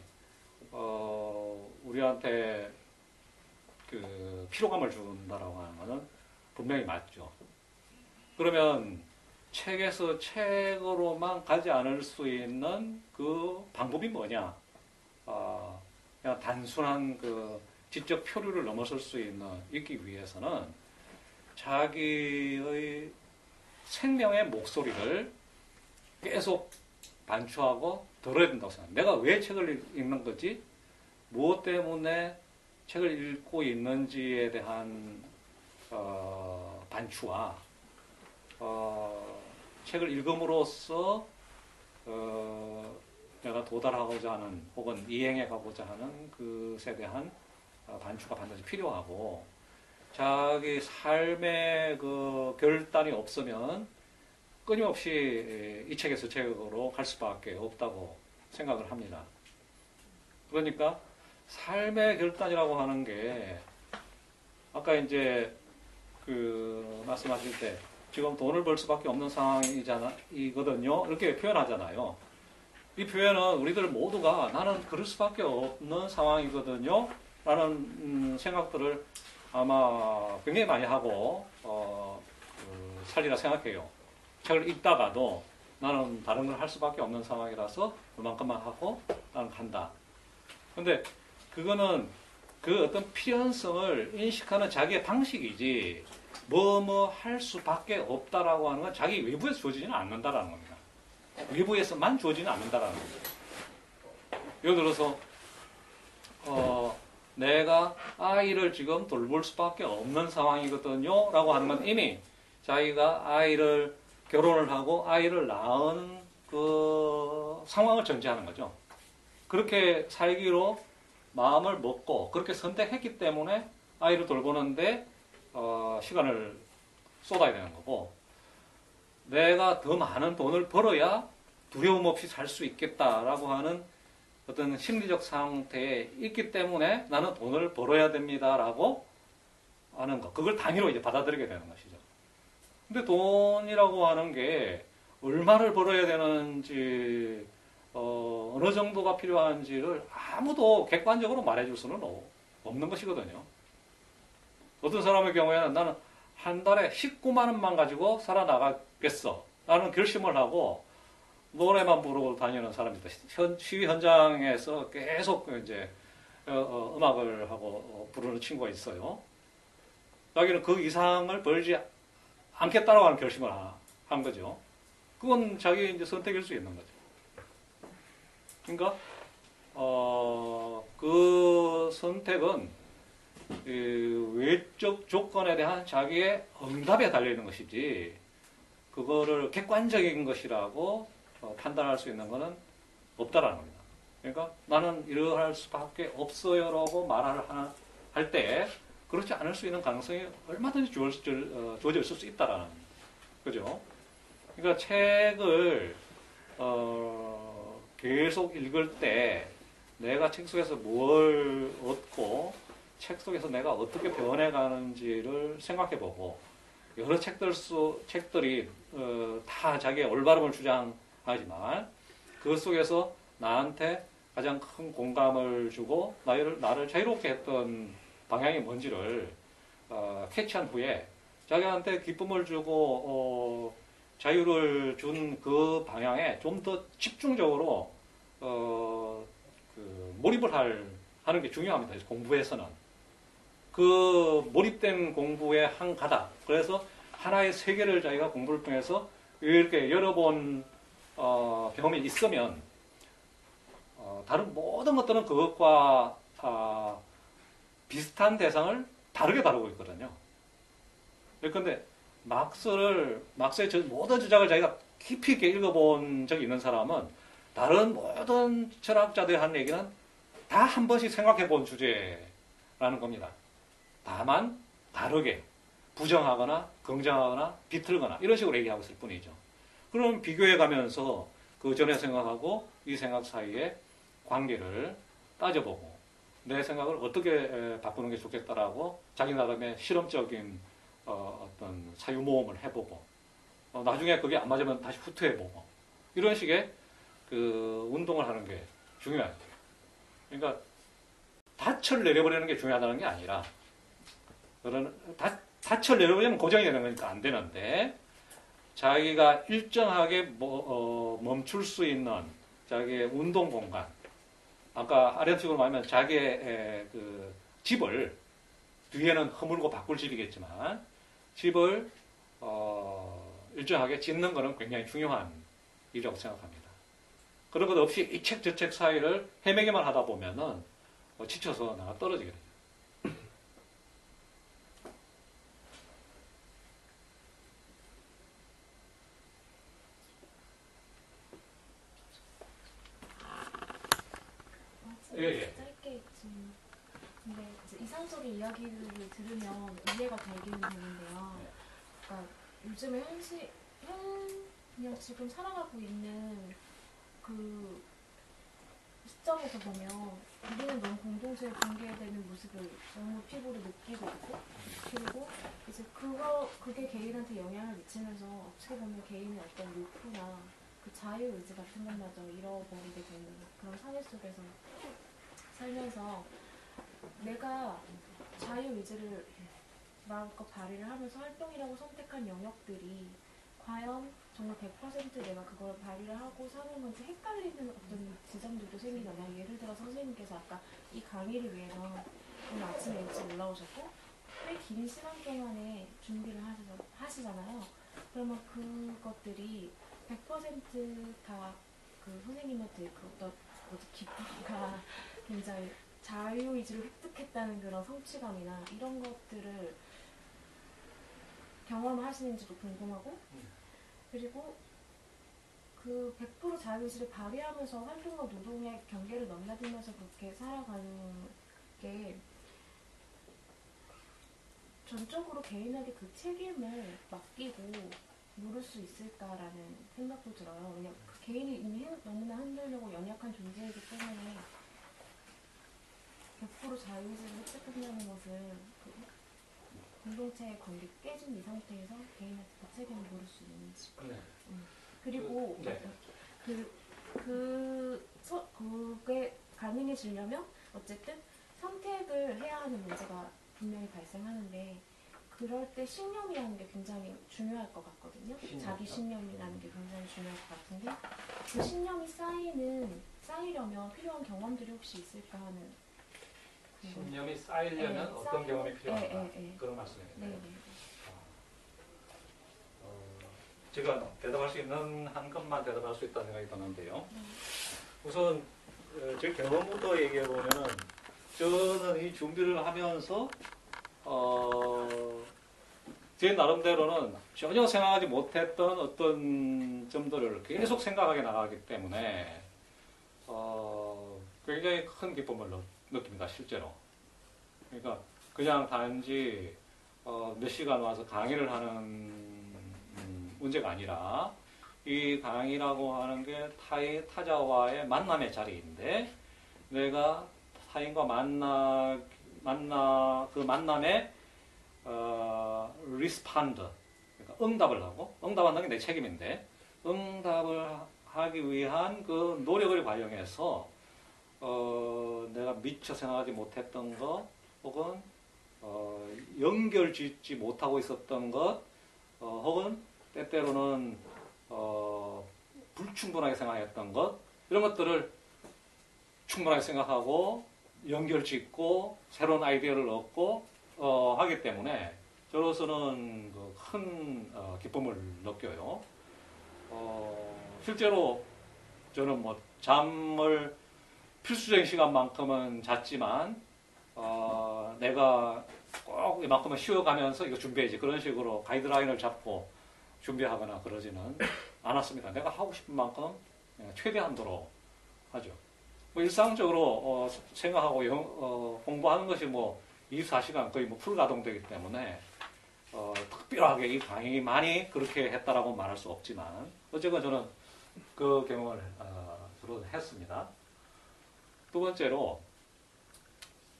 우리한테 그 피로감을 준다라고 하는 것은 분명히 맞죠. 그러면 책에서 책으로만 가지 않을 수 있는 그 방법이 뭐냐? 그냥 단순한 그 지적 표류를 넘어설 수 있기 위해서는 자기의 생명의 목소리를 계속 반추하고 들어야 된다고 생각합니다. 내가 왜 책을 읽는 거지? 무엇 때문에 책을 읽고 있는지에 대한 반추와 책을 읽음으로써 내가 도달하고자 하는 혹은 이행해 가고자 하는 그것에 대한 반추가 반드시 필요하고 자기 삶의 그 결단이 없으면 끊임없이 이 책에서 책으로 갈 수밖에 없다고 생각을 합니다. 그러니까 삶의 결단이라고 하는 게 아까 이제 그 말씀하실 때 지금 돈을 벌 수밖에 없는 상황이거든요. 이렇게 표현하잖아요. 이 표현은 우리들 모두가 나는 그럴 수밖에 없는 상황이거든요. 라는 생각들을 아마 굉장히 많이 하고 살리라 생각해요. 책을 읽다가도 나는 다른 걸 할 수밖에 없는 상황이라서 그만큼만 하고 나는 간다. 근데 그거는 그 어떤 필연성을 인식하는 자기의 방식이지 뭐 할 수밖에 없다라고 하는 건 자기 외부에서 주어지지는 않는다라는 겁니다. 외부에서만 주어지지는 않는다라는 겁니다. 예를 들어서 내가 아이를 지금 돌볼 수밖에 없는 상황이거든요 라고 하는 건 이미 자기가 아이를 결혼을 하고 아이를 낳은 그 상황을 전제하는 거죠. 그렇게 살기로 마음을 먹고 그렇게 선택했기 때문에 아이를 돌보는데 시간을 쏟아야 되는 거고 내가 더 많은 돈을 벌어야 두려움 없이 살 수 있겠다라고 하는 어떤 심리적 상태에 있기 때문에 나는 돈을 벌어야 됩니다라고 하는 것. 그걸 단위로 이제 받아들이게 되는 것이죠. 근데 돈이라고 하는 게 얼마를 벌어야 되는지 어느 정도가 필요한지를 아무도 객관적으로 말해줄 수는 없는 것이거든요. 어떤 사람의 경우에는 나는 한 달에 19만 원만 가지고 살아나가겠어 라는 결심을 하고 노래만 부르고 다니는 사람입니다. 시위 현장에서 계속 이제 음악을 하고 부르는 친구가 있어요. 자기는 그 이상을 벌지 않겠다라고 하는 결심을 한 거죠. 그건 자기 이제 선택일 수 있는 거죠. 그러니까 그 선택은 외적 조건에 대한 자기의 응답에 달려 있는 것이지 그거를 객관적인 것이라고 판단할 수 있는 것은 없다라는 겁니다. 그러니까 나는 이러할 수밖에 없어요라고 말을 할 때 그렇지 않을 수 있는 가능성이 얼마든지 주어져 있을 수 있다라는 거죠. 그러니까 책을 계속 읽을 때 내가 책 속에서 뭘 얻고 책 속에서 내가 어떻게 변해가는지를 생각해보고 여러 책들이 다 자기의 올바름을 주장하지만 그 속에서 나한테 가장 큰 공감을 주고 나를 자유롭게 했던 방향이 뭔지를 캐치한 후에 자기한테 기쁨을 주고 자유를 준 그 방향에 좀 더 집중적으로 몰입을 하는 게 중요합니다. 공부에서는. 그 몰입된 공부의 한 가닥. 그래서 하나의 세계를 자기가 공부를 통해서 이렇게 여러 번 경험이 있으면 다른 모든 것들은 그것과 비슷한 대상을 다르게 다루고 있거든요. 그런데 막스의 모든 주작을 자기가 깊이 있게 읽어본 적이 있는 사람은 다른 모든 철학자들이 하는 얘기는 다 한 번씩 생각해 본 주제라는 겁니다. 다만 다르게 부정하거나 긍정하거나 비틀거나 이런 식으로 얘기하고 있을 뿐이죠. 그럼 비교해 가면서 그 전에 생각하고 이 생각 사이의 관계를 따져보고 내 생각을 어떻게 바꾸는 게 좋겠다라고 자기 나름의 실험적인 어떤 사유모험을 해보고 나중에 그게 안 맞으면 다시 후퇴해보고 이런 식의 그 운동을 하는 게 중요해요. 그러니까 닻을 내려버리는 게 중요하다는 게 아니라 닻을 내려버리면 고정이 되는 거니까 안 되는데 자기가 일정하게 멈출 수 있는 자기의 운동 공간 아까 아련식으로 말하면 자기의 그 집을 뒤에는 허물고 바꿀 집이겠지만 집을 일정하게 짓는 것은 굉장히 중요한 일이라고 생각합니다. 그런 것 없이 이 책 저 책 사이를 헤매기만 하다 보면은 지쳐서 나가 떨어지게 돼요. 예. 짧게 좀 근데 이제 이상적인 이야기를 들으면 이해가 되기는 되는데요. 그러니까 요즘에 그냥 지금 살아가고 있는 그 시점에서 보면 우리는 너무 공동체에 붕괴되는 모습을 너무 피부로 느끼고 있고 그리고 이제 그게 개인한테 영향을 미치면서 어떻게 보면 개인의 어떤 욕구나 그 자유의지 같은 것마저 잃어버리게 되는 그런 사회 속에서 살면서 내가 자유의지를 마음껏 발휘를 하면서 활동이라고 선택한 영역들이 과연 정말 100% 내가 그걸 발휘를 하고 사는 건지 헷갈리는 어떤 지점들도 생기잖아요. 예를 들어 선생님께서 아까 이 강의를 위해서 오늘 아침에 일찍 올라오셨고 꽤 긴 시간 동안에 준비를 하시잖아요. 그러면 그것들이 100%다 그 선생님한테 그 어떤 기쁨과 굉장히 자유의지를 획득했다는 그런 성취감이나 이런 것들을 경험하시는지도 궁금하고 그리고 그 100% 자유의지를 발휘하면서 활동과 노동의 경계를 넘나들면서 그렇게 살아가는 게 전적으로 개인에게 그 책임을 맡기고 물을 수 있을까라는 생각도 들어요. 왜냐면 그 개인이 이미 너무나 흔들리고 연약한 존재이기 때문에 100% 자유의지를 획득한다는 것은 그 공동체의 관계 깨진 이 상태에서 개인한테 그 책임을 물을 수 있는지. 네. 그리고 네. 그게 가능해지려면 어쨌든 선택을 해야 하는 문제가 분명히 발생하는데 그럴 때 신념이라는 게 굉장히 중요할 것 같거든요. 자기 신념이라는 게 굉장히 중요할 것 같은데 그 신념이 쌓이려면 필요한 경험들이 혹시 있을까 하는 신념이 쌓이려면 어떤 경험이 필요한가 그런 말씀이에요. 네. 제가 대답할 수 있는 한 것만 대답할 수 있다는 생각이 드는데요. 우선 제 경험부터 얘기해 보면은 저는 이 준비를 하면서 제 나름대로는 전혀 생각하지 못했던 어떤 점들을 계속 생각하게 나가기 때문에 굉장히 큰 기쁨을 느낍니다, 실제로. 그러니까 그냥 단지 몇 시간 와서 강의를 하는 문제가 아니라 이 강의라고 하는 게 타자와의 만남의 자리인데 내가 타인과 그 만남에 리스판드 그러니까 응답을 하고 응답하는 게 내 책임인데 응답을 하기 위한 그 노력을 과정해서 내가 미처 생각하지 못했던 거 혹은 연결 짓지 못하고 있었던 것, 혹은 때때로는 불충분하게 생각했던 것, 이런 것들을 충분하게 생각하고 연결 짓고 새로운 아이디어를 얻고 하기 때문에 저로서는 큰 기쁨을 느껴요. 실제로 저는 뭐 잠을 필수적인 시간만큼은 잤지만 내가 꼭 이만큼은 쉬어가면서 이거 준비해야지 그런 식으로 가이드라인을 잡고 준비하거나 그러지는 않았습니다. 내가 하고 싶은 만큼 최대한도로 하죠. 뭐 일상적으로 생각하고 공부하는 것이 뭐 24시간 거의 뭐 풀가동되기 때문에 특별하게 이 강의만이 그렇게 했다라고 말할 수 없지만 어쨌건 저는 그 경험을 주로 했습니다. 두 번째로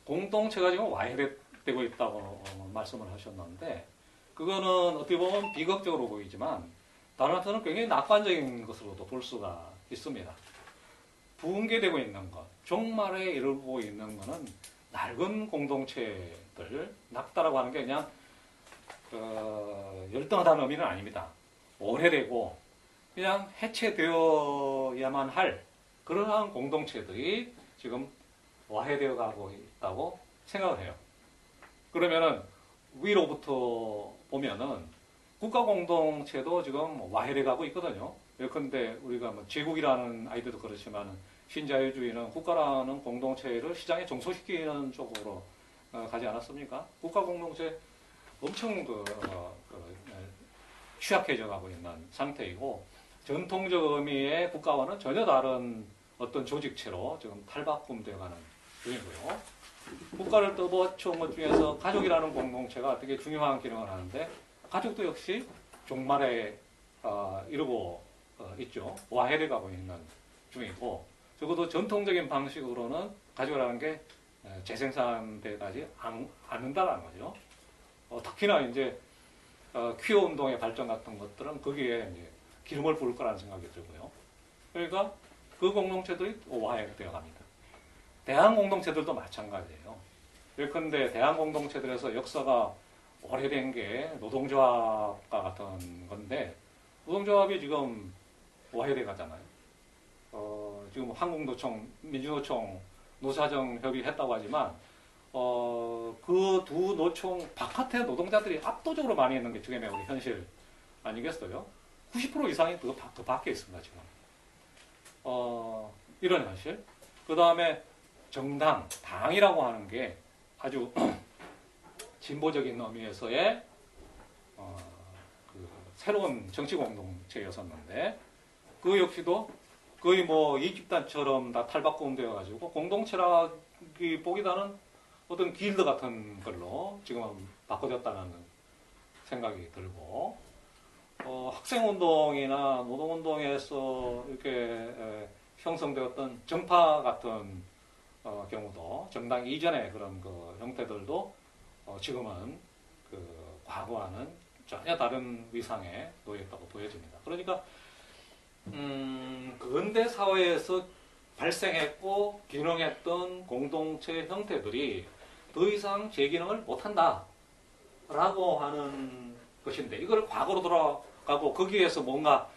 공동체가 지금 와해되고 있다고 말씀을 하셨는데 그거는 어떻게 보면 비극적으로 보이지만 다른 한편은 굉장히 낙관적인 것으로도 볼 수가 있습니다. 붕괴되고 있는 것, 종말에 이르고 있는 것은 낡은 공동체들, 낙다라고 하는 게 그냥 열등하다는 의미는 아닙니다. 오래되고 그냥 해체되어야만 할 그러한 공동체들이 지금 와해되어 가고 있다고 생각을 해요. 그러면은 위로부터 보면은 국가 공동체도 지금 와해돼 가고 있거든요. 예컨대 우리가 뭐 제국이라는 아이들도 그렇지만 신자유주의는 국가라는 공동체를 시장에 종속시키는 쪽으로 가지 않았습니까? 국가 공동체 엄청 취약해져 가고 있는 상태이고 전통적 의미의 국가와는 전혀 다른 어떤 조직체로 지금 탈바꿈되어 가는 중이고요. 국가를 떠받쳐온 것 중에서 가족이라는 공동체가 되게 중요한 기능을 하는데 가족도 역시 종말에 이르고 있죠. 와해돼 가고 있는 중이고 적어도 전통적인 방식으로는 가족이라는 게 재생산되지 않는다는 거죠. 특히나 이제 퀴어 운동의 발전 같은 것들은 거기에 이제 기름을 부을 거라는 생각이 들고요. 그러니까 그 공동체들이 와해되어 갑니다. 대한 공동체들도 마찬가지예요. 예컨대 대한 공동체들에서 역사가 오래된 게 노동조합과 같은 건데 노동조합이 지금 와해돼 가잖아요. 지금 한국노총, 민주노총, 노사정 협의했다고 하지만 그 두 노총 바깥의 노동자들이 압도적으로 많이 있는 게 지금의 우리 현실 아니겠어요? 90% 이상이 그 밖에 있습니다, 지금. 이런 현실. 그 다음에 정당, 당이라고 하는 게 아주 진보적인 의미에서의 그 새로운 정치 공동체였었는데 그 역시도 거의 뭐 이집단처럼 다 탈바꿈되어 가지고 공동체라기 보기보다는 어떤 길드 같은 걸로 지금은 바꿔졌다는 생각이 들고 학생운동이나 노동운동에서 이렇게 형성되었던 정파 같은 경우도 정당 이전의 그런 그 형태들도 지금은 그 과거와는 전혀 다른 위상에 놓여 있다고 보여집니다. 그러니까 근대 사회에서 발생했고 기능했던 공동체 형태들이 더 이상 제 기능을 못한다라고 하는 것인데 이걸 과거로 돌아가고 거기에서 뭔가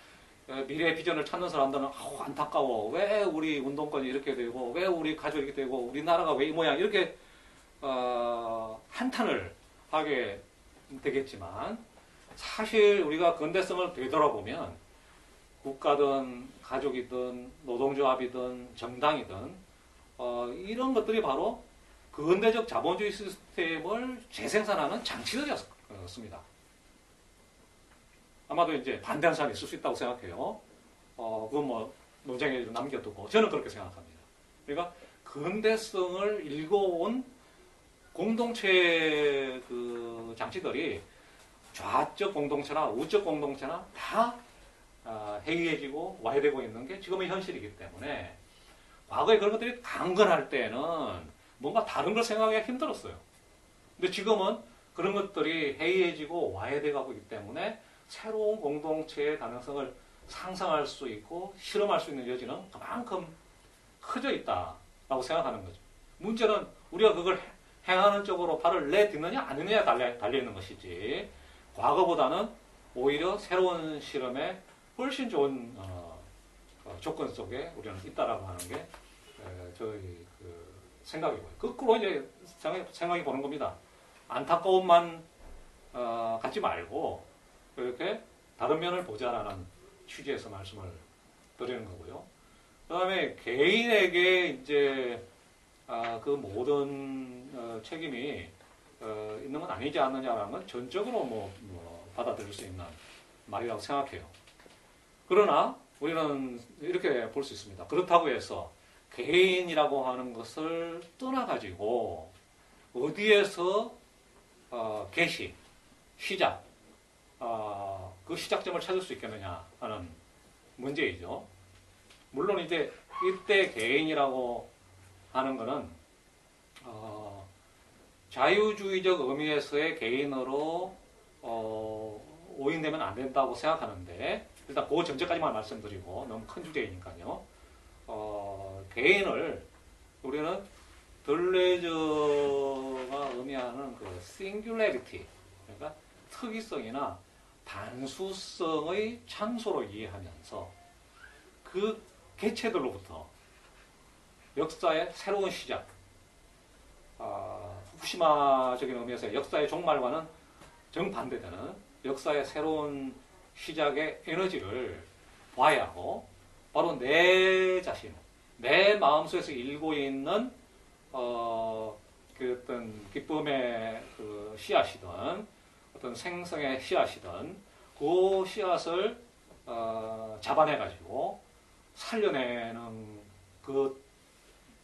미래의 비전을 찾는 사람들은 안타까워. 왜 우리 운동권이 이렇게 되고 왜 우리 가족이 이렇게 되고 우리나라가 왜 이 모양 이렇게 한탄을 하게 되겠지만 사실 우리가 근대성을 되돌아보면 국가든 가족이든 노동조합이든 정당이든 이런 것들이 바로 근대적 자본주의 시스템을 재생산하는 장치들이었습니다. 아마도 이제 반대하는 사람이 있을 수 있다고 생각해요. 그건 뭐 논쟁에 좀 남겨두고 저는 그렇게 생각합니다. 그러니까 근대성을 일궈온 공동체 그 장치들이 좌적 공동체나 우적 공동체나 다 해이해지고 와해되고 있는 게 지금의 현실이기 때문에 과거에 그런 것들이 강건할 때는 뭔가 다른 걸 생각하기가 힘들었어요. 근데 지금은 그런 것들이 해이해지고 와해돼 가고 있기 때문에 새로운 공동체의 가능성을 상상할 수 있고 실험할 수 있는 여지는 그만큼 커져 있다라고 생각하는 거죠. 문제는 우리가 그걸 행하는 쪽으로 발을 내딛느냐 아니느냐에 달려 있는 것이지 과거보다는 오히려 새로운 실험에 훨씬 좋은 조건 속에 우리는 있다라고 하는 게 저희 그 생각이고요. 거꾸로 이제 생각해 보는 겁니다. 안타까움만 갖지 말고 이렇게 다른 면을 보자라는 취지에서 말씀을 드리는 거고요. 그다음에 개인에게 이제 그 모든 책임이 있는 건 아니지 않느냐라는 건 전적으로 뭐 받아들일 수 있는 말이라고 생각해요. 그러나 우리는 이렇게 볼 수 있습니다. 그렇다고 해서 개인이라고 하는 것을 떠나가지고 어디에서 개시, 시작, 그 시작점을 찾을 수 있겠느냐 하는 문제이죠. 물론 이제 이때 개인이라고 하는 것은 자유주의적 의미에서의 개인으로 오인되면 안 된다고 생각하는데 일단 그 전제까지만 말씀드리고 너무 큰 주제이니까요. 개인을 우리는 들레저가 의미하는 그 singularity, 그러니까 특이성이나 단수성의 장소로 이해하면서 그 개체들로부터 역사의 새로운 시작, 후쿠시마적인 의미에서 역사의 종말과는 정반대되는 역사의 새로운 시작의 에너지를 봐야 하고 바로 내 자신, 내 마음속에서 일고 있는 그 어떤 기쁨의 그 씨앗이든 어떤 생성의 씨앗이든 그 씨앗을 잡아내가지고 살려내는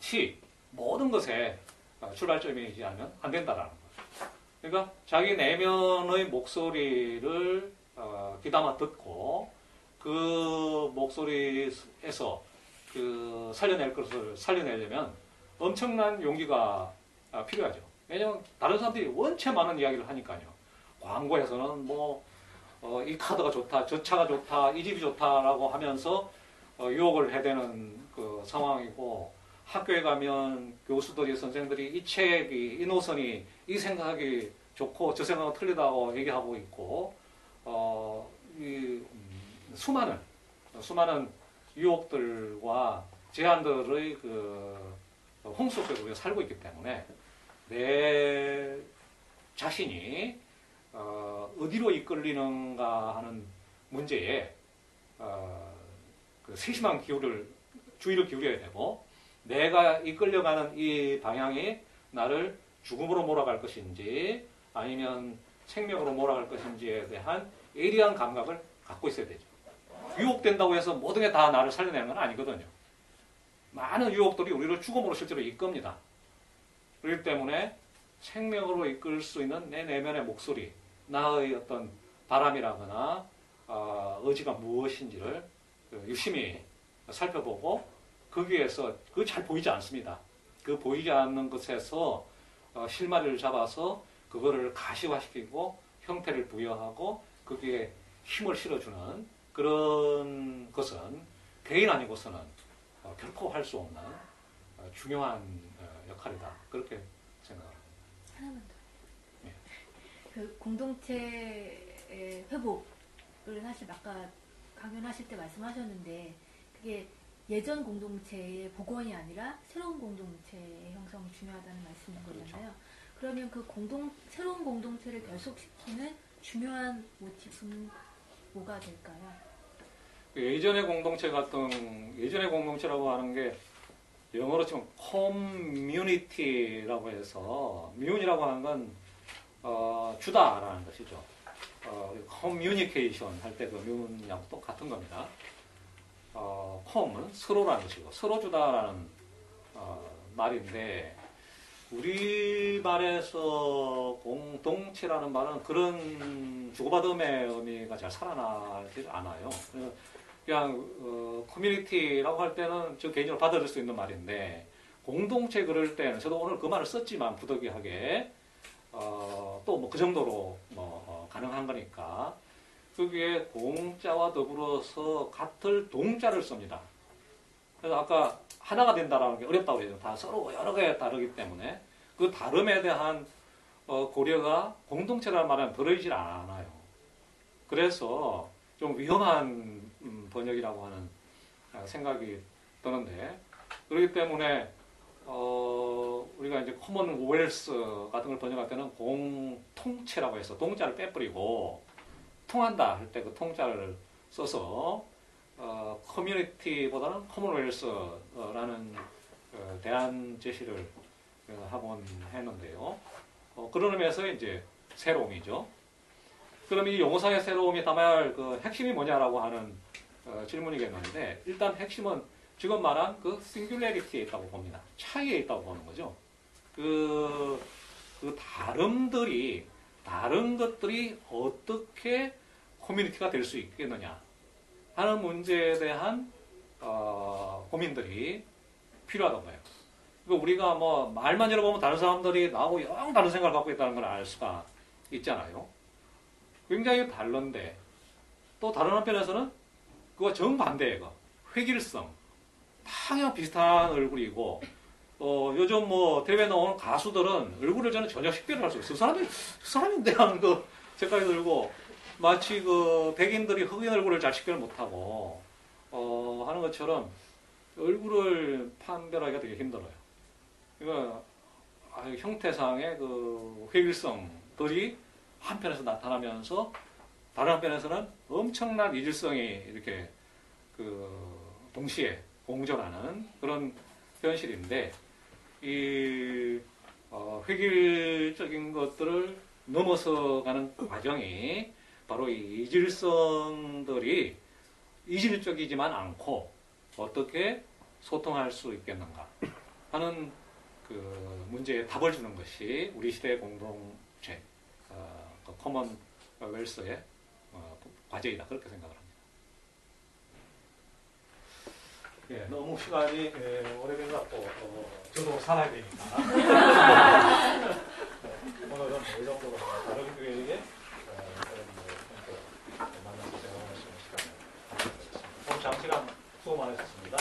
것이 모든 것의 출발점이지 않으면 안 된다라는 거죠. 그러니까 자기 내면의 목소리를 귀담아 듣고 그 목소리에서 그 살려낼 것을 살려내려면 엄청난 용기가 필요하죠. 왜냐하면 다른 사람들이 원체 많은 이야기를 하니까요. 광고에서는 이 카드가 좋다, 저 차가 좋다, 이 집이 좋다라고 하면서 유혹을 해대는 그 상황이고 학교에 가면 교수들이 선생들이 이 책이 이 노선이 이 생각이 좋고 저 생각은 틀리다고 얘기하고 있고 이 수많은 유혹들과 제한들의 그 홍수 속에 우리가 살고 있기 때문에 내 자신이 어디로 이끌리는가 하는 문제에 그 세심한 주의를 기울여야 되고 내가 이끌려가는 이 방향이 나를 죽음으로 몰아갈 것인지 아니면 생명으로 몰아갈 것인지에 대한 예리한 감각을 갖고 있어야 되죠. 유혹된다고 해서 모든 게 다 나를 살려내는 건 아니거든요. 많은 유혹들이 우리를 죽음으로 실제로 이끕니다. 그렇기 때문에 생명으로 이끌 수 있는 내 내면의 목소리, 나의 어떤 바람이라거나 의지가 무엇인지를 유심히 살펴보고 거기에서 그거 잘 보이지 않습니다. 그 보이지 않는 것에서 실마리를 잡아서 그거를 가시화시키고 형태를 부여하고 거기에 힘을 실어주는 그런 것은 개인 아니고서는 결코 할 수 없는 중요한 역할이다. 그렇게 생각합니다. 하나만 더. 네. 그 공동체의 회복을 사실 아까 강연하실 때 말씀하셨는데 그게 예전 공동체의 복원이 아니라 새로운 공동체의 형성이 중요하다는 말씀인 거잖아요. 그러면 그 새로운 공동체를 결속시키는 중요한 모티브는 뭐가 될까요? 예전의 공동체라고 하는 게 영어로 치면 커뮤니티라고 해서 미운이라고 하는 건 주다라는 것이죠. 커뮤니케이션 할 때 그 미운하고 똑같은 겁니다. 컴은 서로라는 것이고 서로 주다라는 말인데 우리말에서 공동체라는 말은 그런 주고받음의 의미가 잘 살아나지 않아요. 그냥 커뮤니티라고 할 때는 저 개인적으로 받아들일 수 있는 말인데 공동체 그럴 때는 저도 오늘 그 말을 썼지만 부득이하게 또 뭐 그 정도로 가능한 거니까 거기에 공자와 더불어서 같을 동자를 씁니다. 그래서 아까 하나가 된다라는 게 어렵다고 그랬죠. 다 서로 여러 개 다르기 때문에 그 다름에 대한 고려가 공동체라는 말은 들어있질 않아요. 그래서 좀 위험한 번역이라고 하는 생각이 드는데, 그렇기 때문에 우리가 이제 커먼웰스 같은 걸 번역할 때는 공통체라고 해서 동자를 빼버리고 통한다 할 때 그 통자를 써서 커뮤니티보다는 커먼웰스라는 대안 제시를 하곤 했는데요. 그런 의미에서 이제 새로움이죠. 그럼 이 용어상의 새로움이 담아야 할 그 핵심이 뭐냐라고 하는 질문이겠는데, 일단 핵심은 지금 말한 그 싱귤레리티에 있다고 봅니다. 차이에 있다고 보는 거죠. 그 다름들이, 다른 것들이 어떻게 커뮤니티가 될 수 있겠느냐 하는 문제에 대한 고민들이 필요하다고 봐요. 우리가 뭐 말만 들어보면 다른 사람들이 나하고 영 다른 생각을 갖고 있다는 걸 알 수가 있잖아요. 굉장히 다른데, 또 다른 한편에서는 그와 정반대의 거, 획일성, 다 그냥 비슷한 얼굴이고, 요즘 뭐 텔레비에 나오는 가수들은 얼굴을 저는 전혀 식별을 할 수 없어요. 그 사람인데 하는 그 생각이 들고, 마치 그 백인들이 흑인 얼굴을 잘 식별 못하고 하는 것처럼 얼굴을 판별하기가 되게 힘들어요. 그러니까 형태상의 그 획일성들이 한편에서 나타나면서 다른 한편에서는 엄청난 이질성이 이렇게 그 동시에 공존하는 그런 현실인데, 이 획일적인 것들을 넘어서가는 과정이 바로 이 이질성들이 이질적이지만 않고 어떻게 소통할 수 있겠는가 하는 그 문제에 답을 주는 것이 우리 시대의 공동체, 그 커먼웰스의 과제이다, 그렇게 생각을 합니다. 예, 너무 시간이 오래된 것 같고 저도 살아야 되니까 오늘은 이 정도로 다른 교회에게 만나서 대화할 수 있는 시간을 가졌습니다. 오늘 장시간 수고 많으셨습니다.